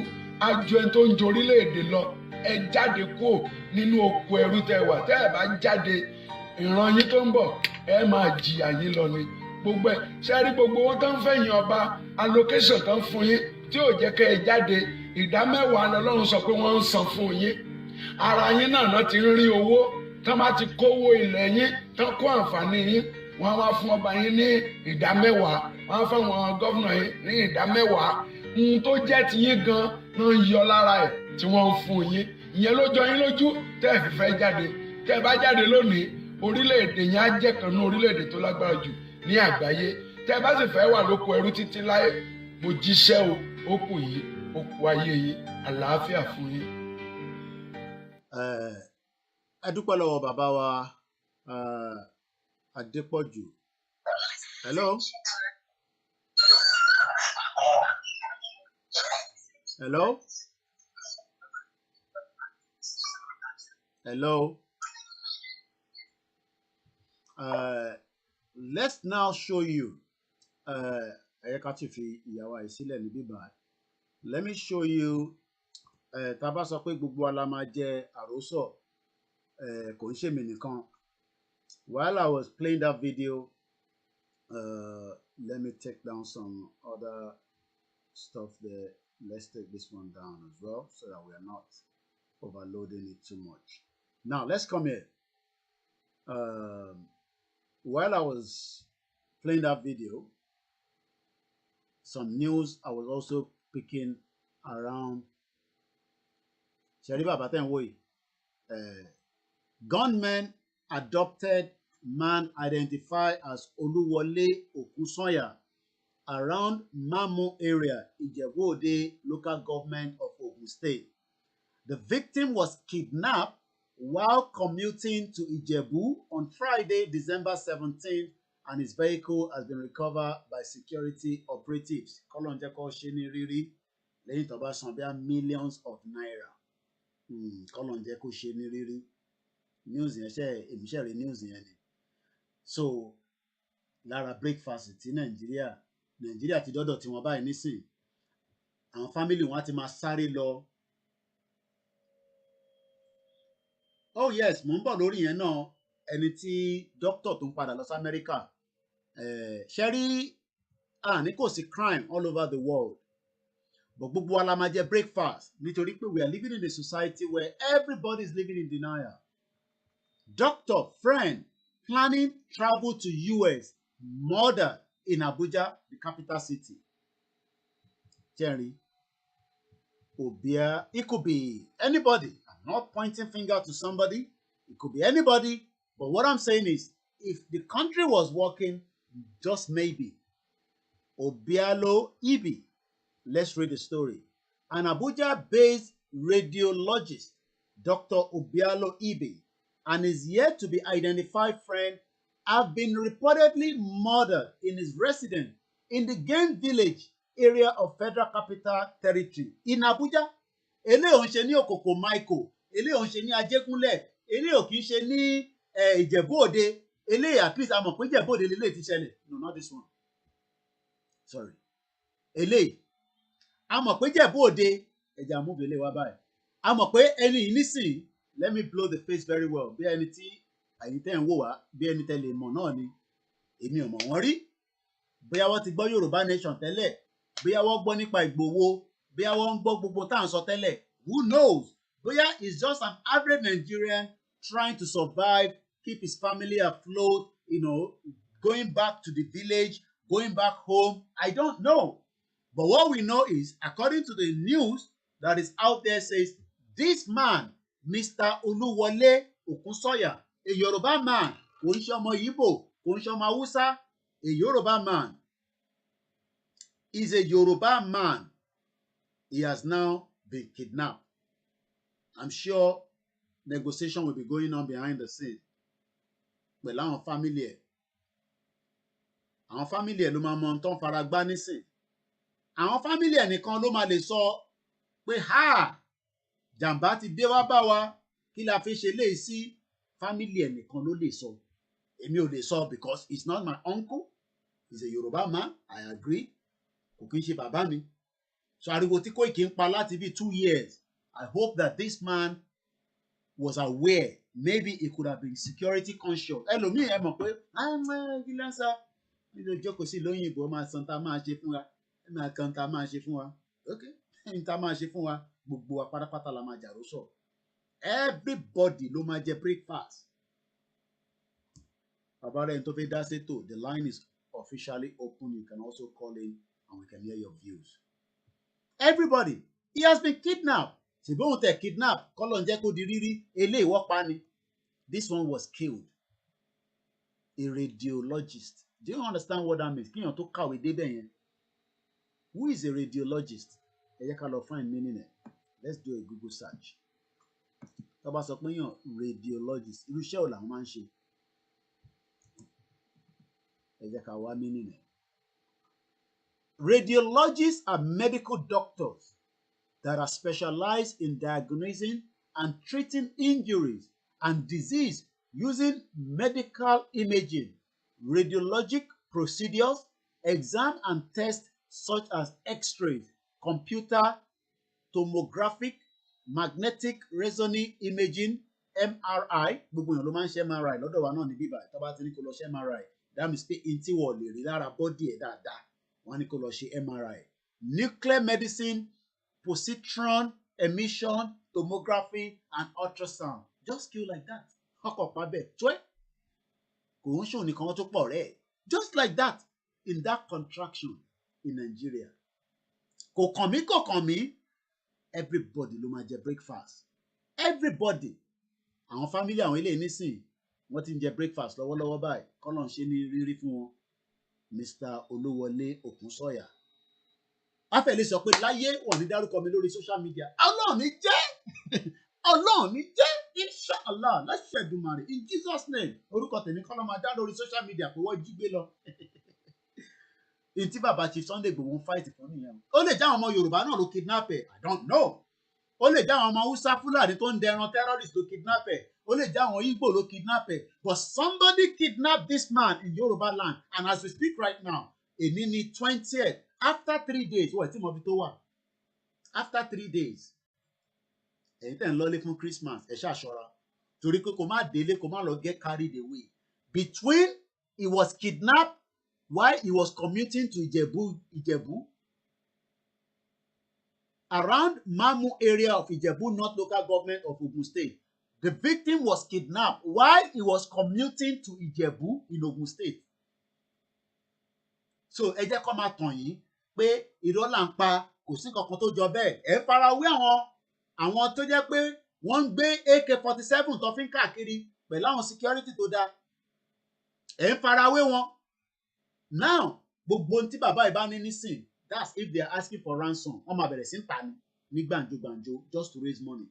àjọ ẹni tó ń jẹ orílẹ̀-èdè lọ ẹ jáde kúrò nínú oko ẹrú tẹ́ wà tẹ́ ẹ bá jáde ìran yín tó ń bọ̀ ẹ máa jìyà yín lọ ni gbogbo ẹ ṣe rí gbogbo wọn tó ń fẹ̀yìn ọba allocation tó ń fún yín tí ò jẹ́ kẹ́ ẹ jáde 10% lọ́lọ́run sọ pé wọ́n ń san fún yín ara yín náà ti ń rí owó tán bá ti kówó ilẹ̀ yín tán kó àǹfààní yín wọ́n wá fún ọba yín ní 10%, wọ́n á fún àwọn gọ́vnà yín ní 10%. Ohun tó jẹ́ ti yín gan ló ń yọ lára ẹ̀ tí wọ́n ń fún yín ìyẹn ló jọ yín lójú tẹ́ ẹ fi fẹ́ jáde tẹ́ ẹ bá jáde lónìí orílẹ̀-èdè yẹn á jẹ́ kan ní orílẹ̀-èdè tó lágbára jù ní àgbáyé tẹ́ ẹ bá sì fẹ́ wà lóko ẹrú títí láé mo jíṣẹ́ o ó kù yìí ó kù ayé yìí àlàáfíà fún yín.
ẹ dúpẹ́ lọ́wọ́ bàbá wa Adépọ̀jù. Hello. Hello. Hello. Let's now show you. Ká ti fi ìyàwó àìsílẹ̀ ní bíbá. Let me show you. Tá bá sọ pé gbogbo ala máa jẹ àrósọ kò ń ṣèmi nìkan. While I was playing that video, let me take down some other stuff there. Let's take this one down as well so that we are not overloading it too much. Now, let's come here. While I was playing that video, some news I was also picking around. Gunmen adopted man identified as Oluwole Okusanya around Mamu area, Ijebu-Ode local government of Ogun State. The victim was kidnapped while commuting to Ijebu on Friday, December 17th, and his vehicle has been recovered by security operatives. Millions of naira. News news. So lára breakfast tí Nàìjíríà ti dọ́dọ̀ tí wọ́n báyìí nísìn àwọn fámìlì wọn á ti máa sáré lọ. Oh yes, mò ń bọ̀ lórí yẹn náà ẹni tí dókítà tó ń padà lọ sí Amẹ́ríkà ṣe rí àní kò sí crime all over the world but gbogbo wa la máa jẹ breakfast nítorí pé we are living in a society where everybody is living in denial. Doctor friend planning travel to US murder in Abuja, the capital city. Jerry, Obia, it could be anybody. I'm not pointing finger to somebody. It could be anybody. But what I'm saying is, if the country was working, just maybe, Obialo Ibi, let's read the story. An Abuja-based radiologist, Dr. Obialo Ibi, and his yet to be identified friend have been reportedly murdered in his residence in the Game Village area of Federal Capital Territory in Abuja. Eléyìí ò ń ṣe ní Òkòkò Michael, eléyìí ò ń ṣe ní Ajégúnlẹ̀, eléyìí ò kì í ṣe ní Ìjẹ̀bú Òde, eléyìí at least a mọ̀ pé Ìjẹ̀bú Òde lélẹ́yìí ti ṣẹlẹ̀. No, not this one. Sorry. Eléyìí a mọ̀ pé Ìjẹ̀bú Òde ẹ̀jẹ̀ àmúbi eléyìí wá báyìí. A mọ̀ pé ẹni yìí nísìnyí, let me blow the face very well. Bí ẹni tí àyè tẹ́ ń wò wá, bí ẹni tẹ́ lè mọ̀ náà ni. Èmi ò mọ̀ wọ́n rí. Bóyá wọ́n ti gbọ́ Yorùbá Nation tẹ́lẹ̀, bóyá wọ́n gbọ́ nípa Ìgbòho, bóyá wọ́n ń gbọ́ gbogbo tá à ń sọ tẹ́lẹ̀. Who knows? Bóyá he's just an average Nigerian trying to survive, keep his family afloat, going back to the village, going back home. I don't know. But what we know is, according to the news that is out there, says this man, Mr. Oluwole Okunsoya, a Yoruba man, kò ń ṣe ọmọ Igbo, kò ń ṣe ọmọ Hausa, a Yoruba man, is a Yoruba man. He has now been kidnapped. I'm sure negotiation will be going on behind the scene. Pẹ̀lú àwọn family ẹ̀. Àwọn family ẹ̀ ló máa mọ ohun tó ń fara gbá nísìn. Àwọn family ẹ̀ nìkan ló máa lè sọ pé jàǹbá ti dé wá bá wa, kí la fi ṣe léyìí sí. Family ẹ̀ nìkan ló lè sọ. Èmi ò lè sọ because he's not my uncle. He's a Yoruba man. I agree. Kò kí ń ṣe bàbá mi. So ariwo tí Koiki ń pa láti bí 2 years. I hope that this man was aware. Maybe he could have been security conscious. Ẹlòmíì ẹ mọ̀ pé kí ló ń sá nílò ìjókòó sí lóyìnbó máa san tá a máa ṣe fún wa. Ẹ máa kan tá a máa ṣe fún wa. Okay, ẹni tá a máa ṣe fún wa gbogbo wa pátápátá la máa jàró sọ. Everybody ló máa jẹ breakfast. Bàbá rẹ̀ tó fẹ́ dá sétò, the line is officially open. You can also call in and we can hear your views. Everybody, he has been kidnapped. Ṣèbí òun tẹ̀ kidnap, kọ́lọ̀ ń jẹ́ kó di rírí, eléyìí wọ́n pa ni. This one was killed. A radiologist. Do you understand what that means? Kíyàn tó kàwé débẹ̀ yẹn. Who is a radiologist? Ẹ jẹ́ ká lọ find meaning ẹ̀. Let's do a Google search. Tó bá sọ pé yàn radiologist, irú iṣẹ́ wo làwọn máa ń ṣe? Ẹ jẹ́ ká wá meaning ẹ̀. Radiologists are medical doctors that are specialized in diagnosing and treating injuries and disease using medical imaging, radiologic procedures, exam and tests such as X-rays, computer tomographic, magnetic resonance imaging, MRI. Gbogbo èèyàn ló máa ń ṣe MRI lọ́dọ̀ wa náà ní bíbá tó bá ti ní kó lọ ṣe MRI. That means pé n tí wọ́n lè rí lára bọ́dì ẹ̀ dáadáa. Wọ́n ní kó lọ ṣe MRI. Nuclear medicine, positron emission, tomography, and ultrasound. Just kill like that. Ọkọ̀ pàbẹ̀ tó ẹ̀. Kò ń ṣòun nìkan tó pọ̀ rẹ̀. Just like that, in that contraction in Nigeria. Kò kàn mí, kò kàn mí. Everybody ló máa jẹ breakfast. Everybody. Àwọn family àwọn eléyìí nísìn, wọ́n ti ń jẹ breakfast lọ́wọ́lọ́wọ́ báyìí. Kọ́lọ̀ ń ṣe ní rírí fún wọn. Mr. Olúwọlé Òkúnsọ̀yà. A fẹ́ lè sọ pé láyé wọ́n ní dárúkọ mi lórí social media. Ọlọ́run ní jẹ́. Ọlọ́run ní jẹ́. Inshallah, láṣẹ Èdùmàrè. In Jesus name. Orúkọ tèmi kọ́ ló máa dá lórí social media pé wọ́n jí gbé lọ. Ìtí bàbá Chief Sunday Igboho ń fight fún nìyẹn. Ó lè jẹ́ àwọn ọmọ Yorùbá náà ló kidnap ẹ̀. I don't know. Ó lè jẹ́ àwọn ọmọ Hausa Fúlàní tó ń dẹran terrorist ló kidnap ẹ̀. ó lè jẹ́ àwọn Igbo ló kidnap ẹ̀, but somebody kidnapped this man in Yoruba land, and as we speak right now, èní ni 20th, after 3 days, wọ́n ti mọ ibi tó wà, after 3 days, ẹ̀yin tẹ̀ ń lọ́lé fún Christmas, ẹ̀ ṣàṣọra, torí pé kò má délé, kò má lọ get carried away. Between he was kidnapped while he was commuting to Ijebu, around Mamu area of Ijebu North local government of Ogun State. The victim was kidnapped while he was commuting to Ijebu in Ogun State. So ẹ jẹ́ kó máa tàn yín pé irọ́ là ń pa, kò sí kankan tó jọ bẹ́ẹ̀. Ẹ farawé àwọn tó jẹ́ pé wọ́n ń gbé AK-47 tó fi ń káàkiri pẹ̀lú àwọn security tó dáa. Ẹ ń farawé wọn. Now gbogbo ohun tí bàbá ìbá ní nísìn, that's if they are asking for ransom. Wọ́n máa bẹ̀rẹ̀ sí ń ta ní gbàǹjo just to raise money.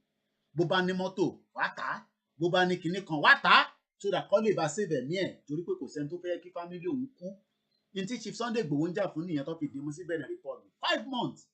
Bó bá ní mọ́tò wá tà á, bó bá ní kinní kan wá tà á, so that kó lè bá save ẹ̀mí ẹ̀, torí pé kò sẹ́ni tó fẹ́ kí family òun kú. Ní tí Chief Sunday Igboho ń jà fún nìyẹn tó fi dìímú sí Benin Republic 5 months.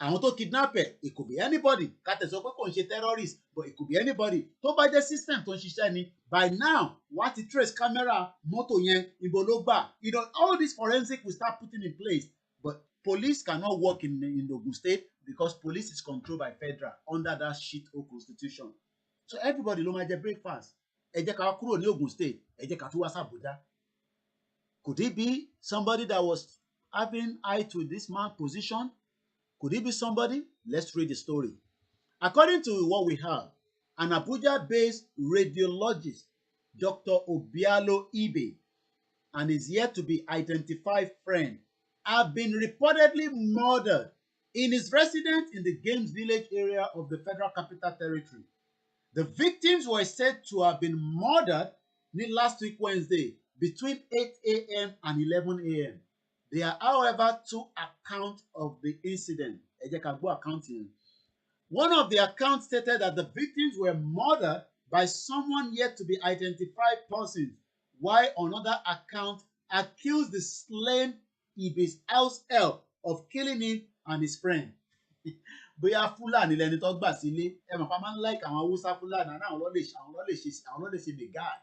Àwọn tó kidnap ẹ̀, it could be anybody. Ká tẹ̀sọ́ pé kò ń ṣe terrorist, but it could be anybody. Tó bá jẹ́ system tó ń ṣiṣẹ́ ni, by now wọ́n ti trace camera mọ́tò yẹn, ibo ló gbà. You know, all this forensic will start putting in place. But police cannot work in Ogun State because police is controlled by federal under that shit hole constitution. So everybody ló máa jẹ breakfast. Ẹ jẹ́ ká wá kúrò ní Ogun State, ẹ jẹ́ ká tún wá sí Abuja. Could it be somebody that was having eye to this man's position? Could it be somebody? Let's read the story. According to what we have, an Abuja-based radiologist, Dr. Obialo Ibe, and his yet to be identified friend have been reportedly murdered in his residence in the Games Village area of the Federal Capital Territory. The victims were said to have been murdered last week Wednesday between 8 a.m. and 11 a.m. There are, however, 2 accounts of the incident. Ẹ jẹ́ ká gbọ́ account yẹn. One of the accounts stated that the victims were murdered by someone yet to be identified person, while another account accused the slain Ibe's house help of killing him and his friend. Bóyá Fúlàní lẹni tó gbà sílé, ẹ mọ̀ pa máa ń like àwọn Haúsá Fúlàní, àwọn ló lè ṣe megad.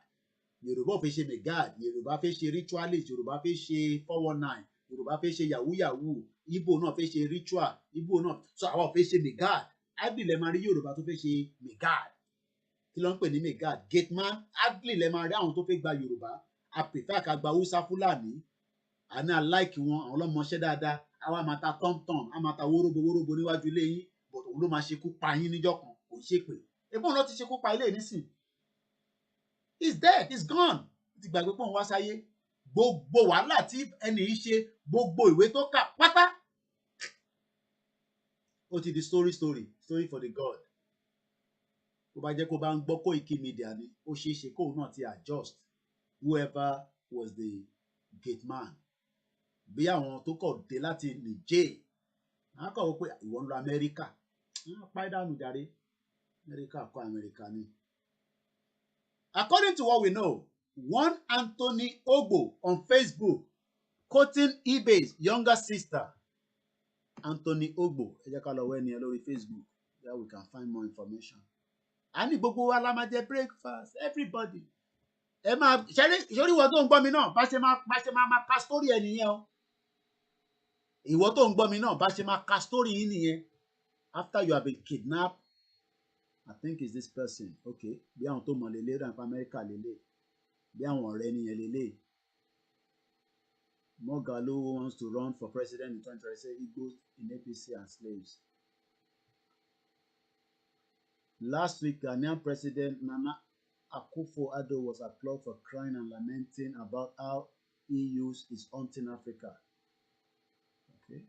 Yorùbá ò fẹ́ ṣe megad, Yorùbá fẹ́ ṣe ritualist, Yorùbá fẹ́ ṣe 419, Yorùbá fẹ́ ṣe yahoo, Igbo náà fẹ́ ṣe ritual, Igbo náà, so àwọn ò fẹ́ ṣe megad. Hardly lẹ máa rí Yorùbá tó fẹ́ ṣe megad. Kí ló ń pè ní megad? Gateman. Hardly lẹ máa rí àwọn tó fẹ́ gba Yorùbá. A prefer ká gba Haúsá Fúlàní. Àní àláìkì wọn, àwọn ọlọ́mọṣẹ́ dáadáa, àwa máa ta tọ́mtọ́m, a máa ta wóróbo níwájú ilé yín, but òun ló máa ṣekú pa yín níjọ́ kan, kò ṣe pé. Ebóun ló ti ṣekú pa ilé nísìn. He's dead, he's gone. Ti gbàgbé pọ̀ ń wá sáyé. Gbogbo wàhálà tí ẹni yìí ṣe, gbogbo ìwé tó kà pátá. Ó ti di story for the God. Bó bá jẹ́ kó bá ń gbọ́ KOIKIMEDIA ni, ó ṣeé ṣe kóun náà ti adjust whoever was the gate man. Bí àwọn tó kọ̀ dé láti Niger, àwọn kọ̀ wọ́n pé ìwọ ń lọ Amẹ́ríkà. Wọ́n pa ìdánù jáde. Amẹ́ríkà kọ́ Amẹ́ríkà ni. According to what we know, one Anthony Ogbo on Facebook quoting Ibe's younger sister, Anthony Ogbo. Ẹ jẹ́ ká lọ wẹ́ ni ẹ lórí Facebook, there we can find more information. A ní gbogbo wa la máa jẹ breakfast, everybody. Ẹ máa ṣẹ́rí ìwọ tó ń gbọ́ mi náà, bá ṣe máa ka story ẹ nìyẹn o. Ìwọ tó ń gbọ́ mi náà, bá ṣe máa ka story yín nìyẹn. After you have been kidnapped, I think it's this person. Okay, bí àwọn tó mọ̀ lélẹ̀ ràn fún Amẹ́ríkà lélẹ̀, bí àwọn ọ̀rẹ́ nìyẹn lélẹ̀. Moghalu wants to run for president in 2026. Igbos in APC and slaves. Last week, Ghanaian President Nana Akufo-Addo was applauded for crying and lamenting about how EU is haunting Africa. Okay.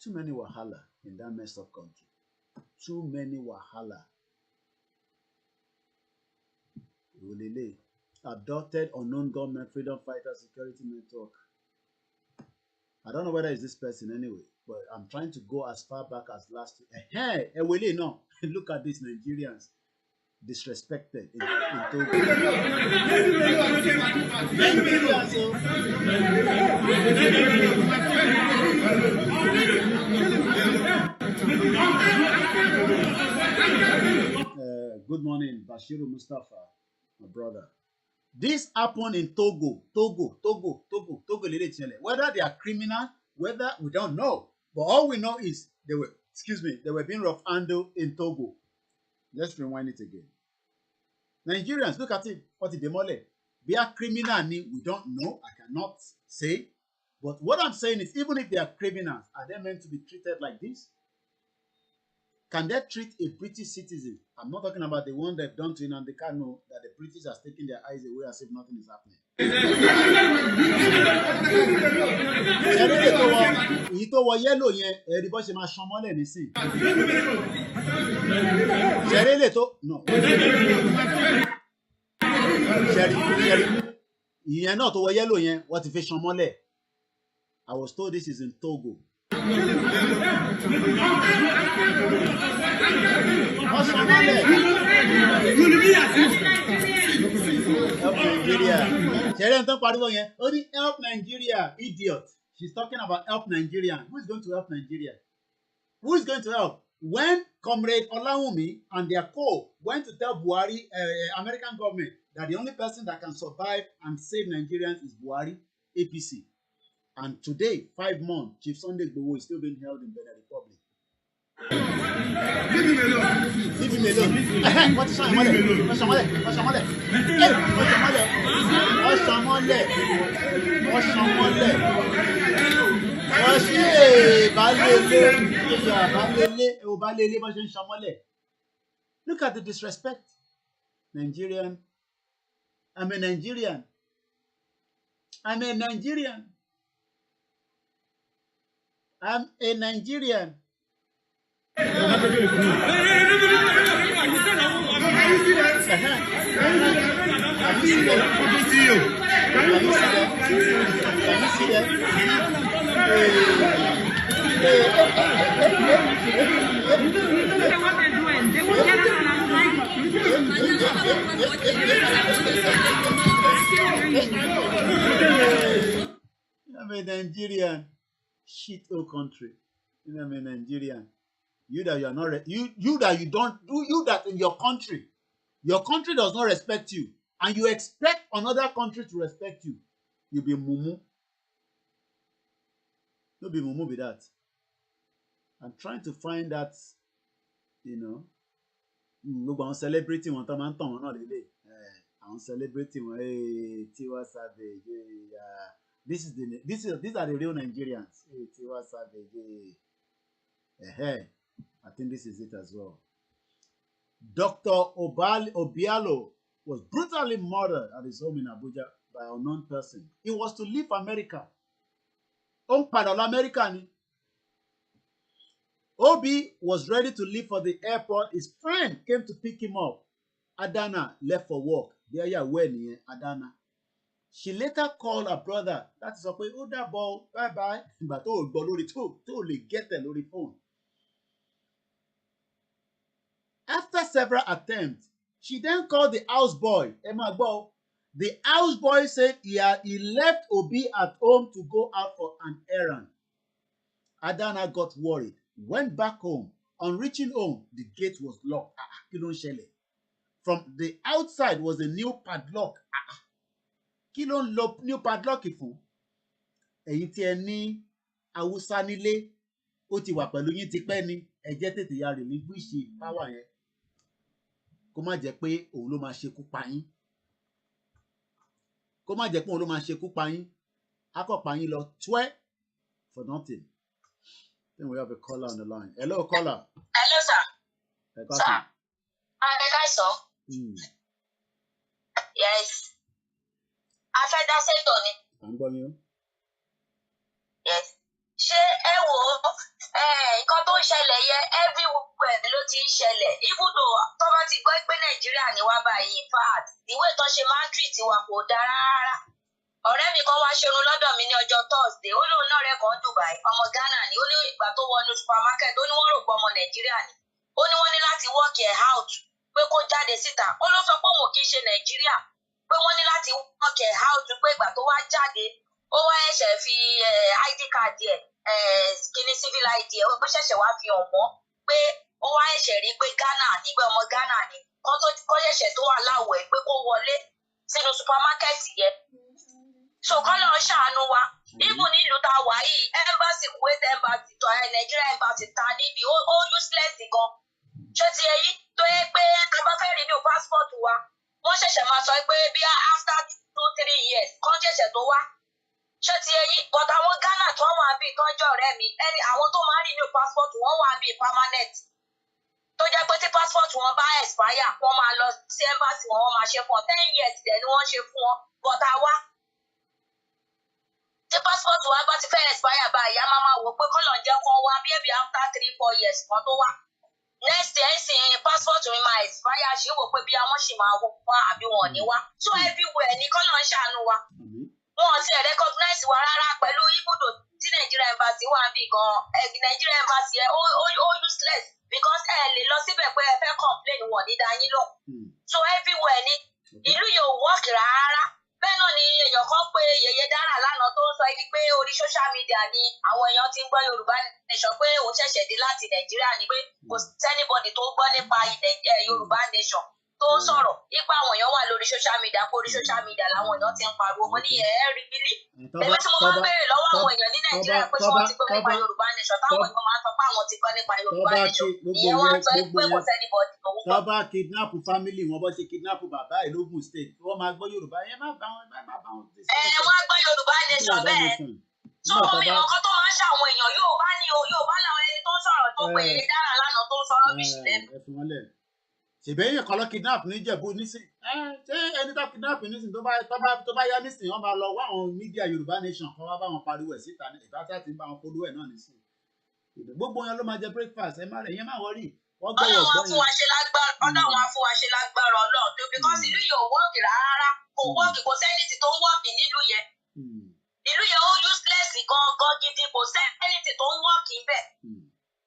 Too many wahala in that messed up country. Too many wahala. Ulele. Adopted unknown government freedom fighter security network. I don't know whether it's this person anyway, but I'm trying to go as far back as last week. Hey, Ewele, no. Look at these Nigerians disrespected in Togo. Good morning, Bashiru Mustafa, my brother. This happened in Togo. Whether they are criminal, whether we don't know. But all we know is they were being rough handled in Togo. Let's rewind it again. Nigerians, look at it. What did they mole? They are criminal, we don't know. I cannot say. But what I'm saying is, even if they are criminals, are they meant to be treated like this? Can they treat a British citizen? I'm not talking about the one they've done to Nnamdi Kanu, that the British has taken their eyes away as if nothing is happening. Èyí tó wọ yẹ́lò yẹn, ẹ̀rí bọ́ ṣe máa ṣan mọ́lẹ̀ nísìn. Ṣẹ̀rí lè tó no. Ṣẹ̀rí ìyẹn náà tó wọ yẹ́lò yẹn, wọ́n ti fi ṣan mọ́lẹ̀. I was told this is in Togo. Help Nigeria. Help Nigeria, idiot. She's talking about help Nigeria. Who is going to help Nigeria? Who is going to help? When Comrade Olawumi and their co went to tell Buhari, American government, that the only person that can survive and save Nigerians is Buhari, APC. And today, 5 months, Chief Sunday Igboho is still being held in Benin Republic. Leave him alone. Leave him alone. What is your mother? What's your mother? What's your mother? What's your mother? What's your mother? What's your mother? Look at the disrespect. Nigerian. I'm a Nigerian. I'm a Nigerian. I'm a Nigerian. Can you see that? I'm a Nigerian. Shit, oh country. I'm a Nigerian. You that you are not you that you don't do you that in your country does not respect you, and you expect another country to respect you. You be mumu. No be mumu be that. I'm trying to find that, look, I'm celebrating one time. I'm not really. I'm celebrating one. Hey, Tiwa Savage. These are the real Nigerians. Hey, Tiwa Savage. Hey. I think this is it as well. Dr. Obialo was brutally murdered at his home in Abuja by an unknown person. He was to leave America. American. Obi was ready to leave for the airport. His friend came to pick him up. Adana left for work. There you when Adana. She later called her brother. That is okay. Oh, that ball. Bye-bye. But to get the lorry phone. After several attempts, she then called the houseboy, Emma Bo. The houseboy said he left Obi at home to go out for an errand. Adana got worried, went back home. On reaching home, the gate was locked. From the outside was a new padlock. New padlock ifun. Ẹ̀yin tí ẹ ní Hausa nílé, ó ti wà pẹ̀lú yín tipẹ́ ni, ẹ jẹ́ tètè ya relinquish power yẹn. Kó má jẹ́ pé òun ló máa ṣekú pa yín. Kó má jẹ́ pé òun ló máa ṣekú pa yín. Á kọ̀ pa yín lọ for nothing. Then we have a caller on the line. Hello, caller.
Hello, sir. Sir. Yes. A fẹ́ dá sétò ni.
À ń gbọ́ yín.
Yes. Ṣé ẹ wò ó nǹkan tó ń ṣẹlẹ̀ yẹ everywhere ló ti ń ṣẹlẹ̀, even though tó bá ti gbọ́ pé Nàìjíríà ni wá báyìí, in fact ìwé ìtàn ṣe máa ń treat wa kò dáa rárá. Ọ̀rẹ́ mi kan wá ṣerun lọ́dọ̀ mi ní ọjọ́ Thursday, ó lóun náà rẹ̀ kan Dubai, ọmọ Ghana ni, ó ní ìgbà tó wọnú supermarket, ó ní wọ́n rò pé ọmọ Nàìjíríà ni, ó ní wọ́n ní láti work it out pé kó jáde síta, ó ló sọ pé òun kì í ṣe Nàìjíríà, pé wọ́n ní láti work it out pé ìgbà tó wá jáde, ó wá ẹ̀ṣẹ̀ fi ID card ẹ̀ kíní civil ID ẹ̀ ó ṣẹ̀ṣẹ̀ wá fi hàn wọ́n pé ó wá ẹ̀ṣẹ̀ rí pé Ghana ní pé ọmọ Ghana ni kọ́ ṣẹ̀ṣẹ̀ tó wà láwọ̀ ẹ̀ pé kó wọlé sínú supermarket yẹn. So kọ́ lọ ṣàánú wa. Even nílùú tá a wà yìí, embassy Kuwait embassy tó Nigeria embassy ta níbi ó useless gan. Ṣé ti ẹ yí tó yẹ pé a bá fẹ́ renew passport wa, wọ́n ṣẹ̀ṣẹ̀ máa sọ pé bí after 2-3 years kọ́ ṣẹ̀ṣẹ̀ tó wá. Ṣé ti ẹ yí but àwọn Ghana tó wà bí ìtọ́jú ọ̀rẹ́ mi àwọn tó máa renew passport wọ́n wà bí permanent. Tó jẹ́ pé tí passport wọn bá expire wọ́n máa lọ sí embassy wọ́n máa ṣe fún ọ 10 years dẹ̀ ni wọ́n ṣe fún ọ but àwa tí passport wa bá ti fẹ́ expire báyìí a máa wò pé kọ́lọ̀ jẹ́ kó wá bí ẹ̀bí after 3-4 years kan tó wá next year sin passport mi máa expire ṣe wò pé bí àwọn ṣì máa wá àbí wọn ò ní wá so everywhere ni kọ́lọ̀ ń ṣàánú wa wọn ò tiẹ̀ recognize wa rárá pẹ̀lú ibùdó tí Nigeria embassy wà bí gan Nigeria embassy ẹ ó useless because ẹ lè lọ síbẹ̀ pé ẹ fẹ́ complain wọn ní dáyín lọ so everywhere ni ìlú yóò work rárá bẹ́ẹ̀ náà ni èèyàn kan pé Yèyé Dára lánàá tó ń sọ pé orí social media ni àwọn èèyàn ti ń gbọ́ Yorùbá nation pé òun ṣẹ̀ṣẹ̀ dé láti Nàìjíríà ni pé kò sẹ́nibọ̀dì tó gbọ́ nípa Yorùbá nation tó ń sọ̀rọ̀ nípa àwọn èèyàn wà lórí social media pé orí social media làwọn èèyàn ti ń pariwo mo ní rí bílí èmi tí mo máa ń béèrè lọ́wọ́ àwọn èèyàn ní Nàìjíríà pé wọ́n ti gbọ́ nípa Yorùbá nation táwọn èèyàn máa ń sọ pé àwọn ti gbọ́ nípa Yorùbá nation ìyẹn wọ́n sọ pé kò sẹ́nibọ̀dì tó gbọ́.
Tọ́ba kidnap family wọn bọ́ ṣe kidnap bàbá ẹ̀ lógún state wọ́n máa gbọ́ Yorùbá yẹn má bá wọn.
Wọ́n á gbọ́ Yorùbá nation bẹ́ẹ̀ so ìmọ̀ kan tó máa ń ṣàwọn èèyàn Yorùbá làwọn ẹni tó ń sọ̀rọ̀ tó pé Yèyé Dára lánàá tó ń sọ̀rọ̀ bíṣì lẹ́nu.
ṣèbéyìn kan lọ kidnap níjẹ̀bú nísìn ṣé ẹni tó kidnap nísìn tó bá yá nísìn wọ́n máa lọ wá àwọn mídíà Yorùbá nation kan wá bá wọn pariwo ẹ̀ síta ìbáṣà tí ń bá wọn polówó ẹ̀ náà nísìn gbogbo yẹn ló máa jẹ breakfast ẹ má rẹ̀ yẹn má wọrí wọ́n gbọ́ wọ̀ gbọ́ yẹn.
Ọlọ́run á fún wa ṣe lágbára Ọlọ́run tó because ìlú yìí ò wọ́ọ̀kì rárá kò wọ́ọ̀kì kò sẹ́nìtì tó ń wọ́ọ̀kì nílùú yẹn ìlú yẹn ó useless gan gidi kò sẹ́nìtì tó ń wọ́ọ̀kì bẹ́ẹ̀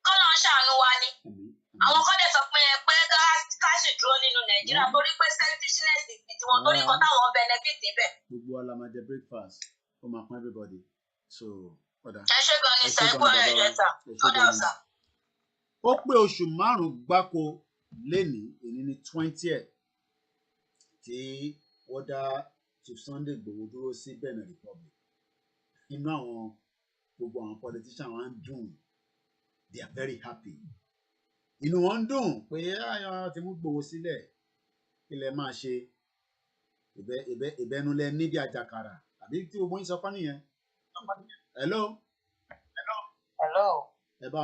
kọ́nà ṣàánú wa ni àwọn kan dẹ̀ sọ pé ká sì dúró nínú Nàìjíríà torí pé selfishness tiwọn torí kan táwọn benefit bẹ́ẹ̀.
gbogbo wa la máa jẹ breakfast ó máa pọn everybody so ọ̀dà.
ẹ ṣe gan ni sẹ́gbọ́n ẹ̀ lẹ́tà ọ̀dà ọ̀sà.
ó pé oṣù márùn-ún gbáko lénìí èyí ní 20th tí wọ́n dá Chief Sunday Igboho dúró sí Benin Republic inú àwọn gbogbo àwọn politicians wọn ń dùn they are very happy inú wọn ń dùn pé ayọ̀ ti mú Igboho sílẹ̀ kí lẹ máa ṣe ìbẹnulẹ níbi àjàkàrà àbí tí gbogbo yín sọ fún nìyẹn. hello. ẹ bá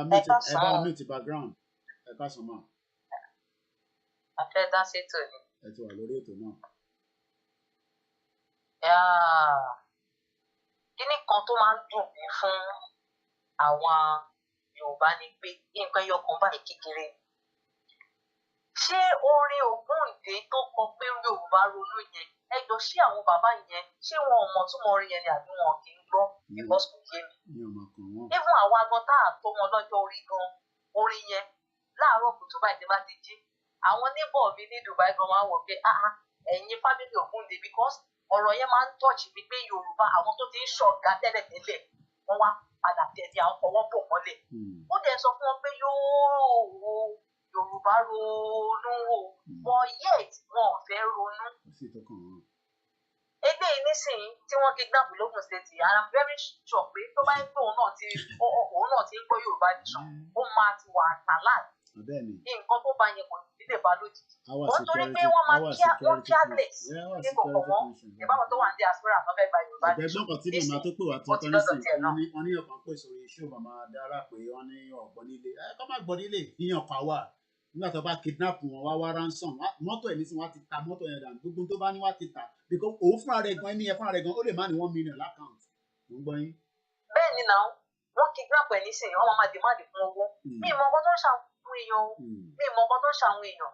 mute background ẹ ká sọ mọ́.
a fẹ́ dá sétò ni.
ẹ ti wà lórí ètò náà.
kíní kan tó máa ń dùn mí fún àwọn Yorùbá ni pé nǹkan ẹyọkan báyìí kékeré ṣé orin Ògúndé tó kọ pé Yorùbá ronú yẹn ẹjọ sí àwọn bàbá yẹn ṣé wọn ò mọ̀ túmọ̀ orin yẹn ni àbí wọn kì í gbọ́ because kò yé mi. even àwa gan tá a tó wọn lọ́jọ́ orí gan orin yẹn láàárọ̀ kùtù báyìí tí bá ti jí àwọn níbọ̀ mi ní Dubai gan máa ń wọ̀ pé ẹ̀yin family Ògúndé because ọ̀rọ̀ yẹn máa ń touch mi pé Yorùbá àwọn tó ti ń ṣọ̀gá tẹ́lẹ̀tẹ́lẹ̀ wọ́n wá padà tẹ̀lé àwọn fọwọ́ bò mọ́lẹ̀ ó dẹ̀ sọ fún wọn pé Yorùbá ronú o but yet wọn ò fẹ́ ronú. Eléyìí nísìnyí tí wọ́n kidnap lógún state I am very sure pé tó bá ń pè òun náà ti ń gbọ́ Yorùbá nation ó máa ti wà àtàláì nǹkan tó bá yẹn kò ní lè bá lójijì wọ́n torí pé wọ́n máa careless ní kòkò mọ́ ìbáwọn tó wà ní diaspora tó fẹ́ gba Yorùbá nation
ẹgbẹ́ kan tí màmá tó pè wá tí wọ́n ní wọ́n ní ọ̀kan pè sórí iṣẹ́ màmá Dára pé wọ́n ní ọ̀gbọ́n nílé kọ́ má gbọ́ nílé ìyàn kan wà nígbà tó bá kidnap wọn wá ransom mọ́tò ẹ̀ nísìnyí wọ́n ti ta mọ́tò yẹn dànù gbogbo tó bá ní wọ́n ti ta because òun fúnra rẹ̀ gan ẹni yẹn fúnra rẹ̀ gan ó lè má ní 1 million lákàntì mo ń gbọ́ yín.
bẹ́ẹ̀ ni náà wọ́n kidnap ẹ̀ nísìnyí wọ́n máa dèmáàdì fún owó mi ìmọ̀ nǹkan tó ń ṣàwọn èèyàn mi ìmọ̀ nǹkan tó ń ṣàwọn èèyàn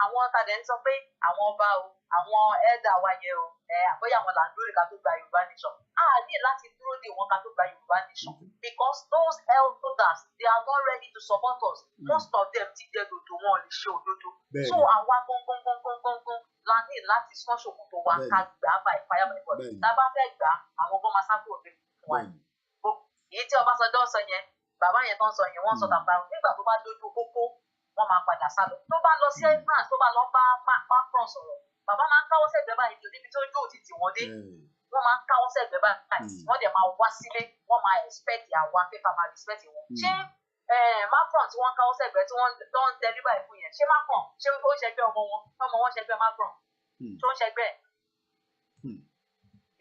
àwọn tàdé ń sọ pé àwọn ọba o àwọn ẹ̀dá wa yẹ o àbóyá àwọn là ń dúró ká tó gba Yorùbá nation a ní láti dúró dè wọ́n ká tó gba Yorùbá nation because those elders they are not ready to support us most of them ti jẹ́ dodo wọn ò lè ṣe òdodo so àwa gbọ̀ngbọ̀ngbọ̀ngbọ̀ngbọ̀ngbọ̀n la ní láti sán ṣòkòtò wa ká gbà á by fire by force tá a bá fẹ́ gbà á àwọn ọgbọ́n máa sáfù òfin fún wa èyí tí Ọbásanjọ́ sọ yẹn
bàbá yẹn tó ń sọ yẹn wọ́n sọ tàbá nígbà tó bá dojú kókó wọ́n máa padà sálọ tó bá lọ sí France tó bá lọ bá Macron sọ̀rọ̀ bàbá máa ń káwọ́ sẹ́gbẹ̀ẹ́ báyìí tó níbi tó jó òtítì wọn dé wọ́n máa ń káwọ́ sẹ́gbẹ̀ẹ́ báyìí wọ́n dẹ̀ máa wá sílé wọ́n máa expect àwa pé ká máa respect wọn ṣé Macron tí wọ́n káwọ́ sẹ́gbẹ̀ẹ́ tí wọ́n ń tẹ́lí báyìí fún yẹn ṣé Macron ṣé ó ṣẹgbẹ́ ọmọ wọn ṣẹgbẹ́ Macron tó ń ṣẹgbẹ́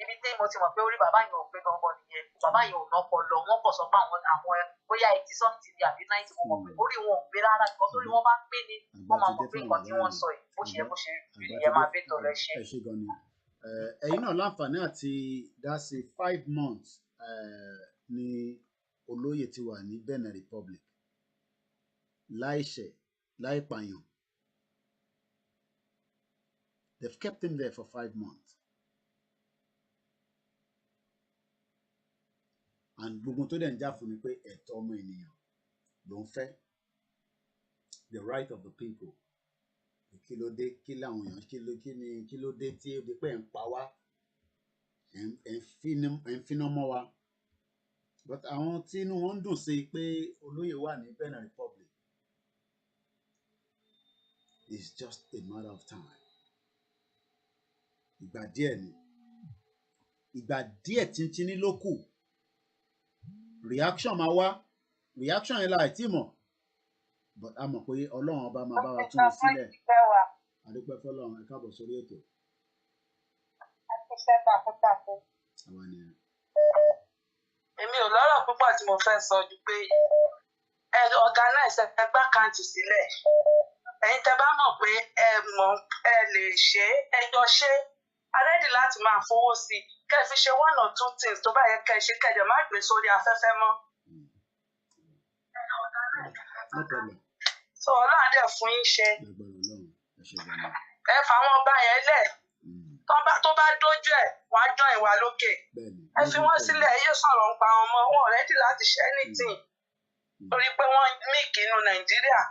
ibi tí mo ti mọ̀ pé orí bàbá yẹn ò gbé gangan nìyẹn bàbá yẹn ò nọ́pọ̀ lọ wọ́n kọ̀ sọ pé àwọn bóyá 80-something ni àbí 90 mo mọ̀ pé orí wọn ò gbé rárá nǹkan torí wọ́n bá pé ni wọ́n máa mọ̀ pé nǹkan tí wọ́n sọ yìí bó ṣe ìyẹn máa bẹ́ tọ̀ lọ ṣe.
ẹ ṣe gan ni ẹ̀yin náà láǹfààní àti dá sí 5 months ni olóyè ti wà ní Benin Republic láìṣẹ̀ láìpààyàn they've kept him there for 5 months. And gbogbo tó dẹ̀ ń jà fún ni pé ẹ̀tọ́ ọmọ ènìyàn ló ń fẹ́ the right of the people kí ló dé kí làwọn èèyàn kí ló dé tí ó di pé ẹ̀ ń pa wá ẹ̀ ń finá mọ́ wa but àwọn tí inú wọn ń dùn sí pé olóyè wà ní Benin Republic is just a matter of time ìgbà díẹ̀ tíntín ló kù reaction máa wá reaction yẹn láì tí mọ̀ but a mọ̀ pé ọlọ́run ọba máa bá wa tún un sílẹ̀ adúpẹ́ fọlọ́run ẹ káàbọ̀ sórí ètò. àwa nìyẹn.
èmi ò lọ́rọ̀ púpọ̀ tí mo fẹ́ sọ ju pé ẹ organize ẹgbẹ́ àkáǹtì sílẹ̀ ẹ̀yin tẹ́ bá mọ̀ pé ẹ lè ṣe é ẹjọ́ ṣe é ready láti máa fowó sí kẹ́ ẹ fi ṣe 1 or 2 things tó bá yẹ kẹ́ ẹ ṣe kẹ́ ẹ dẹ̀ má gbé sórí afẹ́fẹ́ mọ́.
no problem.
so ọlọ́run dẹ̀ fún yín ṣe ẹ fàwọn ọba yẹn lẹ̀ tó bá dójú ẹ̀ wọ́n á jọ ìwà lókè ẹ fi wọ́n sílẹ̀ ẹ yóò sọ̀rọ̀ ń pa wọn mọ́ wọn ready láti ṣe anything torí pé wọ́n míìkì inú Nàìjíríà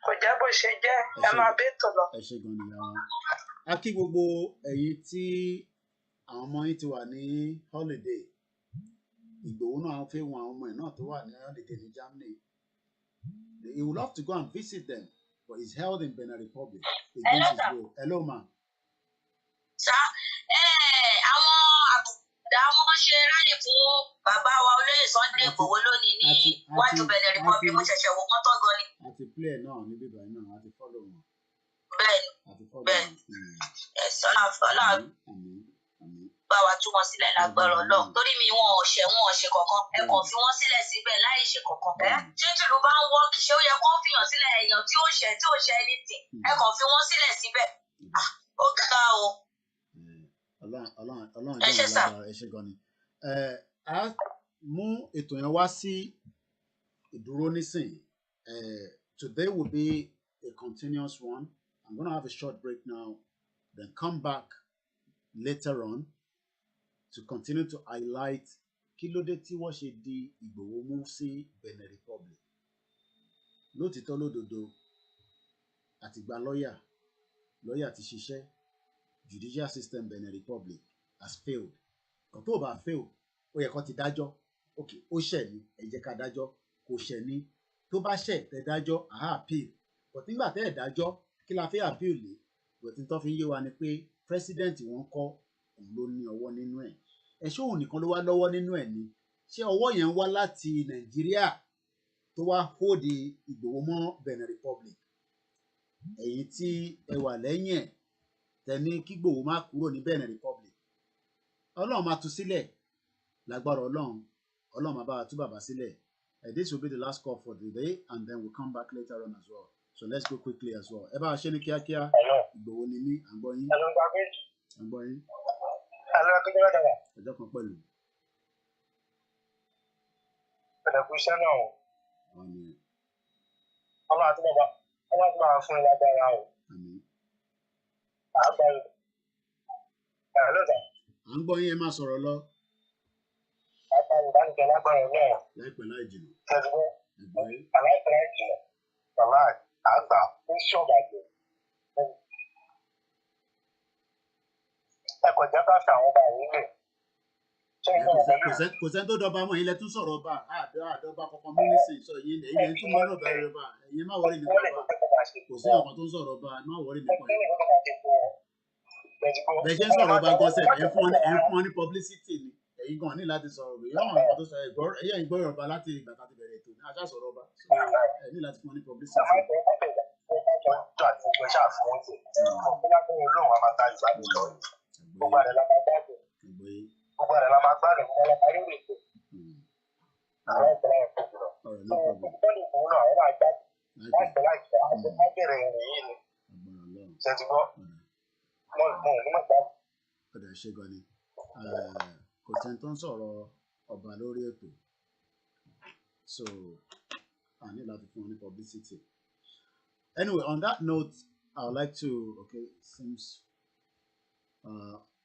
kò jẹ́ bó ṣe jẹ́ ẹ máa bẹ́ tò lọ.
ẹ ṣe gan ni àwọn a kí gbogbo ẹ̀yin tí àwọn ọmọ yín ti wà ní holiday Ìgbòho náà fẹ́ wọn àwọn ọmọ ẹ̀ náà tó wà ní holiday ní Germany he would love to go and visit them but he's held in Benin Republic against his will. Hello ma.
Sá àwọn àbùdá wọn ṣe rálì fún bàbá wa olóyè Sunday Ìgbòho lónìí ní iwájú Benin Republic mo ṣẹ̀ṣẹ̀ wò wọ́n tọ́ gan ni.
àti play náà ní bíbá náà àti follow wọn.
bẹ́ẹ̀ni ẹ̀sán náà bá wa tú wọn sílẹ̀ lágbára Ọlọ́run torí mi wọn ò ṣe kankan ẹ kàn fi wọn sílẹ̀ síbẹ̀ láì ṣe kankan ṣé tìlú bá ń wọ́ kì í ṣe ó yẹ kó fìyàn sílẹ̀ èèyàn tí ó ṣe anything ẹ kàn fi wọn sílẹ̀ síbẹ̀ ó ga o.
Ọlọ́run jẹ́ ìlànà ẹ ṣe gan ni a mú ètò yẹn wá sí ìdúró nísìnyí today will be a continuous one. I'm going to have a short break now then come back later on to continue to highlight kí ló dé tí wọ́n ṣe di Ìgbòho mú sí Benin Republic lótìtọ́ lódodo àtìgbà lọ́yà ti ṣiṣẹ́ judicial system Benin Republic has failed kan tó bá fail ó yẹ kó ti dájọ́ ok ó ṣẹ̀ ní ẹ jẹ́ ká dájọ́ kò ṣẹ̀ ní tó bá ṣẹ̀ tẹ́ dájọ́ appeal but nígbà tẹ́ ẹ̀ dájọ́ kí la fẹ́ appeal lé but n tó fi ń yé wa ni pé president wọn kọ́ òun ló ní ọwọ́ nínú ẹ̀ ṣé òun nìkan ló wá lọ́wọ́ nínú ẹ̀ ni ṣé ọwọ́ yẹn wá láti Nàìjíríà tó wá hold Ìgbòho mọ́ Benin Republic èyí tí ẹ wà lẹ́yìn ẹ̀ tẹ̀ní kí Ìgbòho má kúrò ní Benin Republic Ọlọ́run máa tú sílẹ̀ lágbára Ọlọ́run máa bá wa tú bàbá sílẹ̀ this will be the last call for the day and then we'll come back later on as well so let's go quickly as well ẹ bá a ṣe ní kíákíá Ìgbòho ni mí à ń gbọ́ yín à ń gbọ́ yín. ọjọ́ kan pẹ̀lú.
ẹ̀dẹ̀kú iṣẹ́ náà o. ọlọ́run àti bàbá ọlọ́run àti bàbá fún ẹ lágbára o. àgbáyé ẹ̀ lọ́dà.
à ń gbọ́ yín ẹ máa sọ̀rọ̀ lọ.
àgbáyé ìbánisẹ̀ lágbára náà.
láìpẹ́ láì jìnnà.
ẹ̀dùn aláìpẹ́ láì jìnnà. bàbá àgbà ń ṣọ̀bàjẹ́. ẹ kò jẹ́ ká fi àwọn ọba yìí lẹ̀
Kò sẹ́ni tó dọba mọ́ ilẹ̀ tún sọ̀rọ̀ ọba àdọ́ba kankan mínísì sọ ilẹ̀ tún mọ́rọ̀ bẹ̀rẹ̀ ọba ẹ̀yin má wọrí nípa ọba kò sí ọ̀kan tó ń sọ̀rọ̀ ọba má wọrí nípa ọba. Bẹ́ẹ̀ ṣe ń sọ̀rọ̀ ọba gan sẹ̀ ẹ̀ fún ọ ní publicity ni ẹ̀yin gan ní láti sọ̀rọ̀ rẹ̀ yọ̀ọ́ nǹkan tó sọ ẹ̀yẹ́ ìgbọ́rọ̀ ọba láti ìgbà tá a ti bẹ̀rẹ̀ ètò ní aṣá sọ̀rọ̀ ọba ẹ̀ ní láti fún ọ ní publicity.
Gbogbo àrẹ la máa gbádùn gbogbo àrẹ la máa rí ètò. Àwọn ìpínlẹ̀ ẹ̀kọ́ jùlọ. Bọ́ọ̀lù ìfowó náà ẹ máa gbádùn. Láìpẹ́ láìpẹ́ àti mábẹ̀rẹ̀ ìrìn yìí ni. Ṣé ti gbọ́? Mo ní mọ̀ gbádùn.
Ọ̀dà ṣe gan ni. Kò sẹ́ni tó ń sọ̀rọ̀ ọba lórí ètò. So, I need láti fún ọ ní publicity. Anyway, on that note, I would like to, since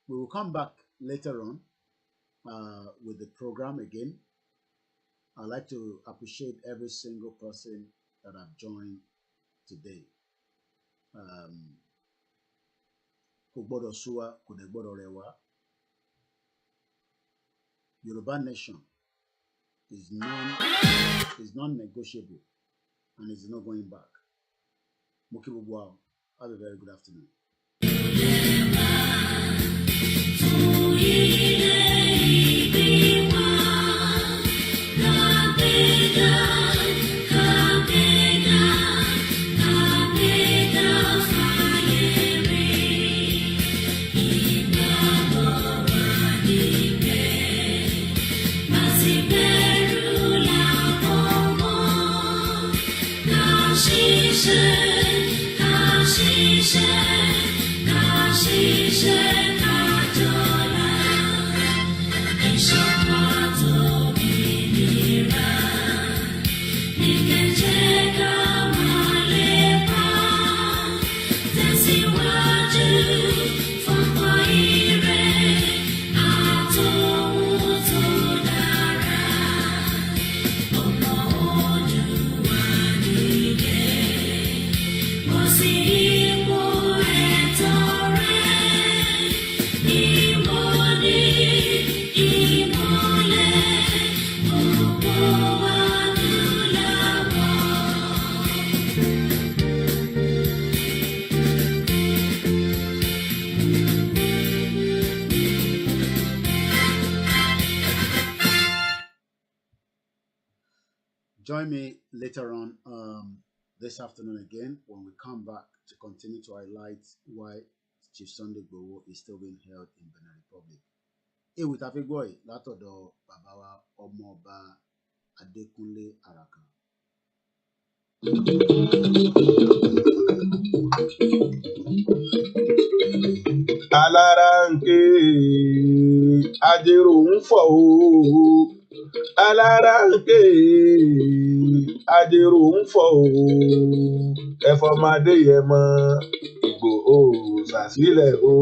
we will come back later on with the program again. I'd like to appreciate every single person that have joined today. Kò gbọ́dọ̀ sú wa, kò dẹ̀ gbọ́dọ̀ rẹ̀ wá. Yoruba nation is non-negotiable and is not going back. Mo kí gbogbo wa, have a very good afternoon. Join me later on this afternoon again when we come back to continue to highlight why Chief Sunday Igboho is still being held in Benin Republic. Ewu tá fi gbọ́ yìí látọ̀dọ̀ bàbá wa ọmọọba Adékúnlé Àràkà.
Alára ń ké ajérò ń fọ̀ o. Alára ń ké ajérò ń fọ̀ o. Ẹ̀fọ́mọdé yẹ mọ́ Ìgbòho sàsílẹ̀ o.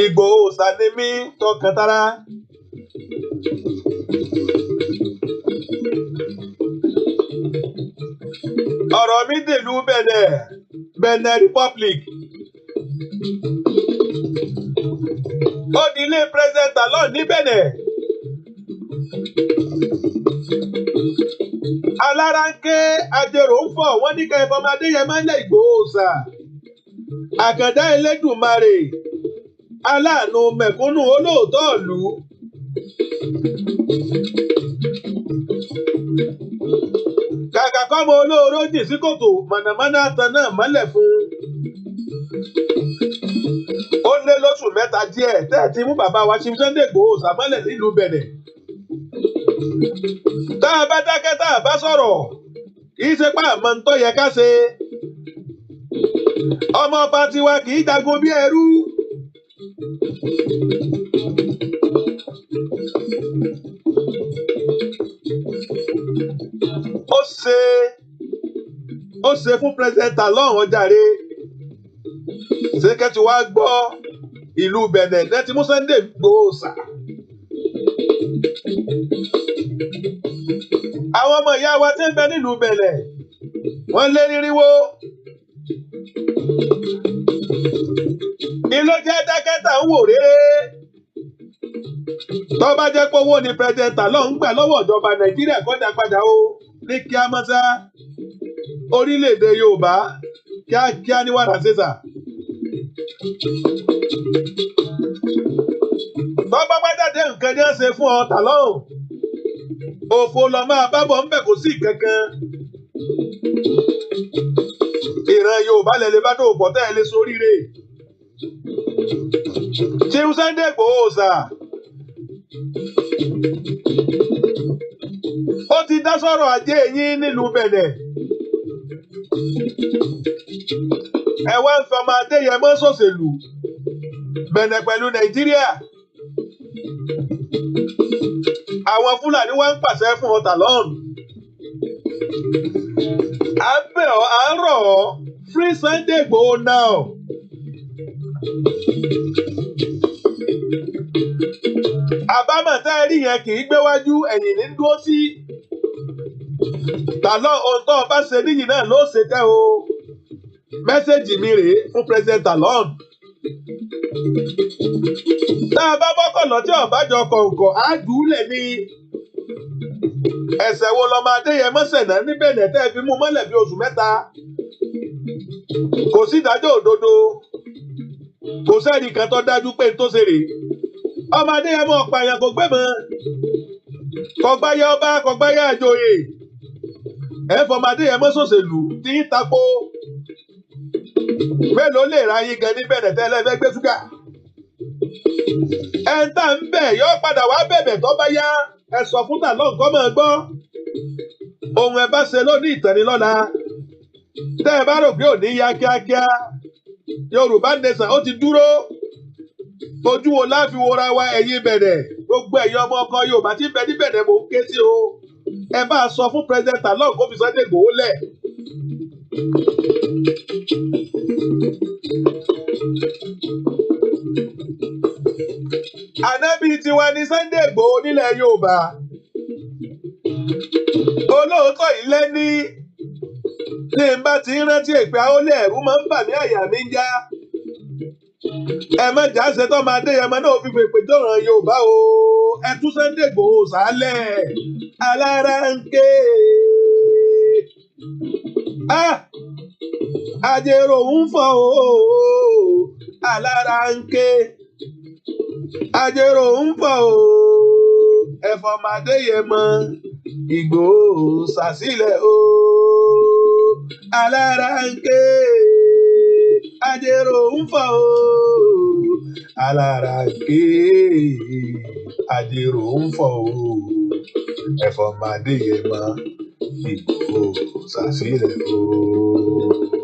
Ìgbòho sànímí tọkàn tara. Ọ̀rọ̀ mi dèlú Benin Republic. Ó di ilé President Talon ní Benin. Alára ń ké ajérò ń fọ̀ wọ́n ní ká ẹ̀fọ́mọdé yẹn máa ń lẹ̀ Ìgbòho sà. Àkàndá Elédùmarè aláàánú mẹ̀kúnnù olóòótọ́ ìlú. Kàkà kọ́mọ olóró jìn sí kòtò mọ̀nàmọ́ná tan náà mọ́lẹ̀ fún. Ó lé lóṣù mẹ́ta díẹ̀ tẹ́ẹ̀tí mú bàbá wa Chief Sunday Igboho sàmọ́lẹ̀ nílùú Benin. Tá a bá dákẹ́ tá a bá sọ̀rọ̀ kì í ṣe pé àmọ́ ń tó yẹ ká ṣe. Ọmọ ọba tiwa kì í jagun bí ẹrú. Ó ṣe fún President Talon ọjàre. Ṣé kẹ́tù wá gbọ́ ìlú Benin nẹ́tí mú Sunday Igboho sà. Àwọn ọmọ ìyá wa tí ń bẹ nílùú Benin wọ́n lé nírinwó. Ilé jẹ́ dákẹ́tà ń wò réré. Tó bá jẹ́ pé owó ni President Talon ń gbà lọ́wọ́ ìjọba Nàìjíríà kọjá padà o ní kíá mọ́sá orílẹ̀-èdè Yorùbá kíákíá ní wàrà ṣèṣà. Tó bá bá jáde nǹkan ní ṣe fún ọ Talon. Òfò lọ máa bá bọ̀ ń bẹ̀ kò sí kankan. Ìran Yorùbá lẹ́lẹ́ bá dòwò pọ̀ tẹ́ ẹ lé sóríire. Chief Sunday Igboho sà. Ó ti dá sọ̀rọ̀ ajé yín nílùú Benin. Ẹ wá ń fi ọmọ Adéyẹmọ ṣòṣèlú Benin pẹ̀lú Nàìjíríà. Àwọn Fúlàní wá ń pàṣẹ fún ọ Talon. À ń bẹ̀ ọ́, à ń rọ̀ ọ́, free Sunday Igboho now. Àbámọ̀ tá ẹ rí yẹn kì í gbéwájú ẹ̀yìn ní dúró sí. Talon ohun tó o bá ṣe níyì náà ló ṣe tẹ́ o. Mẹ́sẹ̀gì mi rèé fún President Talon. Tá a bá bọ́kọ̀ lọ tí ọ̀bájọ kọ̀ọ̀kọ̀ á dùúlẹ̀ ní. Ẹ̀ṣẹ̀ wo lọmọ Adéyẹmọ ṣẹ̀nà ní Benin tẹ́ fi mú mọ́lẹ̀ bí oṣù mẹ́ta. Kò sí ìdájọ́ òdodo. Kò sẹ́ni kan tó dájú pé n tó ṣe rèé. Ọmọ Adéyẹmọ ọ̀pààyàn kò gbẹ́mọ̀. Kọ̀gbáyé ọba kọ̀gbáyé àjòyè. Ẹ fọmọ Adéyẹmọ ṣòṣèlú tí ń tako. Mélòó lè ra yín gan ní Benin tẹ́lẹ̀ fẹ́ gbé ṣúgà. Ẹ ń tà ń bẹ̀ yóò padà wá bẹ̀bẹ̀ tó bá yá. Ẹ sọ fún Talon kọ́ máa gbọ́. Ohun ẹ bá ṣe lónìí ìtẹ̀nilọ́la. Tẹ́ ẹ bá rò pé ò ní yá kíákíá. Yorùbá nation ó ti dúró. Ojú wo láfi wora wa ẹ̀yin Benin. Gbogbo ẹ̀yin ọmọ ọkọ Yorùbá tí ń bẹ ní Benin mò ń ké sí o. Ẹ bá sọ fún President Talon kó fi Sunday Igboho lẹ̀. Ànábì tiwa ni Sunday Igboho nílẹ̀ Yorùbá. Olóòótọ́ yìí lẹ́ni. Tí n bá ti rántí èpè àólé ẹ̀rú máa ń bà mí àyà mi ń já. Ẹ má jà ṣe tó máa Adéyẹmọ náà fi fèpè jọ̀ràn Yorùbá o. Ẹ tú Sunday Igboho sálẹ̀. Alára ń ké. Àjèrò ń fọ̀ o. Alára ń ké. Àjèrò ń fọ̀ o. Ẹ̀fọ́ máa Adéyẹmọ. Igboho sàsílẹ̀ o. Alára ń ké. Àjèrò ń fọ̀ o. Alára ń ké. Àjèrò ń fọ̀ o. Ẹ̀fọ́ máa Adéyẹmọ. Igboho sàsílẹ̀ o.